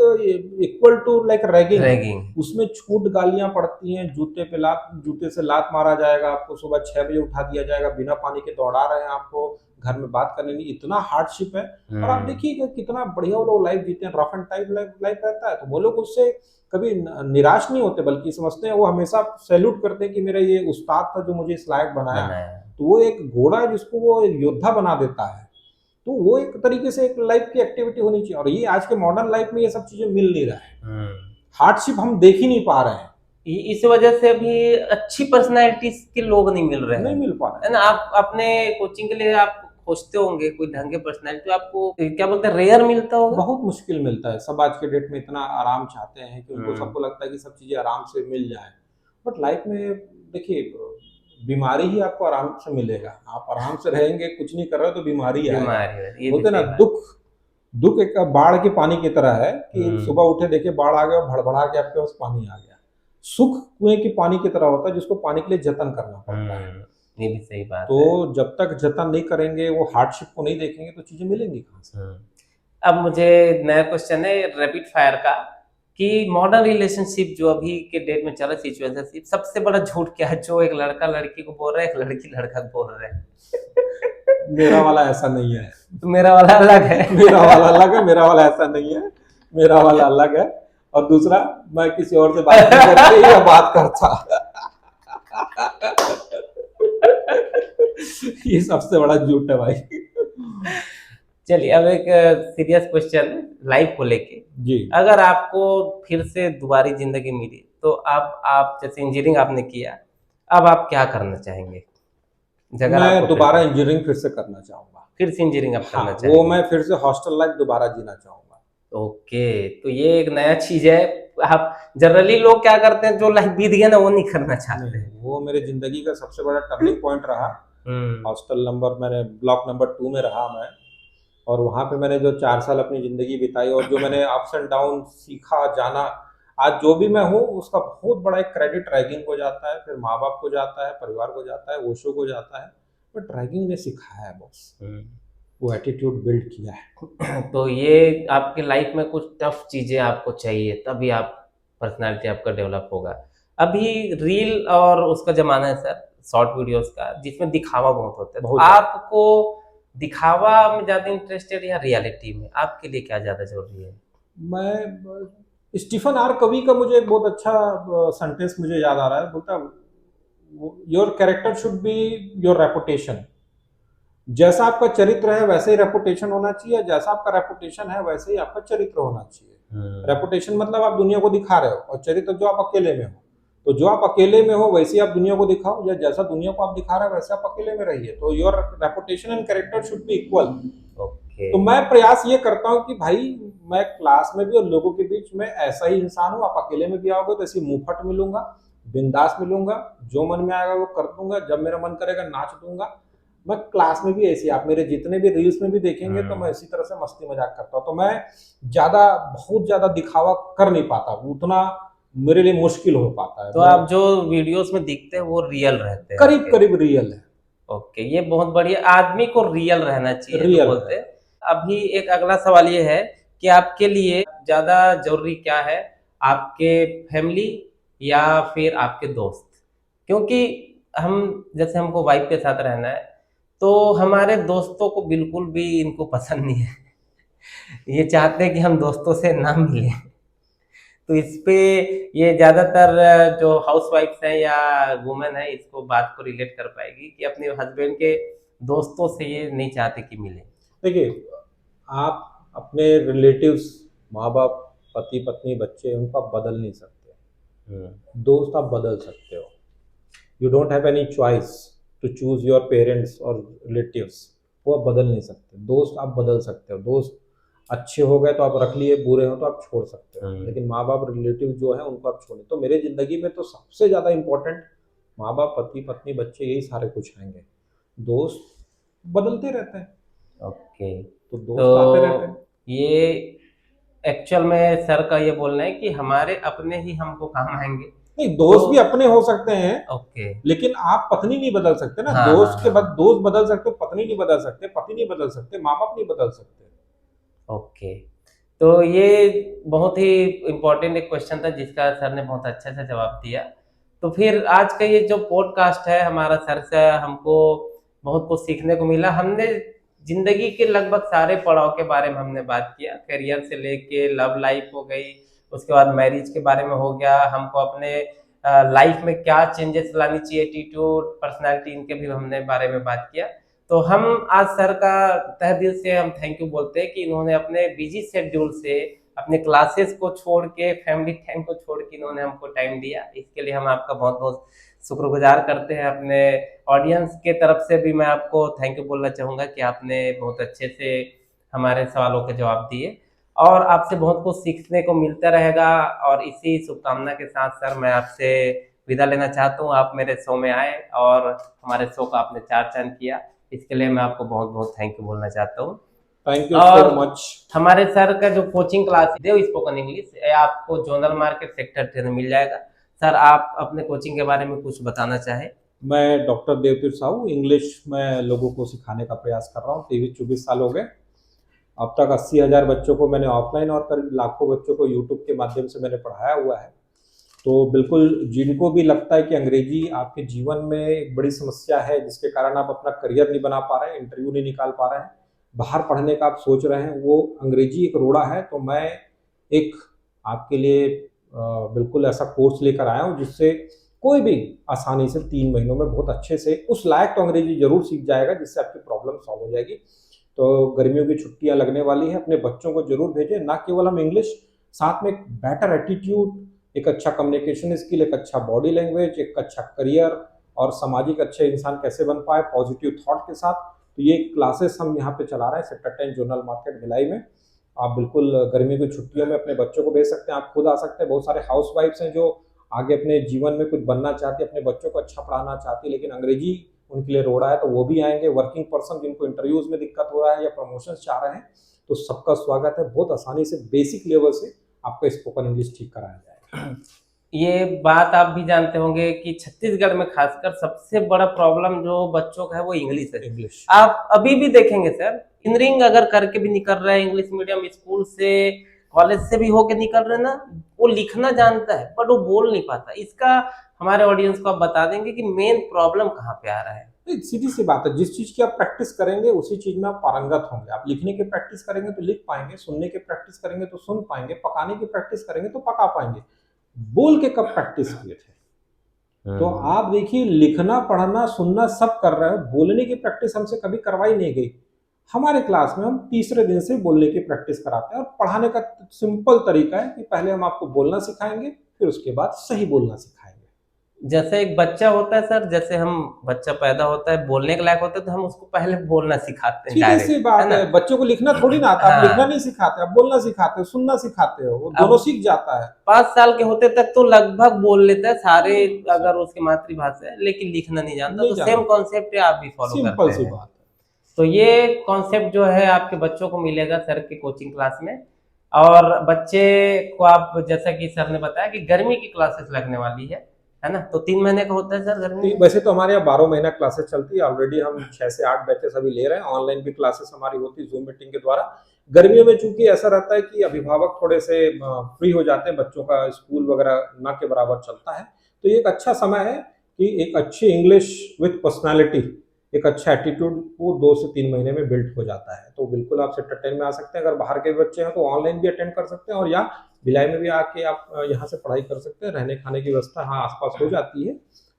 equal to like ragging. Ragging उसमें छूट गालियां पड़ती हैं, जूते से लात मारा जाएगा, आपको सुबह 6 बजे उठा दिया जाएगा, बिना पानी के दौड़ा रहे हैं आपको, घर में बात करने नहीं, इतना हार्डशिप है। और आप देखिए कितना बढ़िया वो लोग लाइफ जीते हैं, रफ एंड टाइप लाइफ रहता है, तो वो लोग उससे कभी निराश नहीं होते, बल्कि समझते हैं, वो हमेशा सैल्यूट करते हैं कि मेरा ये उस्ताद था जो मुझे इस लायक बनाया। तो वो एक घोड़ा है जिसको वो योद्धा बना देता है। तो वो एक तरीके से एक लाइफ की एक्टिविटी होनी चाहिए, और ये आज के मॉडर्न लाइफ में ये सब चीजें मिल नहीं रहा है। हार्डशिप हम देख ही नहीं पा रहे हैं, इस वजह से अभी अच्छी पर्सनैलिटी के लोग नहीं मिल रहे हैं, नहीं मिल पा रहे है ना। आप अपने कोचिंग के लिए आप खोजते होंगे कोई ढंग के पर्सनैलिटी, आपको क्या बोलते हैं, रेयर मिलता होगा, बहुत मुश्किल मिलता है। सब आज के डेट में इतना आराम चाहते हैं कि उनको सबको लगता है कि सब चीजें आराम से मिल जाए, बट लाइफ में देखिए बीमारी ही आपको आराम से मिलेगा। आप आराम से रहेंगे, कुछ नहीं कर रहे तो बीमारी आएगी। बोलते ना, दुख एक बाढ़ के पानी की तरह है कि सुबह उठे देखे बाढ़ आ गया, भड़बड़ा के आपके पास पानी आ गया। सुख कुएं के पानी की तरह होता है, जिसको पाने के लिए जतन करना पड़ता है। ये भी सही बात तो है। जब तक जतन नहीं करेंगे, वो हार्डशिप को नहीं देखेंगे, तो चीजें मिलेंगी कहाँ से। अब मुझे नया क्वेश्चन है रैपिड फायर का, कि मॉडर्न रिलेशनशिप जो अभी के डेट में चल रहा है, सिचुएशनशिप, सबसे बड़ा झूठ क्या है जो एक लड़का लड़की को बोल रहा है, एक लड़की लड़का को बोल रहा है? मेरा वाला ऐसा नहीं है। तो मेरा वाला अलग है। मेरा वाला अलग है, मेरा वाला ऐसा नहीं है, मेरा वाला अलग है। और दूसरा, मैं किसी और से बात नहीं करती या बात करता। ये सबसे बड़ा झूठ है भाई। चलिए, अब एक सीरियस क्वेश्चन लाइफ को लेके जी। अगर आपको फिर से दोबारा जिंदगी मिली, तो आप जैसे इंजीनियरिंग आपने किया, अब आप क्या करना चाहेंगे? मैं दोबारा इंजीनियरिंग फिर से करना चाहूंगा। फिर से इंजीनियरिंग आप करना हाँ, चाहेंगे? वो मैं फिर से हॉस्टल लाइफ दोबारा जीना चाहूंगा। ओके, तो ये एक नया चीज है। आप जनरली लोग क्या करते हैं, जो लाइफ बीत गया ना वो नहीं करना चाहते हैं। वो मेरे जिंदगी का सबसे बड़ा टर्निंग पॉइंट रहा। हॉस्टल नंबर, मैंने ब्लॉक नंबर 2 में रहा मैं, और वहाँ पे मैंने जो 4 साल अपनी ज़िंदगी बिताई और जो मैंने अप्स एंड डाउन सीखा जाना, आज जो भी मैं हूँ उसका बहुत बड़ा एक क्रेडिट रैगिंग को जाता है, फिर माँ बाप को जाता है, परिवार को जाता है, ओशो को जाता है। बट रैगिंग ने सिखाया है बॉस, वो एटीट्यूड बिल्ड किया है। तो ये आपके लाइफ में कुछ टफ चीजें आपको चाहिए, तभी आप पर्सनालिटी आपका डेवलप होगा। अभी रील और उसका जमाना है सर, शॉर्ट वीडियोस का, जिसमें दिखावा बहुत होता है। तो बहुत ज़्यादा। आपको दिखावा में ज्यादा इंटरेस्टेड या रियलिटी में, आपके लिए क्या ज्यादा जरूरी है? मैं स्टीफन आर कवी का मुझे एक बहुत अच्छा सेंटेंस मुझे याद आ रहा है, बोलता your character should be your reputation. जैसा आपका चरित्र है वैसे ही रेपुटेशन होना चाहिए, जैसा आपका रेपुटेशन है वैसे ही आपका चरित्र होना चाहिए। रेपुटेशन मतलब आप दुनिया को दिखा रहे हो, और चरित्र जो आप अकेले में हो। तो जो आप अकेले में हो वैसे ही आप दुनिया को दिखाओ, या जैसा दुनिया को आप दिखा रहे हो वैसे आप अकेले में रहिए। तो your reputation and character should be equal. Okay. तो मैं प्रयास ये करता हूँ कि भाई मैं क्लास में भी और लोगों के बीच में ऐसा ही इंसान हूँ। आप अकेले में भी आओगे तो ऐसी मुंहफट मिलूंगा, बिंदास मिलूंगा, जो मन में आएगा वो कर दूंगा, जब मेरा मन करेगा नाच दूंगा। मैं क्लास में भी ऐसी, आप मेरे जितने भी रील्स में भी देखेंगे तो मैं इसी तरह से मस्ती मजाक करता हूँ। तो मैं ज्यादा बहुत ज्यादा दिखावा कर नहीं पाता, उतना मेरे लिए मुश्किल हो पाता है। तो आप जो वीडियोस में दिखते हैं वो रियल रहते हैं करीब आपके? करीब रियल है। ओके, ये बहुत बढ़िया। आदमी को रियल रहना चाहिए जो रियल बोलते है। हैं। अभी एक अगला सवाल ये है कि आपके लिए ज्यादा जरूरी क्या है, आपके फैमिली या फिर आपके दोस्त? क्योंकि हम, जैसे हमको वाइफ के साथ रहना है, तो हमारे दोस्तों को बिल्कुल भी इनको पसंद नहीं है। ये चाहते हैं कि हम दोस्तों से ना मिलें। तो इस पे ये ज्यादातर जो हाउस वाइफ्स हैं या वुमेन है, इसको बात को रिलेट कर पाएगी कि अपने हस्बैंड के दोस्तों से ये नहीं चाहते कि मिले। देखिए, आप अपने रिलेटिव्स, माँ बाप, पति पत्नी, बच्चे, उनको आप बदल नहीं सकते। दोस्त आप बदल सकते हो। You don't have any choice to choose your parents और रिलेटिव्स, वो आप बदल नहीं सकते। दोस्त आप बदल सकते हो। दोस्त अच्छे हो गए तो आप रख लिए, बुरे हो तो आप छोड़ सकते हो, लेकिन माँ बाप, रिलेटिव जो है उनको आप छोड़े। तो मेरे जिंदगी में तो सबसे ज़्यादा इम्पोर्टेंट माँ बाप, पति पत्नी, बच्चे, यही सारे कुछ आएंगे। दोस्त बदलते रहते हैं, ओके। तो दोस्त आते रहते हैं। तो ये एक्चुअल में सर का ये बोलना है कि हमारे अपने ही हमको काम आएंगे। नहीं, दोस्त तो भी अपने हो सकते हैं, ओके। लेकिन आप पत्नी नहीं बदल सकते ना। हाँ हाँ दोस्त के बाद हाँ। दोस्त बदल सकते हो, पत्नी नहीं बदल सकते, पति नहीं बदल सकते, माँ बाप नहीं बदल सकते। ओके। तो ये बहुत ही इम्पोर्टेंट एक क्वेश्चन था जिसका सर ने बहुत अच्छे से जवाब दिया। तो फिर आज का ये जो पॉडकास्ट है हमारा, सर से हमको बहुत कुछ सीखने को मिला। हमने जिंदगी के लगभग सारे पड़ाव के बारे में हमने बात किया, करियर से लेके लव लाइफ हो गई, उसके बाद मैरिज के बारे में हो गया, हमको अपने लाइफ में क्या चेंजेस लानी चाहिए, एटीट्यूड, पर्सनालिटी, इनके भी हमने बारे में बात किया। तो हम आज सर का तहे दिल से हम थैंक यू बोलते हैं कि इन्होंने अपने बिजी शेड्यूल से, अपने क्लासेस को छोड़ के, फैमिली टाइम को छोड़ के इन्होंने हमको टाइम दिया। इसके लिए हम आपका बहुत बहुत शुक्रगुजार करते हैं। अपने ऑडियंस के तरफ से भी मैं आपको थैंक यू बोलना चाहूँगा कि आपने बहुत अच्छे से हमारे सवालों के जवाब दिए, और आपसे बहुत कुछ सीखने को मिलता रहेगा। और इसी शुभकामना के साथ सर मैं आपसे विदा लेना चाहता हूँ। आप मेरे शो में आए और हमारे शो का आपने चार चांद किया, इसके लिए मैं आपको बहुत बहुत थैंक यू बोलना चाहता हूँ। Thank you so much. हमारे सर का जो कोचिंग क्लास है स्पोकन इंग्लिश, आपको जोनल मार्केट सेक्टर 10 में मिल जाएगा। सर आप अपने कोचिंग के बारे में कुछ बताना चाहे? मैं डॉक्टर देवतीर साहू इंग्लिश में लोगों को सिखाने का प्रयास कर रहा हूँ। 23-24 साल हो गए। अब तक 80,000 बच्चों को मैंने ऑफलाइन और करीब लाखों बच्चों को यूट्यूब के माध्यम से मैंने पढ़ाया हुआ है। तो बिल्कुल जिनको भी लगता है कि अंग्रेजी आपके जीवन में एक बड़ी समस्या है, जिसके कारण आप अपना करियर नहीं बना पा रहे हैं, इंटरव्यू नहीं निकाल पा रहे हैं, बाहर पढ़ने का आप सोच रहे हैं, वो अंग्रेजी एक रोड़ा है, तो मैं एक आपके लिए बिल्कुल ऐसा कोर्स लेकर आया हूँ जिससे कोई भी आसानी से 3 महीनों में बहुत अच्छे से उस लायक तो अंग्रेजी जरूर सीख जाएगा जिससे आपकी प्रॉब्लम सॉल्व हो जाएगी। तो गर्मियों की छुट्टियां लगने वाली हैं, अपने बच्चों को जरूर भेजें। ना केवल हम इंग्लिश, साथ में एक बेटर एटीट्यूड, एक अच्छा कम्युनिकेशन स्किल, एक अच्छा बॉडी लैंग्वेज, एक अच्छा करियर और सामाजिक अच्छे इंसान कैसे बन पाए पॉजिटिव थॉट के साथ। तो ये क्लासेस हम यहाँ पे चला रहे हैं सेक्टर 10 जोनल मार्केट भिलाई में। आप बिल्कुल गर्मी की छुट्टियों में अपने बच्चों को भेज सकते हैं, आप खुद आ सकते हैं। बहुत सारे हाउस वाइफ्स हैं जो आगे अपने जीवन में कुछ बनना चाहती है, अपने बच्चों को अच्छा पढ़ाना चाहती है, लेकिन अंग्रेजी उनके लिए रोड़ा है, तो वो भी आएंगे। वर्किंग पर्सन जिनको इंटरव्यूज में दिक्कत हो रहा है या प्रमोशन चाह रहे हैं, तो सबका स्वागत है। बहुत आसानी से बेसिक लेवल से आपका स्पोकन इंग्लिश ठीक कराया जाएगा। ये बात आप भी जानते होंगे कि छत्तीसगढ़ में खासकर सबसे बड़ा प्रॉब्लम जो बच्चों का है वो इंग्लिश है। इंग्लिश आप अभी भी देखेंगे सर, इंजीनियरिंग अगर करके भी निकल रहा है, इंग्लिश मीडियम स्कूल से कॉलेज से भी होके निकल रहे ना, वो लिखना जानता है बट वो बोल नहीं पाता। इसका हमारे ऑडियंस को आप बता देंगे कि मेन प्रॉब्लम कहाँ पे आ रहा है? सीधी सी बात है, जिस चीज की आप प्रैक्टिस करेंगे उसी चीज में आप पारंगत होंगे। आप लिखने की प्रैक्टिस करेंगे तो लिख पाएंगे, सुनने की प्रैक्टिस करेंगे तो सुन पाएंगे, पकाने की प्रैक्टिस करेंगे तो पका पाएंगे। बोल के कब प्रैक्टिस किए थे? तो आप देखिए, लिखना पढ़ना सुनना सब कर रहे हो, बोलने की प्रैक्टिस हमसे कभी करवाई नहीं गई। हमारे क्लास में हम तीसरे दिन से बोलने की प्रैक्टिस कराते हैं, और पढ़ाने का सिंपल तरीका है कि पहले हम आपको बोलना सिखाएंगे, फिर उसके बाद सही बोलना सिखाएंगे। जैसे एक बच्चा होता है सर, जैसे हम बच्चा पैदा होता है, बोलने के लायक होता है तो हम उसको पहले बोलना सिखाते हैं सीधी सी डायरेक्ट, बात है। बच्चों को लिखना थोड़ी ना आता, आप हाँ। लिखना नहीं सिखाते, आप बोलना सिखाते हो, सुनना सिखाते हो, वो दोनों सीख जाता है। 5 साल के होते तक तो लगभग बोल लेता है सारे, अगर उसकी मातृभाषा है, लेकिन लिखना नहीं जानता। नहीं तो जानता। सेम कॉन्सेप्ट आप भी फॉलो सिंपल करते सी हैं। बात है। तो ये कॉन्सेप्ट जो है आपके बच्चों को मिलेगा सर की कोचिंग क्लास में। और बच्चे को आप, जैसा कि सर ने बताया कि गर्मी की क्लासेस लगने वाली है ना? तो 3 महीने का होता है सर गर्मी में? वैसे तो हमारे यहाँ 12 महीना क्लासेस चलती है। ऑलरेडी हम 6 से 8 बैचेस अभी ले रहे हैं। ऑनलाइन भी क्लासेस हमारी होती है जूम मीटिंग के द्वारा। गर्मियों में चूंकि ऐसा रहता है कि अभिभावक थोड़े से फ्री हो जाते हैं, बच्चों का स्कूल वगैरह ना के बराबर चलता है, तो ये एक अच्छा समय है कि एक अच्छी इंग्लिश विथ पर्सनैलिटी, एक अच्छा एटीट्यूड वो 2 से 3 महीने में बिल्ड हो जाता है। तो बिल्कुल आप सेक्टर 10 में आ सकते हैं। अगर बाहर के बच्चे हैं तो ऑनलाइन भी अटेंड कर सकते हैं, और या भिलाई में भी आके आप यहाँ से पढ़ाई कर सकते हैं। रहने खाने की व्यवस्था हाँ आसपास हो जाती है,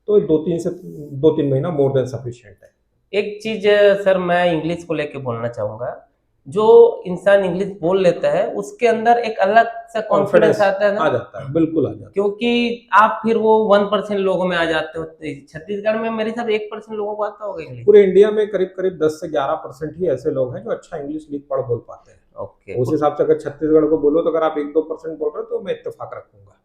तो 2-3 महीना मोर देन सफिशिएंट है। एक चीज सर मैं इंग्लिश को लेके बोलना चाहूंगा, जो इंसान इंग्लिश बोल लेता है उसके अंदर एक अलग सा कॉन्फिडेंस आता है ना, आ जाता है, बिल्कुल आ जाता है। क्योंकि आप फिर वो 1% लोगों में आ जाते हो। छत्तीसगढ़ में मेरे साथ 1% लोगों को आता होगा इंग्लिश। पूरे इंडिया में करीब करीब 10 से 11% ही ऐसे लोग हैं जो अच्छा इंग्लिश लिख पढ़ बोल पाते हैं। ओके, उस हिसाब से अगर छत्तीसगढ़ को बोलो तो अगर आप 1-2% बोल रहे हो तो मैं इत्तेफाक रखूंगा।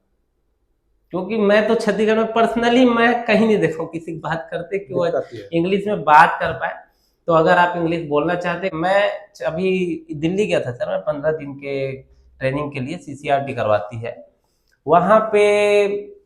क्योंकि मैं तो छत्तीसगढ़ में पर्सनली मैं कहीं नहीं देखा हूँ किसी की बात करते कि वो दिक्कत ये है। इंग्लिश में बात कर पाए। तो अगर आप इंग्लिश बोलना चाहते, मैं अभी दिल्ली गया था सर, मैं 15 दिन के ट्रेनिंग के लिए, सीसीआरटी करवाती है वहां पे,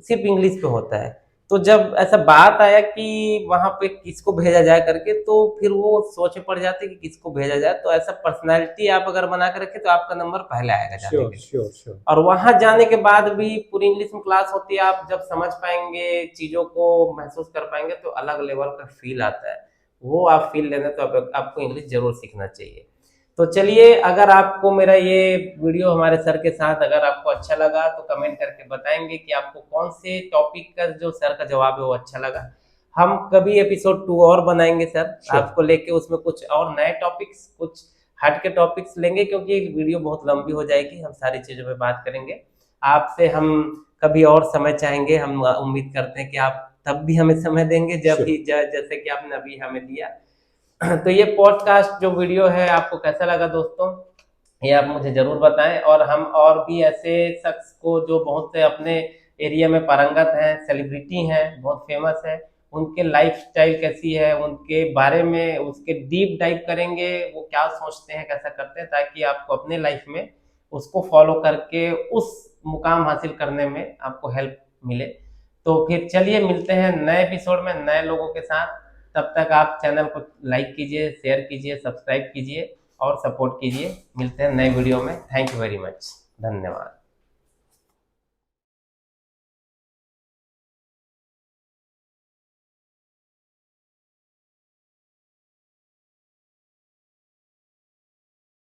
सिर्फ इंग्लिश पे होता है। तो जब ऐसा बात आया कि वहां पे किसको भेजा जाए करके, तो फिर वो सोच में पड़ जाते कि किसको भेजा जाए। तो ऐसा पर्सनालिटी आप अगर बना के रखे तो आपका नंबर पहले आएगा जाने के लिए। श्योर। और वहां जाने के बाद भी पूरी इंग्लिश में क्लास होती है, आप जब समझ पाएंगे, चीजों को महसूस कर पाएंगे, तो अलग लेवल का फील आता है। वो आप फील लेना, तो आपको इंग्लिश जरूर सीखना चाहिए। तो चलिए, अगर आपको मेरा ये वीडियो हमारे सर के साथ अगर आपको अच्छा लगा तो कमेंट करके बताएंगे कि आपको कौन से टॉपिक का जो सर का जवाब है वो अच्छा लगा। हम कभी एपिसोड 2 और बनाएंगे सर आपको लेके, उसमें कुछ और नए टॉपिक्स, कुछ हट के टॉपिक्स लेंगे, क्योंकि वीडियो बहुत लंबी हो जाएगी। हम सारी चीजों पे बात करेंगे आपसे। हम कभी और समय चाहेंगे, हम उम्मीद करते हैं कि आप तब भी हमें समय देंगे, जब भी जैसे कि आपने अभी हमें दिया। तो ये पॉडकास्ट जो वीडियो है आपको कैसा लगा दोस्तों, ये आप मुझे जरूर बताएं। और हम और भी ऐसे शख्स को जो बहुत से अपने एरिया में पारंगत हैं, सेलिब्रिटी हैं, बहुत फेमस है, उनके लाइफस्टाइल कैसी है, उनके बारे में उसके डीप डाइव करेंगे, वो क्या सोचते हैं, कैसा करते हैं, ताकि आपको अपने लाइफ में उसको फॉलो करके उस मुकाम हासिल करने में आपको हेल्प मिले। तो फिर चलिए मिलते हैं नए एपिसोड में नए लोगों के साथ। तब तक आप चैनल को लाइक कीजिए, शेयर कीजिए, सब्सक्राइब कीजिए और सपोर्ट कीजिए। मिलते हैं नए वीडियो में। थैंक यू वेरी मच, धन्यवाद।